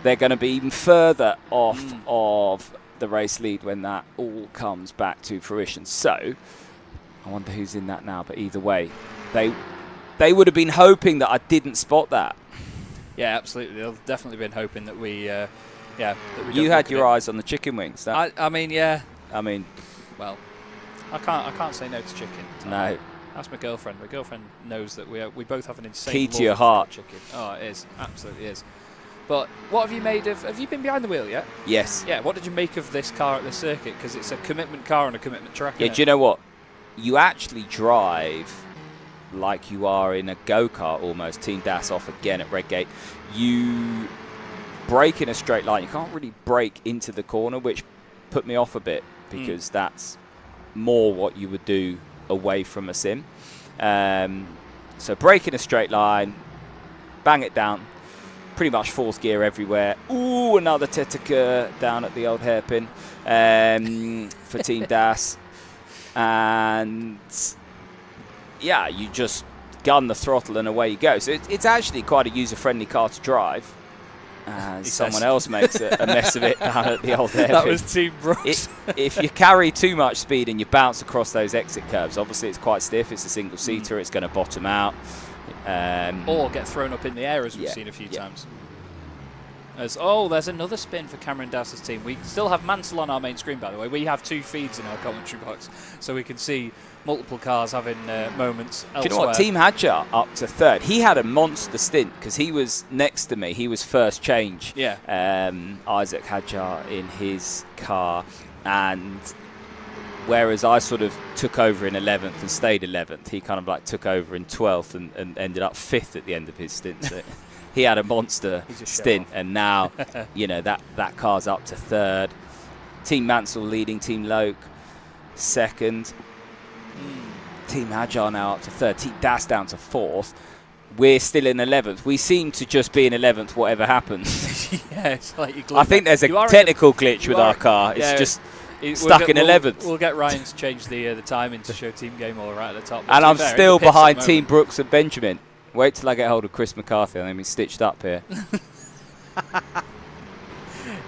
they're going to be even further off of the race lead when that all comes back to fruition. So I wonder who's in that now, but either way, they would have been hoping that I didn't spot that. Yeah, absolutely. They'll definitely been hoping that we... that we don't You had look your at eyes on the chicken wings. I mean, yeah. I mean, Well, I can't say no to chicken. no. That's my girlfriend. My girlfriend knows that we both have an insane Key to love your of heart. chicken. Oh, it is. Absolutely is. But what have you made of... Have you been behind the wheel yet? Yes. Yeah, what did you make of this car at the circuit? Because it's a commitment car on a commitment track. Yeah, isn't do you it? know what? You actually drive like you are in a go-kart almost. Team Das off again at Redgate. You brake in a straight line. You can't really brake into the corner, which put me off a bit because that's more what you would do away from a sim. So brake in a straight line, bang it down, pretty much fourth gear everywhere. Ooh, another Tetaker down at the old hairpin for Team Das. And yeah, you just gun the throttle and away you go. So it's actually quite a user-friendly car to drive. Someone else makes a mess of it down at the old hairpin. That was Team Brooks. If you carry too much speed and you bounce across those exit curves, obviously it's quite stiff. It's a single-seater. It's going to bottom out. Or get thrown up in the air, as we've seen a few times. There's another spin for Cameron Dass's team. We still have Mansell on our main screen, by the way. We have 2 feeds in our commentary box, so we can see multiple cars having moments elsewhere. Do you know what? Team Hadjar up to third. He had a monster stint because he was next to me. He was first change. Yeah. Isaac Hadjar in his car. And whereas I sort of took over in 11th and stayed 11th, he kind of like took over in 12th and ended up 5th at the end of his stint. So he had a monster stint, and now that car's up to third. Team Mansell leading Team Loke second. Team Hadjar now up to third. Team Das down to fourth. We're still in 11th. We seem to just be in 11th whatever happens. Yeah, it's like I think there's a technical glitch with our car. It's just stuck in 11th. We'll get Ryan to change the timing to show Team Game All right at the top. And I'm still behind Team Brooks and Benjamin. Wait till I get hold of Chris McCarthy and then be stitched up here.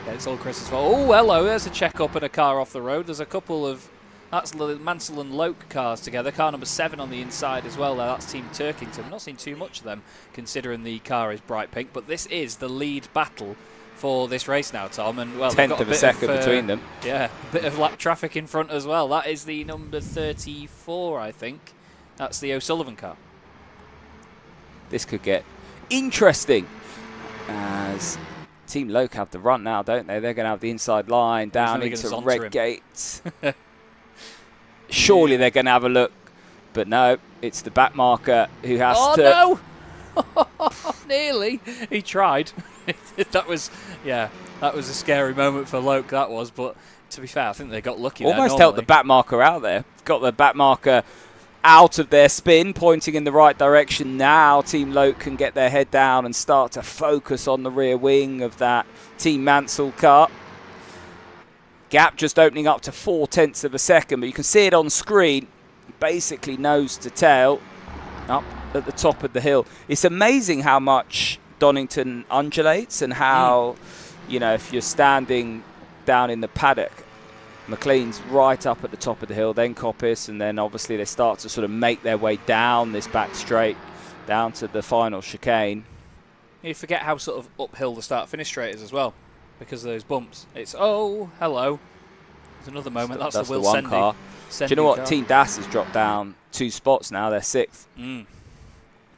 It's all Chris's fault. Oh, hello. There's a check-up and a car off the road. There's a couple of... That's Mansell and Loke cars together. Car number 7 on the inside as well. That's Team Turkington. I've not seen too much of them, considering the car is bright pink. But this is the lead battle for this race now, Tom. And well, 10th of a second between them. Yeah, a bit of lap traffic in front as well. That is the number 34, I think. That's the O'Sullivan car. This could get interesting as Team Loke have the run now, don't they? They're going to have the inside line down into Redgate. Surely they're going to have a look, but no, it's the back marker who has to... Oh, no! Nearly. He tried. That was a scary moment for Loke, that was, but to be fair, I think they got lucky Almost there, helped the back marker out there. Got the back marker out of their spin, pointing in the right direction. Now Team Loke can get their head down and start to focus on the rear wing of that Team Mansell car. Gap just opening up to 0.4 of a second, but you can see it on screen. Basically nose to tail up at the top of the hill. It's amazing how much Donington undulates and how, if you're standing down in the paddock, McLean's right up at the top of the hill, then Coppice, and then obviously they start to sort of make their way down this back straight, down to the final chicane. You forget how sort of uphill the start-finish straight is as well, because of those bumps. It's, hello. There's another moment. That's the Will one Sendy. car. Do you know what? Team Das has dropped down 2 spots now. They're 6th.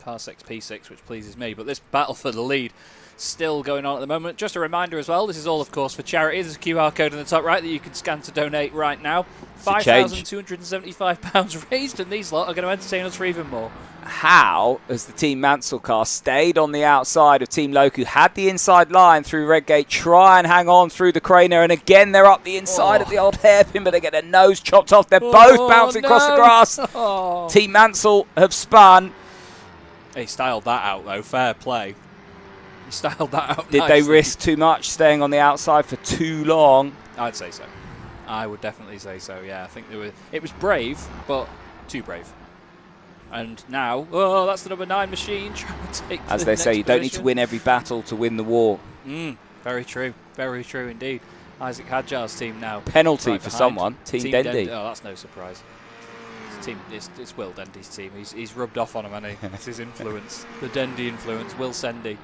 Car 6, P6, which pleases me. But this battle for the lead still going on at the moment. Just a reminder as well, this is all, of course, for charity. There's a QR code in the top right that you can scan to donate right now. £5,275 raised, and these lot are going to entertain us for even more. How has the Team Mansell car stayed on the outside of Team Loke, who had the inside line through Redgate, try and hang on through the Craner, and again they're up the inside of the old hairpin, but they get their nose chopped off. They're both bouncing across the grass. Team Mansell have spun. He styled that out, though. Fair play. He styled that out Did nicely. they risk too much staying on the outside for too long? I'd say so. I would definitely say so, yeah. I think it was brave, but too brave. And now, that's the number 9 machine trying to take As they say, you don't need to win every battle to win the war. Very true. Very true indeed. Isaac Hadjar's team now. Penalty for someone. Team Dendy. Oh, that's no surprise. It's Will Dendy's team. He's rubbed off on him, hasn't he? It's his influence. The Dendy influence. Will Sendy,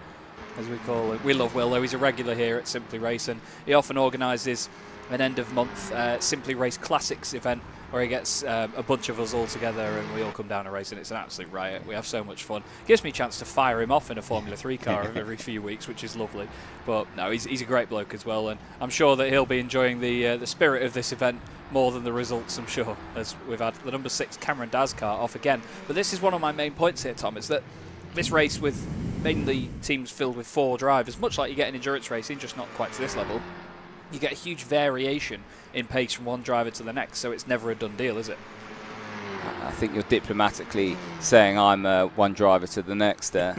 as we call it. We love Will, though. He's a regular here at Simply Race, and he often organises an end-of-month Simply Race Classics event where he gets a bunch of us all together and we all come down and race, and it's an absolute riot. We have so much fun. Gives me a chance to fire him off in a Formula 3 car every few weeks, which is lovely. But no, he's a great bloke as well, and I'm sure that he'll be enjoying the spirit of this event more than the results, I'm sure, as we've had the number 6 Cameron Daz car off again. But this is one of my main points here, Tom, is that this race with mainly teams filled with 4 drivers, much like you get in endurance racing, just not quite to this level, you get a huge variation in pace from one driver to the next, so it's never a done deal, is it? I think you're diplomatically saying I'm one driver to the next there.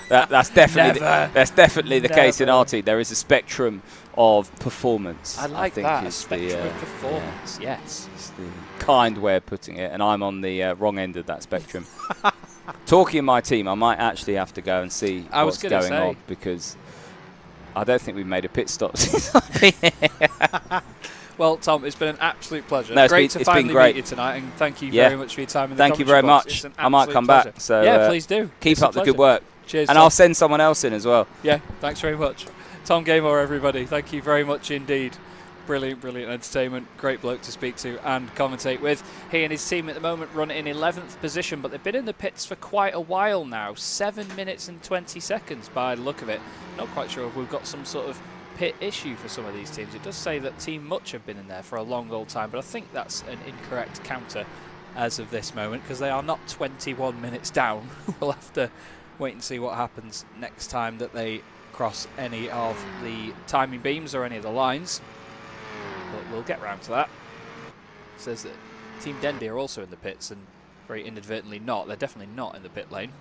That's definitely the case in our team. There is a spectrum of performance. I think that, a spectrum of performance, yes. It's the kind way of putting it, and I'm on the wrong end of that spectrum. Talking of my team, I might actually have to go and see what's going on, because I don't think we've made a pit stop since I've been here. Well, Tom, it's been an absolute pleasure. No, great to finally meet you tonight, and thank you very much for your time in the Thank you very much. I might come back. So yeah, please do. Keep up the good work. Cheers. And Tom. I'll send someone else in as well. Yeah, thanks very much. Tom Gaymore, everybody. Thank you very much indeed. Brilliant entertainment. Great bloke to speak to and commentate with. He and his team at the moment run in 11th position, but they've been in the pits for quite a while now. 7 minutes and 20 seconds by the look of it. Not quite sure if we've got some sort of pit issue for some of these teams. It does say that Team Much have been in there for a long old time, but I think that's an incorrect counter as of this moment, because they are not 21 minutes down. We'll have to wait and see what happens next time that they cross any of the timing beams or any of the lines, but we'll get round to that. It says that Team Dendy are also in the pits, and very inadvertently not. They're definitely not in the pit lane,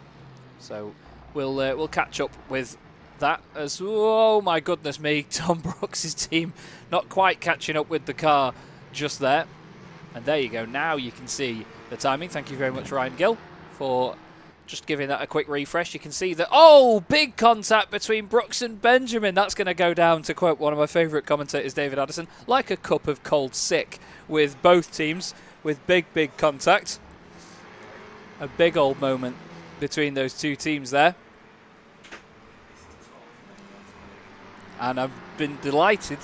so we'll catch up with that as, oh my goodness me, Tom Brooks' team not quite catching up with the car just there. And there you go, now you can see the timing. Thank you very much, Ryan Gill, for just giving that a quick refresh. You can see that, oh, big contact between Brooks and Benjamin. That's going to go down, to quote one of my favourite commentators, David Addison, like a cup of cold sick, with both teams with big contact. A big old moment between those two teams there. And I am delighted,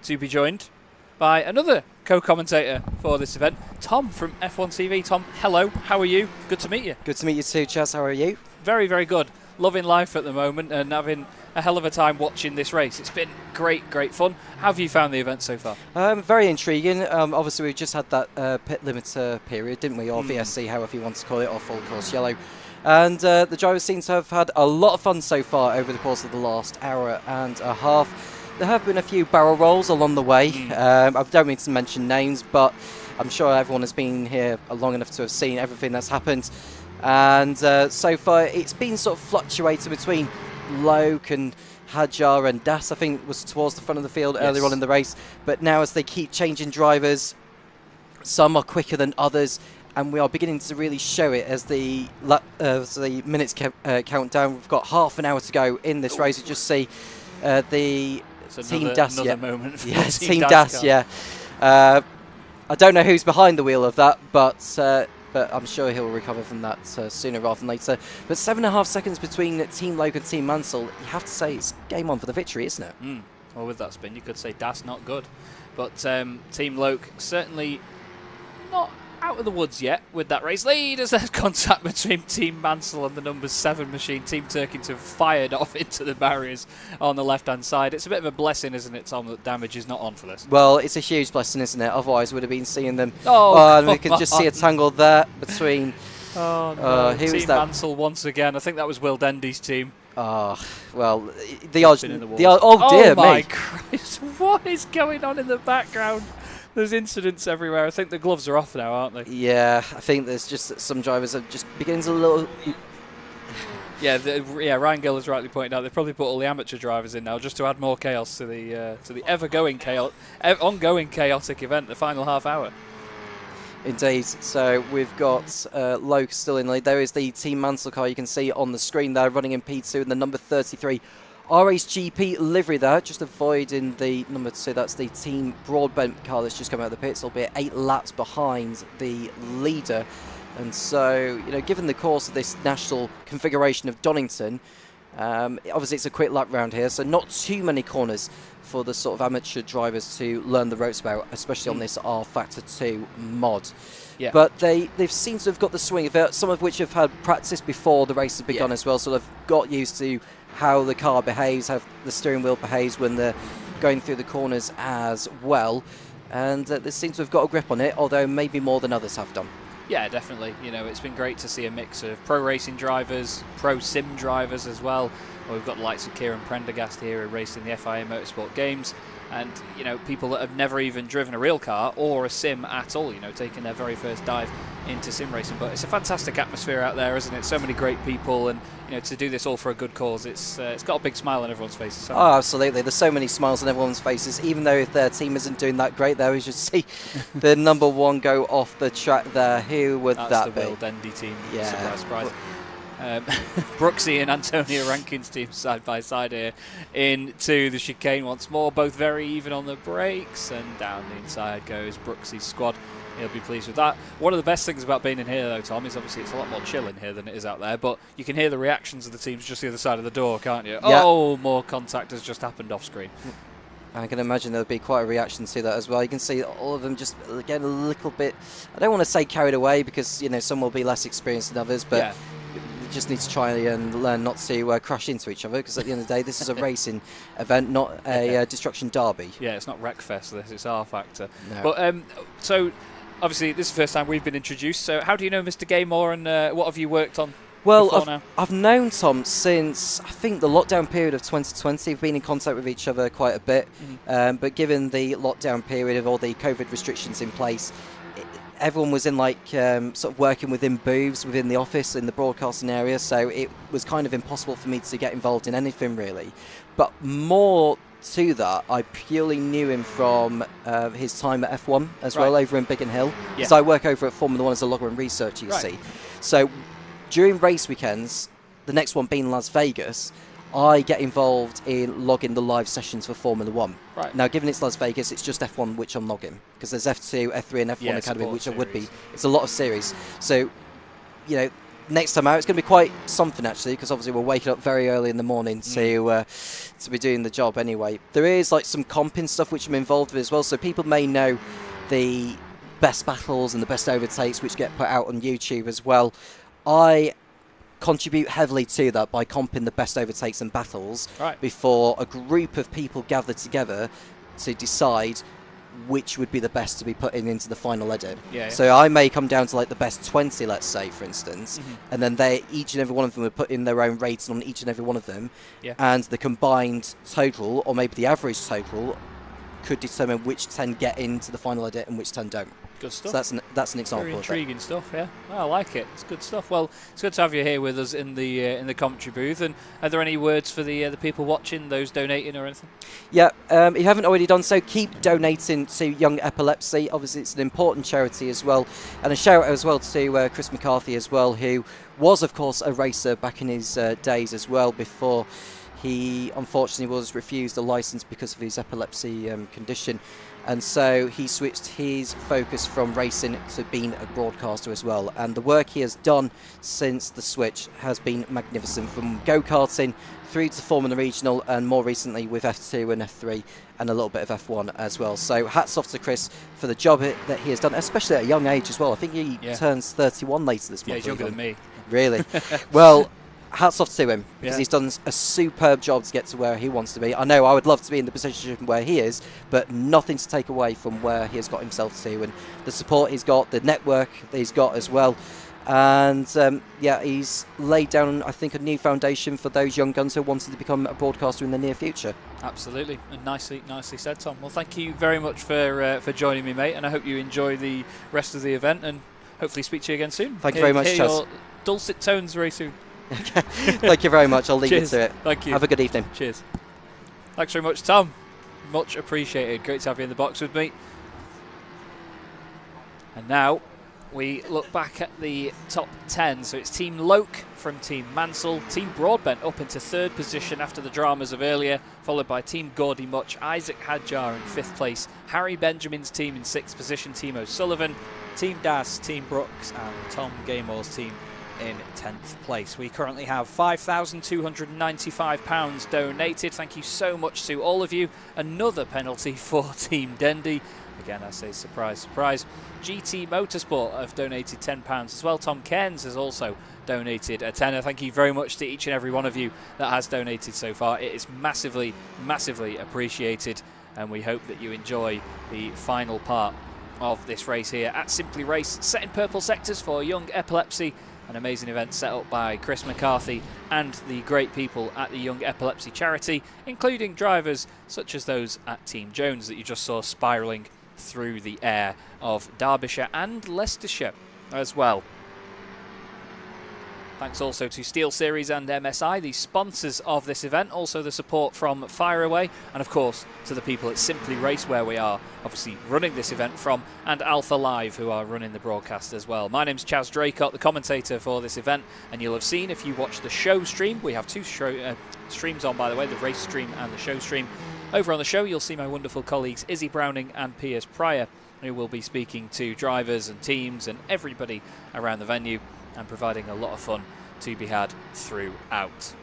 to be joined by another co-commentator for this event, Tom from F1 TV. Tom, hello, how are you? Good to meet you. Good to meet you too, Chaz. How are you? Very good. Loving life at the moment and having a hell of a time watching this race. It's been great fun. How have you found the event so far? Very intriguing. Obviously, we just had that pit limiter period, didn't we? Or VSC, however you want to call it, or full course yellow. And the drivers seem to have had a lot of fun so far over the course of the last hour and a half. There have been a few barrel rolls along the way. I don't mean to mention names, but I'm sure everyone has been here long enough to have seen everything that's happened. And so far, it's been sort of fluctuating between Loke and Hadjar and Das, I think, was towards the front of the field earlier on in the race. But now, as they keep changing drivers, some are quicker than others. And we are beginning to really show it as the minutes count down. We've got half an hour to go in this race. You just see the Team Das. Team Das. I don't know who's behind the wheel of that, but I'm sure he'll recover from that sooner rather than later. But 7.5 seconds between Team Loke and Team Mansell. You have to say it's game on for the victory, isn't it? Well, with that spin, you could say Das not good, but Team Loke certainly not out of the woods yet with that race lead, as there's contact between Team Mansell and the number 7 machine. Team Turkington fired off into the barriers on the left-hand side. It's a bit of a blessing, isn't it, Tom, that damage is not on for this? Well, it's a huge blessing, isn't it? Otherwise, we'd have been seeing them. And we can just see a tangle there between. Team Mansell once again. I think that was Will Dendy's team. Well, the odds. Oh dear, my Christ! What is going on in the background? There's incidents everywhere. I think the gloves are off now, aren't they? Yeah, I think there's just some drivers are just beginning a little. Ryan Gill has rightly pointed out they've probably put all the amateur drivers in now just to add more chaos to the ongoing chaotic event, the final half hour. Indeed. So we've got Loke still in lead. There is the Team Mansell car you can see on the screen there, running in P2 in the number 33 RHGP livery there, just avoiding the number 2. That's the Team Broadbent car that's just come out of the pits, albeit 8 laps behind the leader. And so, given the course of this national configuration of Donington, obviously it's a quick lap round here, so not too many corners for the sort of amateur drivers to learn the ropes about, especially on this R Factor 2 mod. Yeah. But they've seemed to have got the swing of it, some of which have had practice before the race has begun as well, so they've got used to how the car behaves, how the steering wheel behaves when they're going through the corners as well. And they seem to have got a grip on it, although maybe more than others have done. Yeah, definitely. You know, it's been great to see a mix of pro racing drivers, pro sim drivers as well. We've got the likes of Kieran Prendergast here who raced in the FIA Motorsport Games, and you know, people that have never even driven a real car or a sim at all, you know, taking their very first dive into sim racing. But it's a fantastic atmosphere out there, isn't it? So many great people, and you know, to do this all for a good cause, it's got a big smile on everyone's faces. So. Oh, absolutely. There's so many smiles on everyone's faces, even though if their team isn't doing that great. There we just see the number one go off the track there. Who would That's that the be? Will Dendy team. Yeah. Surprise, surprise. Brooksy and Antonio Rankin's team side by side here into the chicane once more, both very even on the brakes, and down the inside goes Brooksy's squad. He'll be pleased with that. One of the best things about being in here though, Tom, is obviously it's a lot more chill in here than it is out there, but you can hear the reactions of the teams just the other side of the door, can't you? Yeah. Oh, more contact has just happened off screen. I can imagine there'll be quite a reaction to that as well. You can see all of them just get a little bit, I don't want to say carried away, because you know, some will be less experienced than others, but you just need to try and learn not to crash into each other, because at the end of the day, this is a racing event, not a destruction derby. Yeah, it's not Wreckfest, this, it's R Factor. No. But so obviously this is the first time we've been introduced, so how do you know Mr. Gaymore, and what have you worked on? Well, I've known Tom since, I think, the lockdown period of 2020. We've been in contact with each other quite a bit, but given the lockdown period of all the COVID restrictions in place, everyone was in sort of working within booths within the office in the broadcasting area, so it was kind of impossible for me to get involved in anything really. But more to that, I purely knew him from his time at F1 as well, over in Biggin Hill, because I work over at Formula 1 as a logger and researcher, you see. So during race weekends, the next one being Las Vegas, I get involved in logging the live sessions for Formula 1. Now, given it's Las Vegas, it's just F1 which I'm logging, because there's F2, F3 and F1 Academy, which I would be. It's a lot of series. So, you know, next time out, it's going to be quite something actually, because obviously we're waking up very early in the morning to be doing the job anyway. There is like some comping stuff which I'm involved with as well, so people may know the best battles and the best overtakes which get put out on YouTube as well. I contribute heavily to that by comping the best overtakes and battles before a group of people gather together to decide which would be the best to be put into the final edit. So I may come down to like the best 20, let's say, for instance, and then each and every one of them would put in their own rating on each and every one of them, and the combined total, or maybe the average total, could determine which 10 get into the final edit and which 10 don't. Good stuff. So that's an example. Very intriguing stuff. Yeah, well, I like it. It's good stuff. Well, it's good to have you here with us in the commentary booth. And are there any words for the people watching, those donating or anything? Yeah, if you haven't already done so, keep donating to Young Epilepsy. Obviously, it's an important charity as well, and a shout out as well to Chris McCarthy as well, who was of course a racer back in his days as well, before he unfortunately was refused a license because of his epilepsy condition. And so he switched his focus from racing to being a broadcaster as well. And the work he has done since the switch has been magnificent, from go-karting through to Formula Regional, and more recently with F2 and F3 and a little bit of F1 as well. So hats off to Chris for the job that he has done, especially at a young age as well. I think he turns 31 later this month. Yeah, he's younger than me. Really? Well, hats off to him, because he's done a superb job to get to where he wants to be. I know I would love to be in the position where he is, but nothing to take away from where he has got himself to, and the support he's got, the network that he's got as well. And he's laid down, I think, a new foundation for those young guns who wanted to become a broadcaster in the near future. Absolutely, and nicely said, Tom. Well, thank you very much for joining me, mate, and I hope you enjoy the rest of the event, and hopefully speak to you again soon. Thank you very much, Chaz. Your dulcet tones very soon. Thank you very much. I'll leave you to it. Thank you. Have a good evening. Cheers. Thanks very much, Tom. Much appreciated. Great to have you in the box with me. And now we look back at the top 10. So it's Team Loke from Team Mansell, Team Broadbent up into third position after the dramas of earlier, followed by Team Gaudy Much, Isaac Hadjar in fifth place, Harry Benjamin's team in sixth position, Team O'Sullivan, Team Das, Team Brooks, and Tom Gaymore's team in 10th place. We currently have £5,295 donated. Thank you so much to all of you. Another penalty for Team Dendy. Again, I say surprise, surprise. GT Motorsport have donated £10 as well. Tom Cairns has also donated a tenner. Thank you very much to each and every one of you that has donated so far. It is massively, massively appreciated, and we hope that you enjoy the final part of this race here at Simply Race, set in purple sectors for Young Epilepsy. An amazing event set up by Chris McCarthy and the great people at the Young Epilepsy charity, including drivers such as those at Team Jones that you just saw spiralling through the air of Derbyshire and Leicestershire as well. Thanks also to SteelSeries and MSI, the sponsors of this event, also the support from Fireaway, and of course to the people at Simply Race, where we are obviously running this event from, and Alpha Live, who are running the broadcast as well. My name's Chaz Draycott, the commentator for this event, and you'll have seen if you watch the show stream, we have two streams on, by the way, the race stream and the show stream. Over on the show, you'll see my wonderful colleagues Izzy Browning and Piers Pryor, who will be speaking to drivers and teams and everybody around the venue, and providing a lot of fun to be had throughout.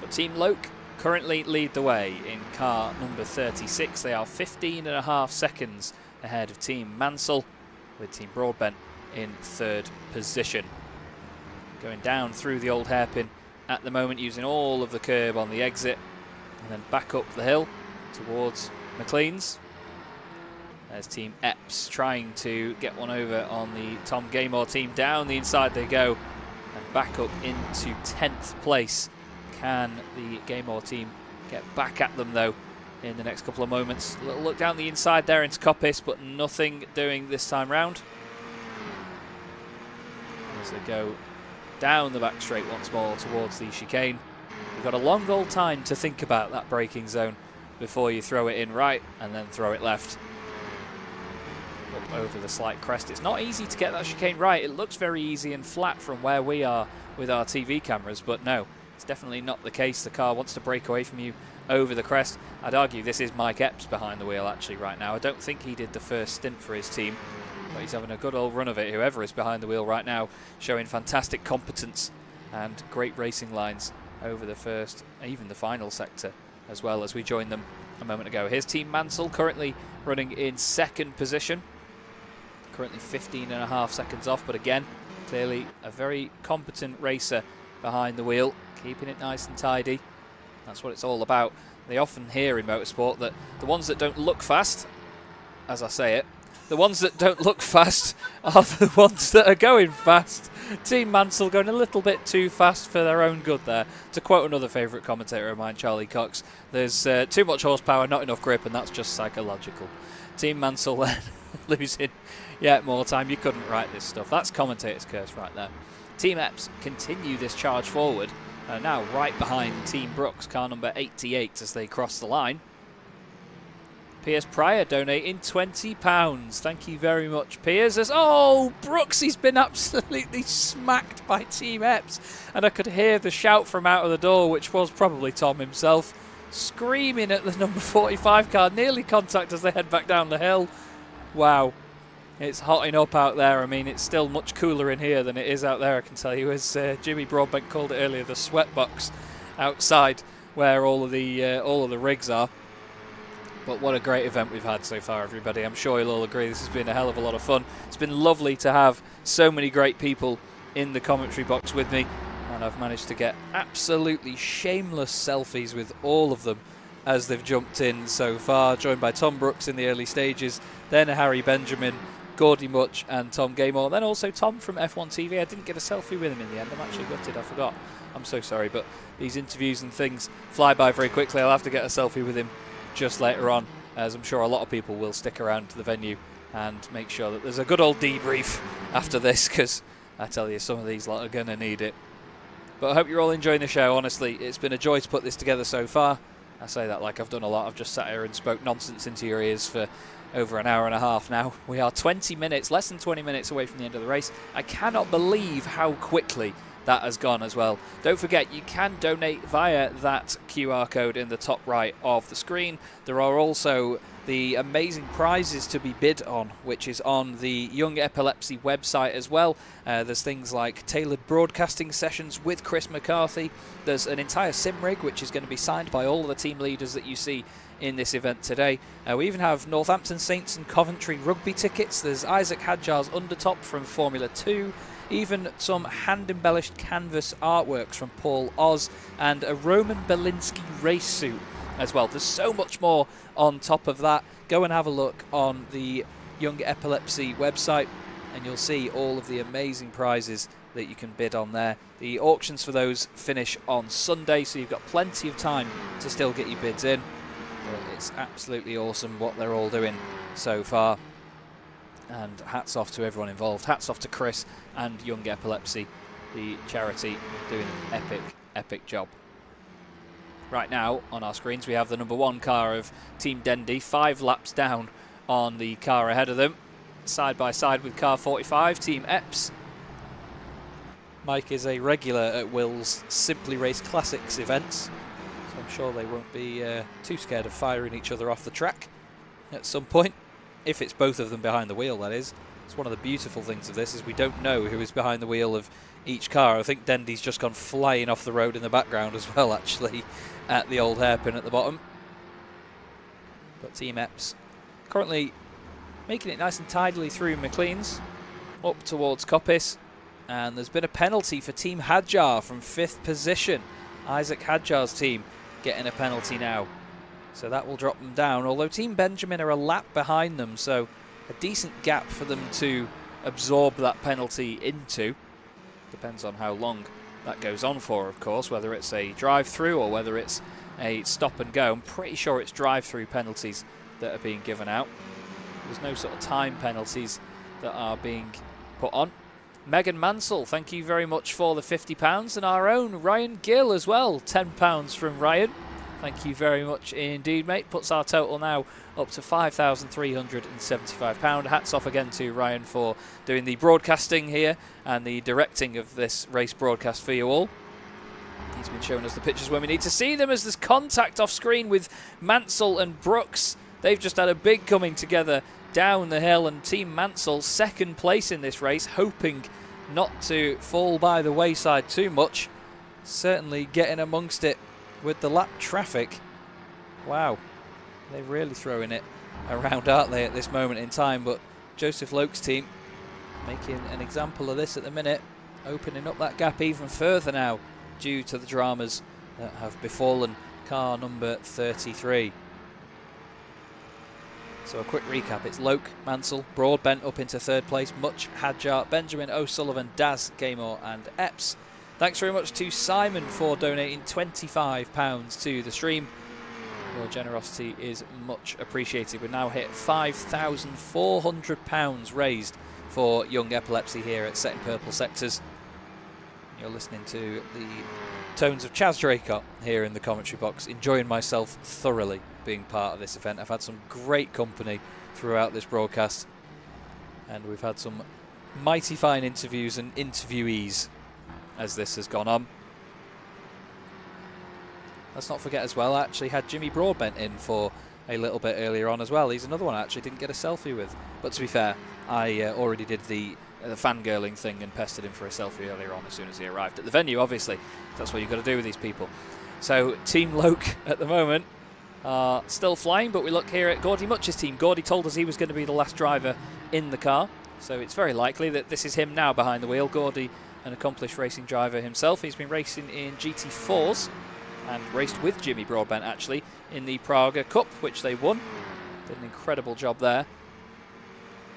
But Team Loke currently lead the way in car number 36. They are 15.5 seconds ahead of Team Mansell, with Team Broadbent in third position. Going down through the old hairpin at the moment, using all of the curb on the exit, and then back up the hill towards McLean's. There's Team Epps trying to get one over on the Tom Gaymore team. Down the inside they go and back up into 10th place. Can the Gaymore team get back at them though in the next couple of moments? A little look down the inside there into Coppice, but nothing doing this time round. As they go down the back straight once more towards the chicane. You've got a long old time to think about that braking zone before you throw it in right and then throw it left. Up over the slight crest. It's not easy to get that chicane right. It looks very easy and flat from where we are with our TV cameras, but no, it's definitely not the case. The car wants to break away from you over the crest. I'd argue this is Mike Epps behind the wheel actually right now. I don't think he did the first stint for his team, but he's having a good old run of it. Whoever is behind the wheel right now, showing fantastic competence and great racing lines over the first, even the final sector, as well as we joined them a moment ago. Here's Team Mansell currently running in second position. Currently 15.5 seconds off, but again, clearly a very competent racer behind the wheel, keeping it nice and tidy. That's what it's all about. They often hear in motorsport that the ones that don't look fast, as I say it, the ones that don't look fast are the ones that are going fast. Team Mansell going a little bit too fast for their own good there. To quote another favourite commentator of mine, Charlie Cox, there's too much horsepower, not enough grip, and that's just psychological. Team Mansell then losing yet more time. You couldn't write this stuff. That's commentator's curse right there. Team Epps continue this charge forward, now right behind Team Brooks, car number 88, as they cross the line. Piers Pryor donating £20. Thank you very much, Piers. Oh, Brooks, he's been absolutely smacked by Team Epps. And I could hear the shout from out of the door, which was probably Tom himself, screaming at the number 45 car, nearly contact as they head back down the hill. Wow. It's hotting up out there. I mean, it's still much cooler in here than it is out there, I can tell you. As Jimmy Broadbent called it earlier, the sweat box outside where all of the rigs are. But what a great event we've had so far, everybody. I'm sure you'll all agree this has been a hell of a lot of fun. It's been lovely to have so many great people in the commentary box with me, and I've managed to get absolutely shameless selfies with all of them as they've jumped in so far, joined by Tom Brooks in the early stages, then Harry Benjamin, Gordy Much and Tom Gaymore, then also Tom from F1 TV. I didn't get a selfie with him in the end. I'm actually gutted, I forgot. I'm so sorry, but these interviews and things fly by very quickly. I'll have to get a selfie with him just later on, as I'm sure a lot of people will stick around to the venue and make sure that there's a good old debrief after this, because I tell you, some of these lot are going to need it. But I hope you're all enjoying the show. Honestly, it's been a joy to put this together so far. I say that like I've done a lot. I've just sat here and spoke nonsense into your ears for over an hour and a half now. We are 20 minutes, less than 20 minutes away from the end of the race. I cannot believe how quickly that has gone as well. Don't forget, you can donate via that QR code in the top right of the screen. There are also the amazing prizes to be bid on, which is on the Young Epilepsy website as well. There's things like tailored broadcasting sessions with Chris McCarthy. There's an entire sim rig, which is going to be signed by all of the team leaders that you see in this event today. We even have Northampton Saints and Coventry rugby tickets. There's Isaac Hadjar's undertop from Formula 2. Even some hand-embellished canvas artworks from Paul Oz and a Roman Belinsky race suit as well. There's so much more on top of that. Go and have a look on the Young Epilepsy website, and you'll see all of the amazing prizes that you can bid on there. The auctions for those finish on Sunday, so you've got plenty of time to still get your bids in. But it's absolutely awesome what they're all doing so far. And hats off to everyone involved. Hats off to Chris and Young Epilepsy, the charity, doing an epic job. Right now on our screens we have the number 1 car of Team Dendy, 5 laps down on the car ahead of them, side by side with car 45, Team Eps. Mike is a regular at Will's Simply Race Classics events, so I'm sure they won't be too scared of firing each other off the track at some point, if it's both of them behind the wheel, that is. It's one of the beautiful things of this, is we don't know who is behind the wheel of each car. I think Dendy's just gone flying off the road in the background as well, actually, at the old hairpin at the bottom. But Team Eps currently making it nice and tidily through McLean's, up towards Coppice. And there's been a penalty for Team Hadjar from 5th position. Isaac Hadjar's team getting a penalty now. So that will drop them down, although Team Benjamin are a lap behind them, so a decent gap for them to absorb that penalty into. Depends on how long that goes on for, of course, whether it's a drive-through or whether it's a stop and go. I'm pretty sure it's drive-through penalties that are being given out. There's no sort of time penalties that are being put on. Megan Mansell, thank you very much for the £50, and our own Ryan Gill as well, £10 from Ryan. Thank you very much indeed, mate. Puts our total now up to £5,375. Hats off again to Ryan for doing the broadcasting here and the directing of this race broadcast for you all. He's been showing us the pictures when we need to see them, as there's contact off screen with Mansell and Brooks. They've just had a big coming together down the hill, and Team Mansell second place in this race, hoping not to fall by the wayside too much. Certainly getting amongst it with the lap traffic. Wow, they're really throwing it around, aren't they, at this moment in time? But Joseph Loke's team making an example of this at the minute, opening up that gap even further now due to the dramas that have befallen car number 33. So a quick recap: it's Loke, Mansell, Broadbent up into 3rd place, Much, Hadjar, Benjamin, O'Sullivan, Daz, Gaymore and Epps. Thanks very much to Simon for donating £25 to the stream. Your generosity is much appreciated. We've now hit £5,400 raised for Young Epilepsy here at Setting Purple Sectors. You're listening to the tones of Chaz Draycott here in the commentary box, enjoying myself thoroughly being part of this event. I've had some great company throughout this broadcast, and we've had some mighty fine interviews and interviewees as this has gone on. Let's not forget as well, I actually had Jimmy Broadbent in for a little bit earlier on as well. He's another one I actually didn't get a selfie with, but to be fair, I already did the fangirling thing and pestered him for a selfie earlier on as soon as he arrived at the venue. Obviously, that's what you've got to do with these people. So Team Loke at the moment are still flying, but we look here at Gordy Much's team. Gordy told us he was going to be the last driver in the car, so it's very likely that this is him now behind the wheel. Gordy, an accomplished racing driver himself. He's been racing in GT4s and raced with Jimmy Broadbent actually in the Praga Cup, which they won. Did an incredible job there,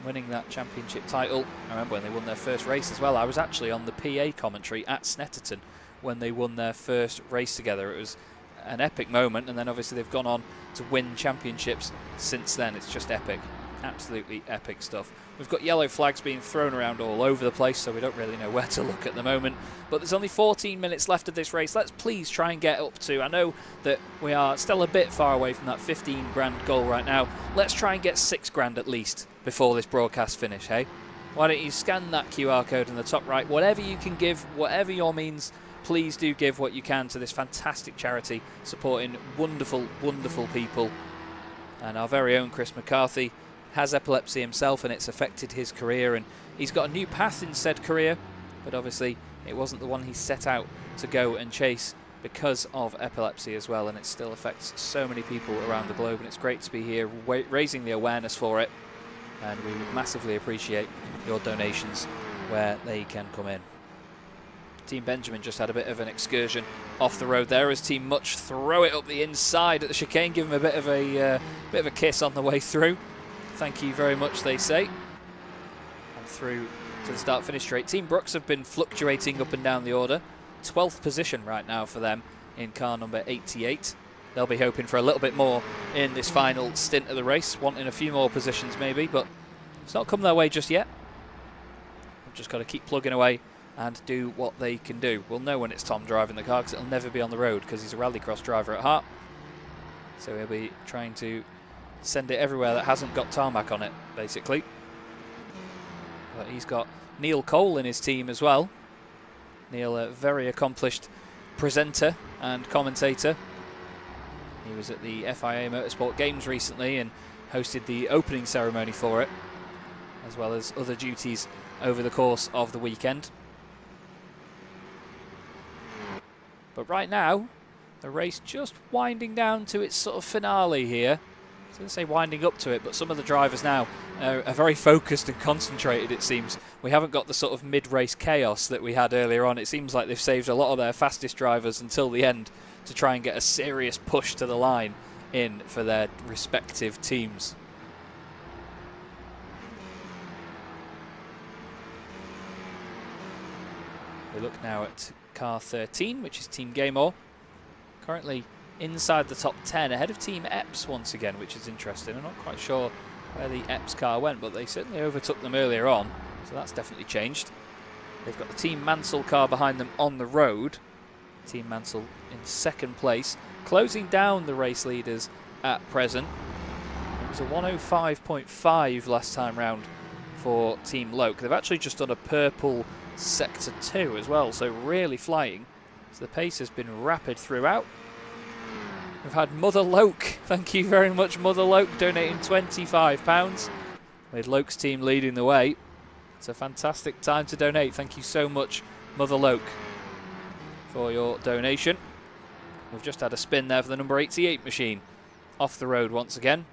winning that championship title. I remember when they won their first race as well. I was actually on the PA commentary at Snetterton when they won their first race together. It was an epic moment, and then obviously they've gone on to win championships since then. It's just epic, absolutely epic stuff. We've got yellow flags being thrown around all over the place, so we don't really know where to look at the moment. But there's only 14 minutes left of this race. Let's please try and get up to, I know that we are still a bit far away from that 15 grand goal right now. Let's try and get 6 grand at least before this broadcast finish, hey? Why don't you scan that QR code in the top right? Whatever you can give, whatever your means, please do give what you can to this fantastic charity, supporting wonderful, wonderful people. And our very own Chris McCarthy has epilepsy himself, and it's affected his career, and he's got a new path in said career, but obviously it wasn't the one he set out to go and chase because of epilepsy as well, and it still affects so many people around the globe, and it's great to be here raising the awareness for it, and we would massively appreciate your donations where they can come in. Team Benjamin just had a bit of an excursion off the road there as Team Much throw it up the inside at the chicane, give him a bit of a kiss on the way through. thank you very much, they say. And through to the start-finish straight. Team Brooks have been fluctuating up and down the order. 12th position right now for them in car number 88. They'll be hoping for a little bit more in this final stint of the race, wanting a few more positions maybe, but it's not come their way just yet. We've just got to keep plugging away and do what they can do. We'll know when it's Tom driving the car because it'll never be on the road because he's a rallycross driver at heart. So he'll be trying to send it everywhere that hasn't got tarmac on it, basically. But he's got Neil Cole in his team as well. Neil, a very accomplished presenter and commentator. He was at the FIA Motorsport Games recently and hosted the opening ceremony for it, as well as other duties over the course of the weekend. But right now, the race just winding down to its sort of finale here. I was going to say winding up to it, but some of the drivers now are very focused and concentrated, it seems. We haven't got the sort of mid-race chaos that we had earlier on. It seems like they've saved a lot of their fastest drivers until the end to try and get a serious push to the line in for their respective teams. We look now at car 13, which is Team Gaymore. Currently inside the top 10, ahead of Team Epps once again, which is interesting. I'm not quite sure where the Epps car went, but they certainly overtook them earlier on, so that's definitely changed. They've got the Team Mansell car behind them on the road. Team Mansell in second place, closing down the race leaders at present. It was a 105.5 last time round for Team Loke. They've actually just done a purple Sector 2 as well, so really flying. So the pace has been rapid throughout. We've had Mother Loke, thank you very much Mother Loke, donating £25, with Loke's team leading the way. It's a fantastic time to donate. Thank you so much Mother Loke for your donation. We've just had a spin there for the number 88 machine off the road once again.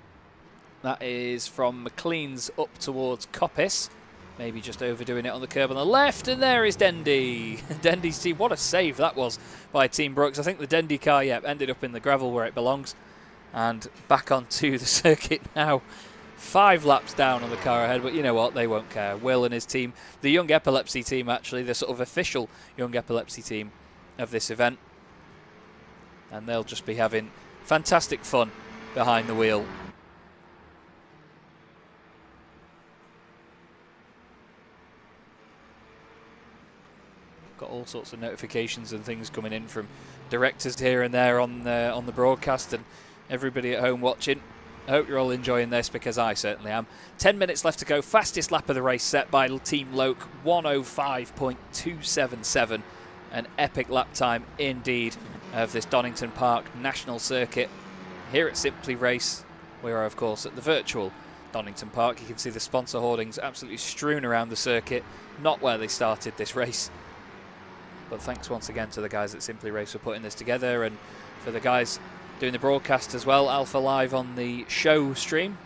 That is from McLean's up towards Coppice. Maybe just overdoing it on the curb on the left, and there is Dendy. Dendy's team, what a save that was by Team Brooks. I think the Dendy car, ended up in the gravel where it belongs, and back onto the circuit now. 5 laps down on the car ahead, but you know what, they won't care. Will and his team, the Young Epilepsy team actually, the sort of official Young Epilepsy team of this event, and they'll just be having fantastic fun behind the wheel. Got all sorts of notifications and things coming in from directors here and there on the broadcast, and everybody at home watching. I hope you're all enjoying this, because I certainly am. 10 minutes left to go. Fastest lap of the race set by Team Loke, 105.277. An epic lap time indeed of this Donington Park National Circuit. Here at Simply Race, we are of course at the virtual Donington Park. You can see the sponsor hoardings absolutely strewn around the circuit, not where they started this race. But thanks once again to the guys at Simply Race for putting this together, and for the guys doing the broadcast as well. Alpha Live on the show stream.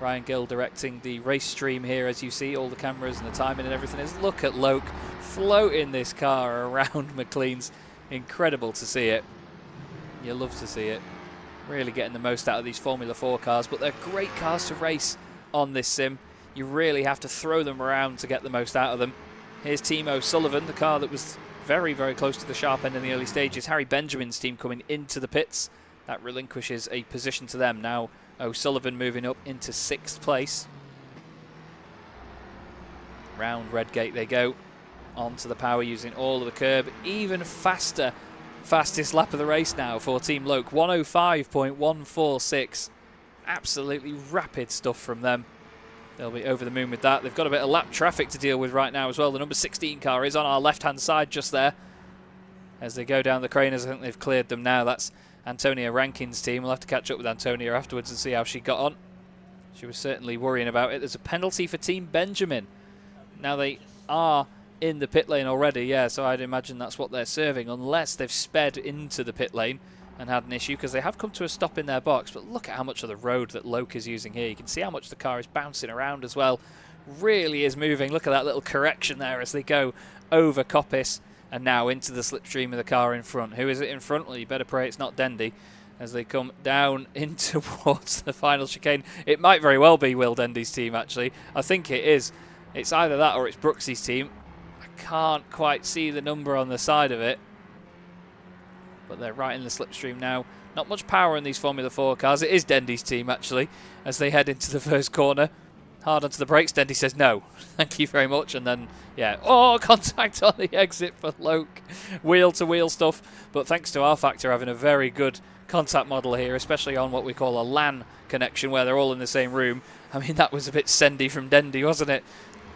Ryan Gill directing the race stream here, as you see, all the cameras and the timing and everything is. Look at Loke floating this car around McLean's. Incredible to see it. You love to see it. Really getting the most out of these Formula 4 cars, but they're great cars to race on this sim. You really have to throw them around to get the most out of them. Here's Team O'Sullivan, the car that was very, very close to the sharp end in the early stages. Harry Benjamin's team coming into the pits. That relinquishes a position to them. Now O'Sullivan moving up into 6th place. Round Redgate they go. Onto the power using all of the curb. Even faster. Fastest lap of the race now for Team Loke. 105.146. Absolutely rapid stuff from them. They'll be over the moon with that. They've got a bit of lap traffic to deal with right now as well. The number 16 car is on our left-hand side just there. As they go down the craners, I think they've cleared them now. That's Antonia Rankin's team. We'll have to catch up with Antonia afterwards and see how she got on. She was certainly worrying about it. There's a penalty for Team Benjamin. Now they are in the pit lane already, so I'd imagine that's what they're serving, unless they've sped into the pit lane and had an issue, because they have come to a stop in their box. But look at how much of the road that Loke is using here. You can see how much the car is bouncing around as well. Really is moving. Look at that little correction there as they go over Coppice and now into the slipstream of the car in front. Who is it in front? Well, you better pray it's not Dendy. as they come down in towards the final chicane. It might very well be Will Dendy's team, actually. I think it is. It's either that or it's Brooksy's team. I can't quite see the number on the side of it, but they're right in the slipstream now. Not much power in these Formula 4 cars. It is Dendy's team, actually, as they head into the first corner. Hard onto the brakes. Dendy says no. Thank you very much. And then, yeah. Oh, contact on the exit for Loke. Wheel-to-wheel stuff. But thanks to R-Factor having a very good contact model here, especially on what we call a LAN connection, where they're all in the same room. I mean, that was a bit sendy from Dendy, wasn't it?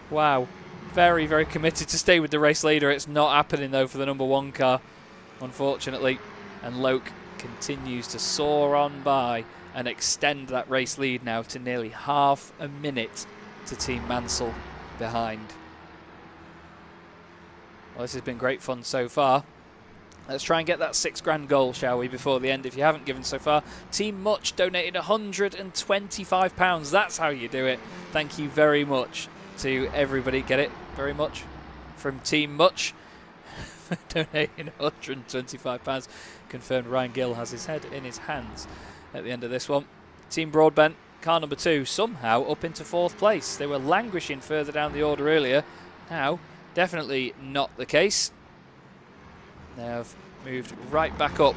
Wow. Very, very committed to stay with the race leader. It's not happening, though, for the number 1 car, unfortunately. And Loke continues to soar on by and extend that race lead now to nearly half a minute to Team Mansell behind. Well, this has been great fun so far. Let's try and get that £6,000 goal, shall we, before the end, if you haven't given so far. Team Much donated £125. That's how you do it. Thank you very much to everybody. Get it? Very much? From Team Much. Donating £125. Confirmed Ryan Gill has his head in his hands at the end of this one. Team Broadbent, car number 2, somehow up into 4th place. They were languishing further down the order earlier. Now, definitely not the case. They have moved right back up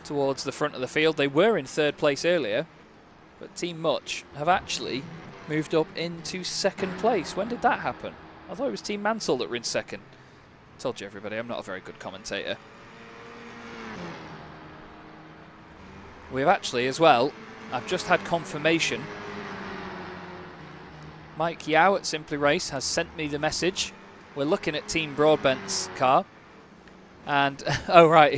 towards the front of the field. They were in 3rd place earlier, but Team Much have actually moved up into 2nd place. When did that happen? I thought it was Team Mansell that were in 2nd. Told you, everybody, I'm not a very good commentator. We've actually, as well, I've just had confirmation. Mike Yao at Simply Race has sent me the message. We're looking at Team Broadbent's car. And, oh right,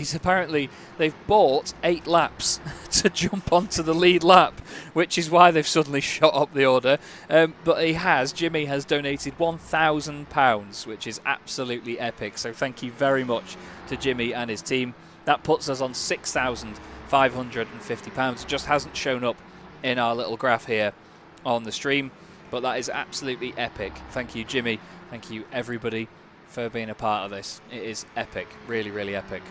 they've bought 8 laps to jump onto the lead lap, which is why they've suddenly shot up the order. But Jimmy has donated £1,000, which is absolutely epic. So thank you very much to Jimmy and his team. That puts us on £6,550. Just hasn't shown up in our little graph here on the stream, but that is absolutely epic. Thank you, Jimmy. Thank you, everybody, for being a part of this. It is epic, really, really epic.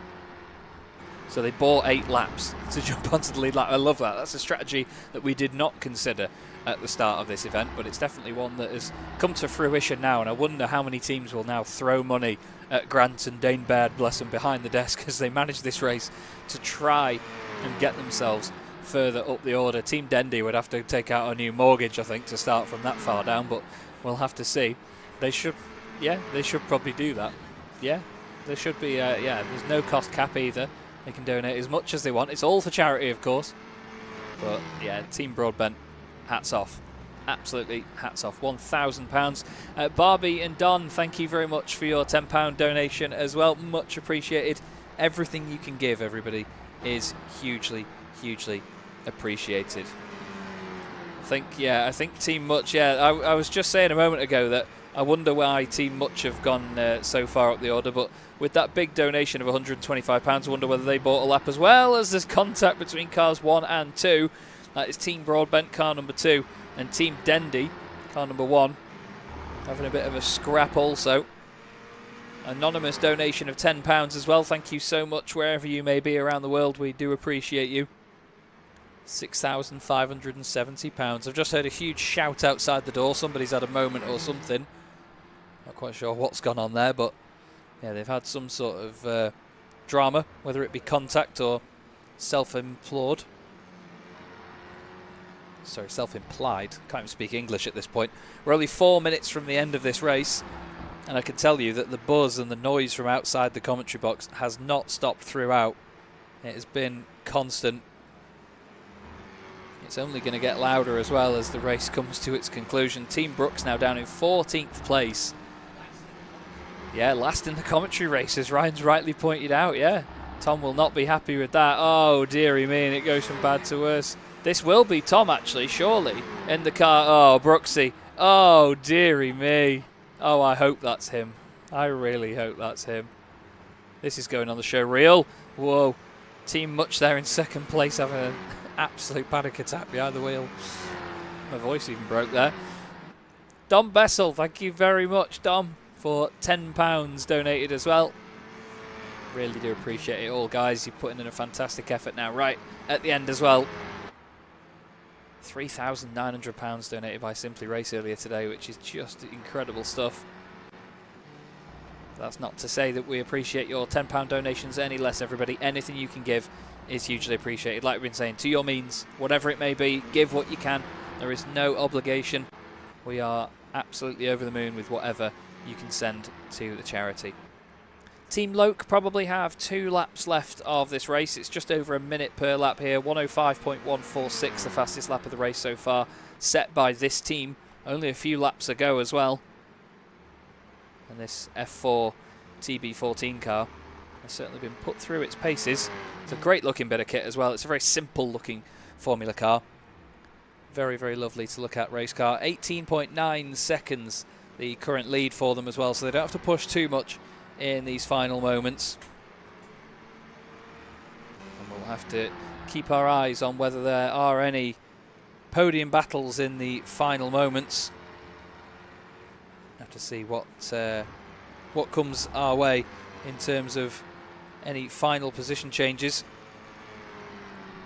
So they bought 8 laps to jump onto the lead lap. I love that. That's a strategy that we did not consider at the start of this event, but it's definitely one that has come to fruition now, and I wonder how many teams will now throw money at Grant and Dane Baird, bless them, behind the desk as they manage this race to try and get themselves further up the order. Team Dendy would have to take out a new mortgage, I think, to start from that far down, but we'll have to see. They should probably do that. Yeah, there should be, there's no cost cap either. They can donate as much as they want. It's all for charity, of course. But, yeah, Team Broadbent, hats off. Absolutely, hats off. £1,000. Barbie and Don, thank you very much for your £10 donation as well. Much appreciated. Everything you can give, everybody, is hugely, hugely appreciated. I think Team Much, I was just saying a moment ago that I wonder why Team Much have gone so far up the order, but with that big donation of £125, I wonder whether they bought a lap as well, as there's contact between cars 1 and 2. That is Team Broadbent, car number 2, and Team Dendy, car number 1, having a bit of a scrap also. Anonymous donation of £10 as well. Thank you so much, wherever you may be around the world. We do appreciate you. £6,570. I've just heard a huge shout outside the door. Somebody's had a moment or something. Not quite sure what's gone on there, but yeah, they've had some sort of drama, whether it be contact or self-implied. Can't even speak English at this point. We're only 4 minutes from the end of this race, and I can tell you that the buzz and the noise from outside the commentary box has not stopped throughout. It has been constant. It's only going to get louder as well as the race comes to its conclusion. Team Brooks now down in 14th place. Yeah, last in the commentary race, as Ryan's rightly pointed out, yeah. Tom will not be happy with that. Oh, dearie me, and it goes from bad to worse. This will be Tom, actually, surely, in the car. Oh, Brooksy. Oh, dearie me. Oh, I hope that's him. I really hope that's him. This is going on the show reel. Whoa. Team Much there in 2nd place, having an absolute panic attack behind the wheel. My voice even broke there. Dom Bessel, thank you very much, Dom, for £10 donated as well. Really do appreciate it all, guys. You're putting in a fantastic effort now, right at the end as well. £3,900 donated by Simply Race earlier today, which is just incredible stuff. That's not to say that we appreciate your £10 donations any less, everybody. Anything you can give is hugely appreciated. Like we've been saying, to your means, whatever it may be, give what you can. There is no obligation. We are absolutely over the moon with whatever you can send to the charity. Team Loke probably have 2 laps left of this race. It's just over a minute per lap here. 105.146, the fastest lap of the race so far, set by this team. Only a few laps ago as well. And this F4 TB14 car has certainly been put through its paces. It's a great looking bit of kit as well. It's a very simple looking Formula car. Very, very lovely to look at race car. 18.9 seconds the current lead for them as well, so they don't have to push too much in these final moments. And we'll have to keep our eyes on whether there are any podium battles in the final moments. Have to see what comes our way in terms of any final position changes.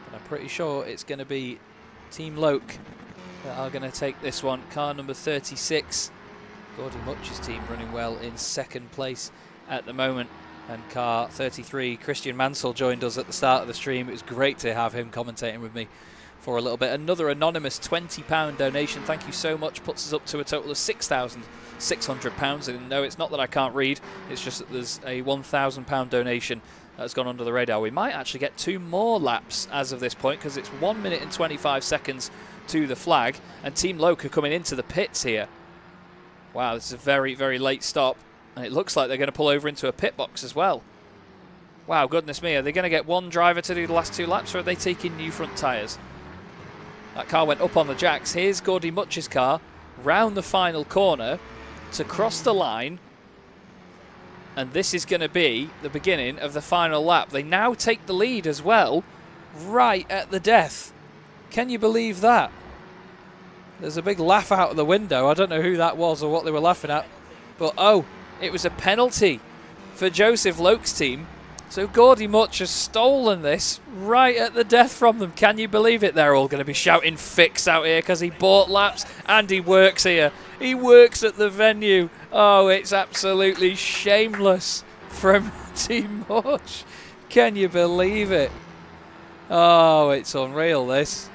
But I'm pretty sure it's going to be Team Loke that are going to take this one. Car number 36, Gordy Much's team, running well in second place at the moment. And car 33, Christian Mansell, joined us at the start of the stream. It was great to have him commentating with me for a little bit. Another anonymous £20 donation. Thank you so much. Puts us up to a total of £6,600. And no, it's not that I can't read. It's just that there's a £1,000 donation that's gone under the radar. We might actually get 2 more laps as of this point, because it's 1 minute and 25 seconds to the flag. And Team Loke are coming into the pits here. Wow, this is a very, very late stop. And it looks like they're going to pull over into a pit box as well. Wow, goodness me. Are they going to get one driver to do the last 2 laps, or are they taking new front tyres? That car went up on the jacks. Here's Gordy Much's car round the final corner to cross the line. And this is going to be the beginning of the final lap. They now take the lead as well, right at the death. Can you believe that? There's a big laugh out of the window. I don't know who that was or what they were laughing at. But, oh, it was a penalty for Joseph Loke's team. So Gordy Much has stolen this right at the death from them. Can you believe it? They're all going to be shouting fix out here because he bought laps and he works here. He works at the venue. Oh, it's absolutely shameless from Team Much. Can you believe it? Oh, it's unreal, this.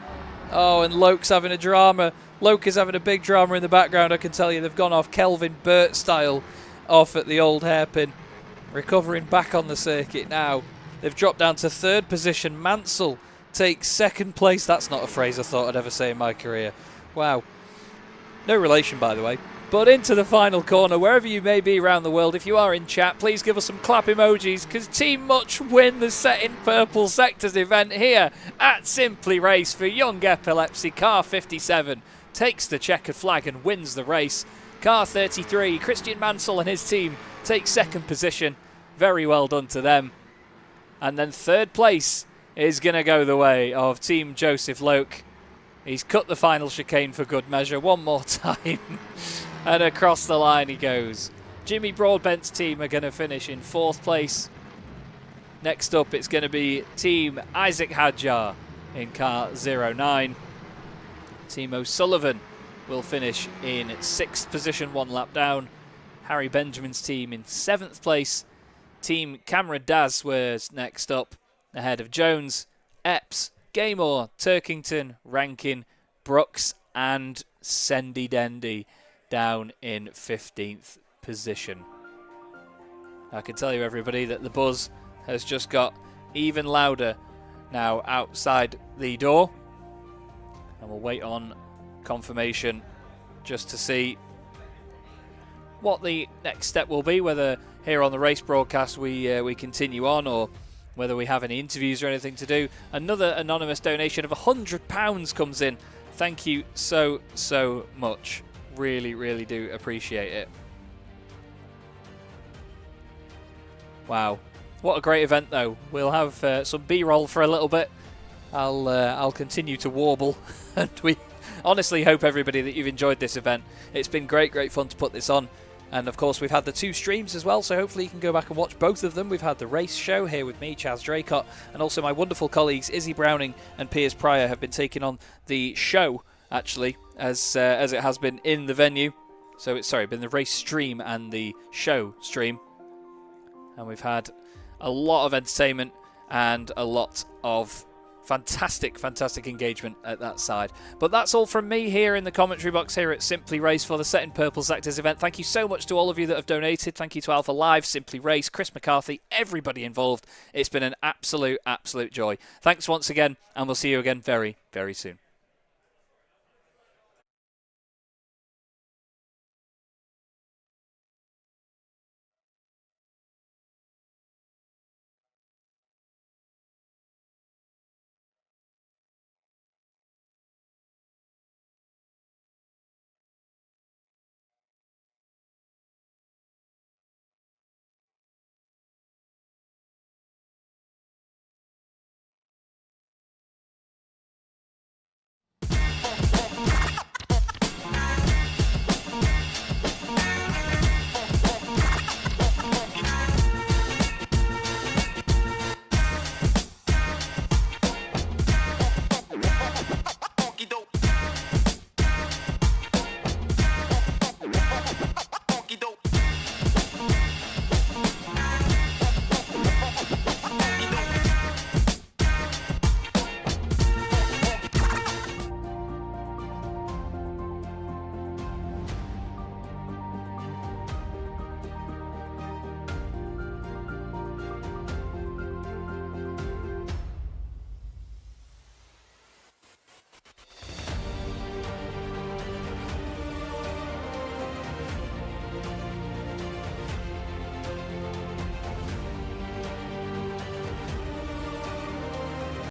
Oh, and Loke's having a drama. Loke is having a big drama in the background, I can tell you. They've gone off Kelvin Burt style off at the old hairpin. Recovering back on the circuit now. They've dropped down to 3rd position. Mansell takes 2nd place. That's not a phrase I thought I'd ever say in my career. Wow. No relation, by the way. But into the final corner, wherever you may be around the world, if you are in chat, please give us some clap emojis, because Team Much win the Set in Purple Sectors event here at Simply Race for Young Epilepsy. Car 57 takes the checkered flag and wins the race. Car 33, Christian Mansell and his team take 2nd position. Very well done to them. And then 3rd place is going to go the way of Team Joseph Loke. He's cut the final chicane for good measure one more time. And across the line he goes. Jimmy Broadbent's team are going to finish in 4th place. Next up it's going to be Team Isaac Hadjar in car 09. Team O'Sullivan will finish in 6th position, 1 lap down. Harry Benjamin's team in 7th place. Team Cameron Daz was next up, ahead of Jones, Epps, Gaymore, Turkington, Rankin, Brooks and Sendy Dendy down in 15th position. I can tell you, everybody, that the buzz has just got even louder now outside the door. And we'll wait on confirmation just to see what the next step will be, whether here on the race broadcast we continue on, or whether we have any interviews or anything to do. Another anonymous donation of £100 comes in. Thank you so much. Really, really do appreciate it. Wow, what a great event though. We'll have some B-roll for a little bit. I'll continue to warble, and we honestly hope, everybody, that you've enjoyed this event. It's been great fun to put this on. And of course, we've had the 2 streams as well, so hopefully you can go back and watch both of them. We've had the race show here with me, Chaz Draycott, and also my wonderful colleagues Izzy Browning and Piers Pryor have been taking on the show, actually, as it has been in the venue. So it's been the race stream and the show stream. And we've had a lot of entertainment and a lot of fantastic engagement at that side. But that's all from me here in the commentary box here at Simply Race for the Set in Purple Sectors event. Thank you so much to all of you that have donated. Thank you to Alpha Live, Simply Race, Chris McCarthy, everybody involved. It's been an absolute joy. Thanks once again, and we'll see you again very, very soon.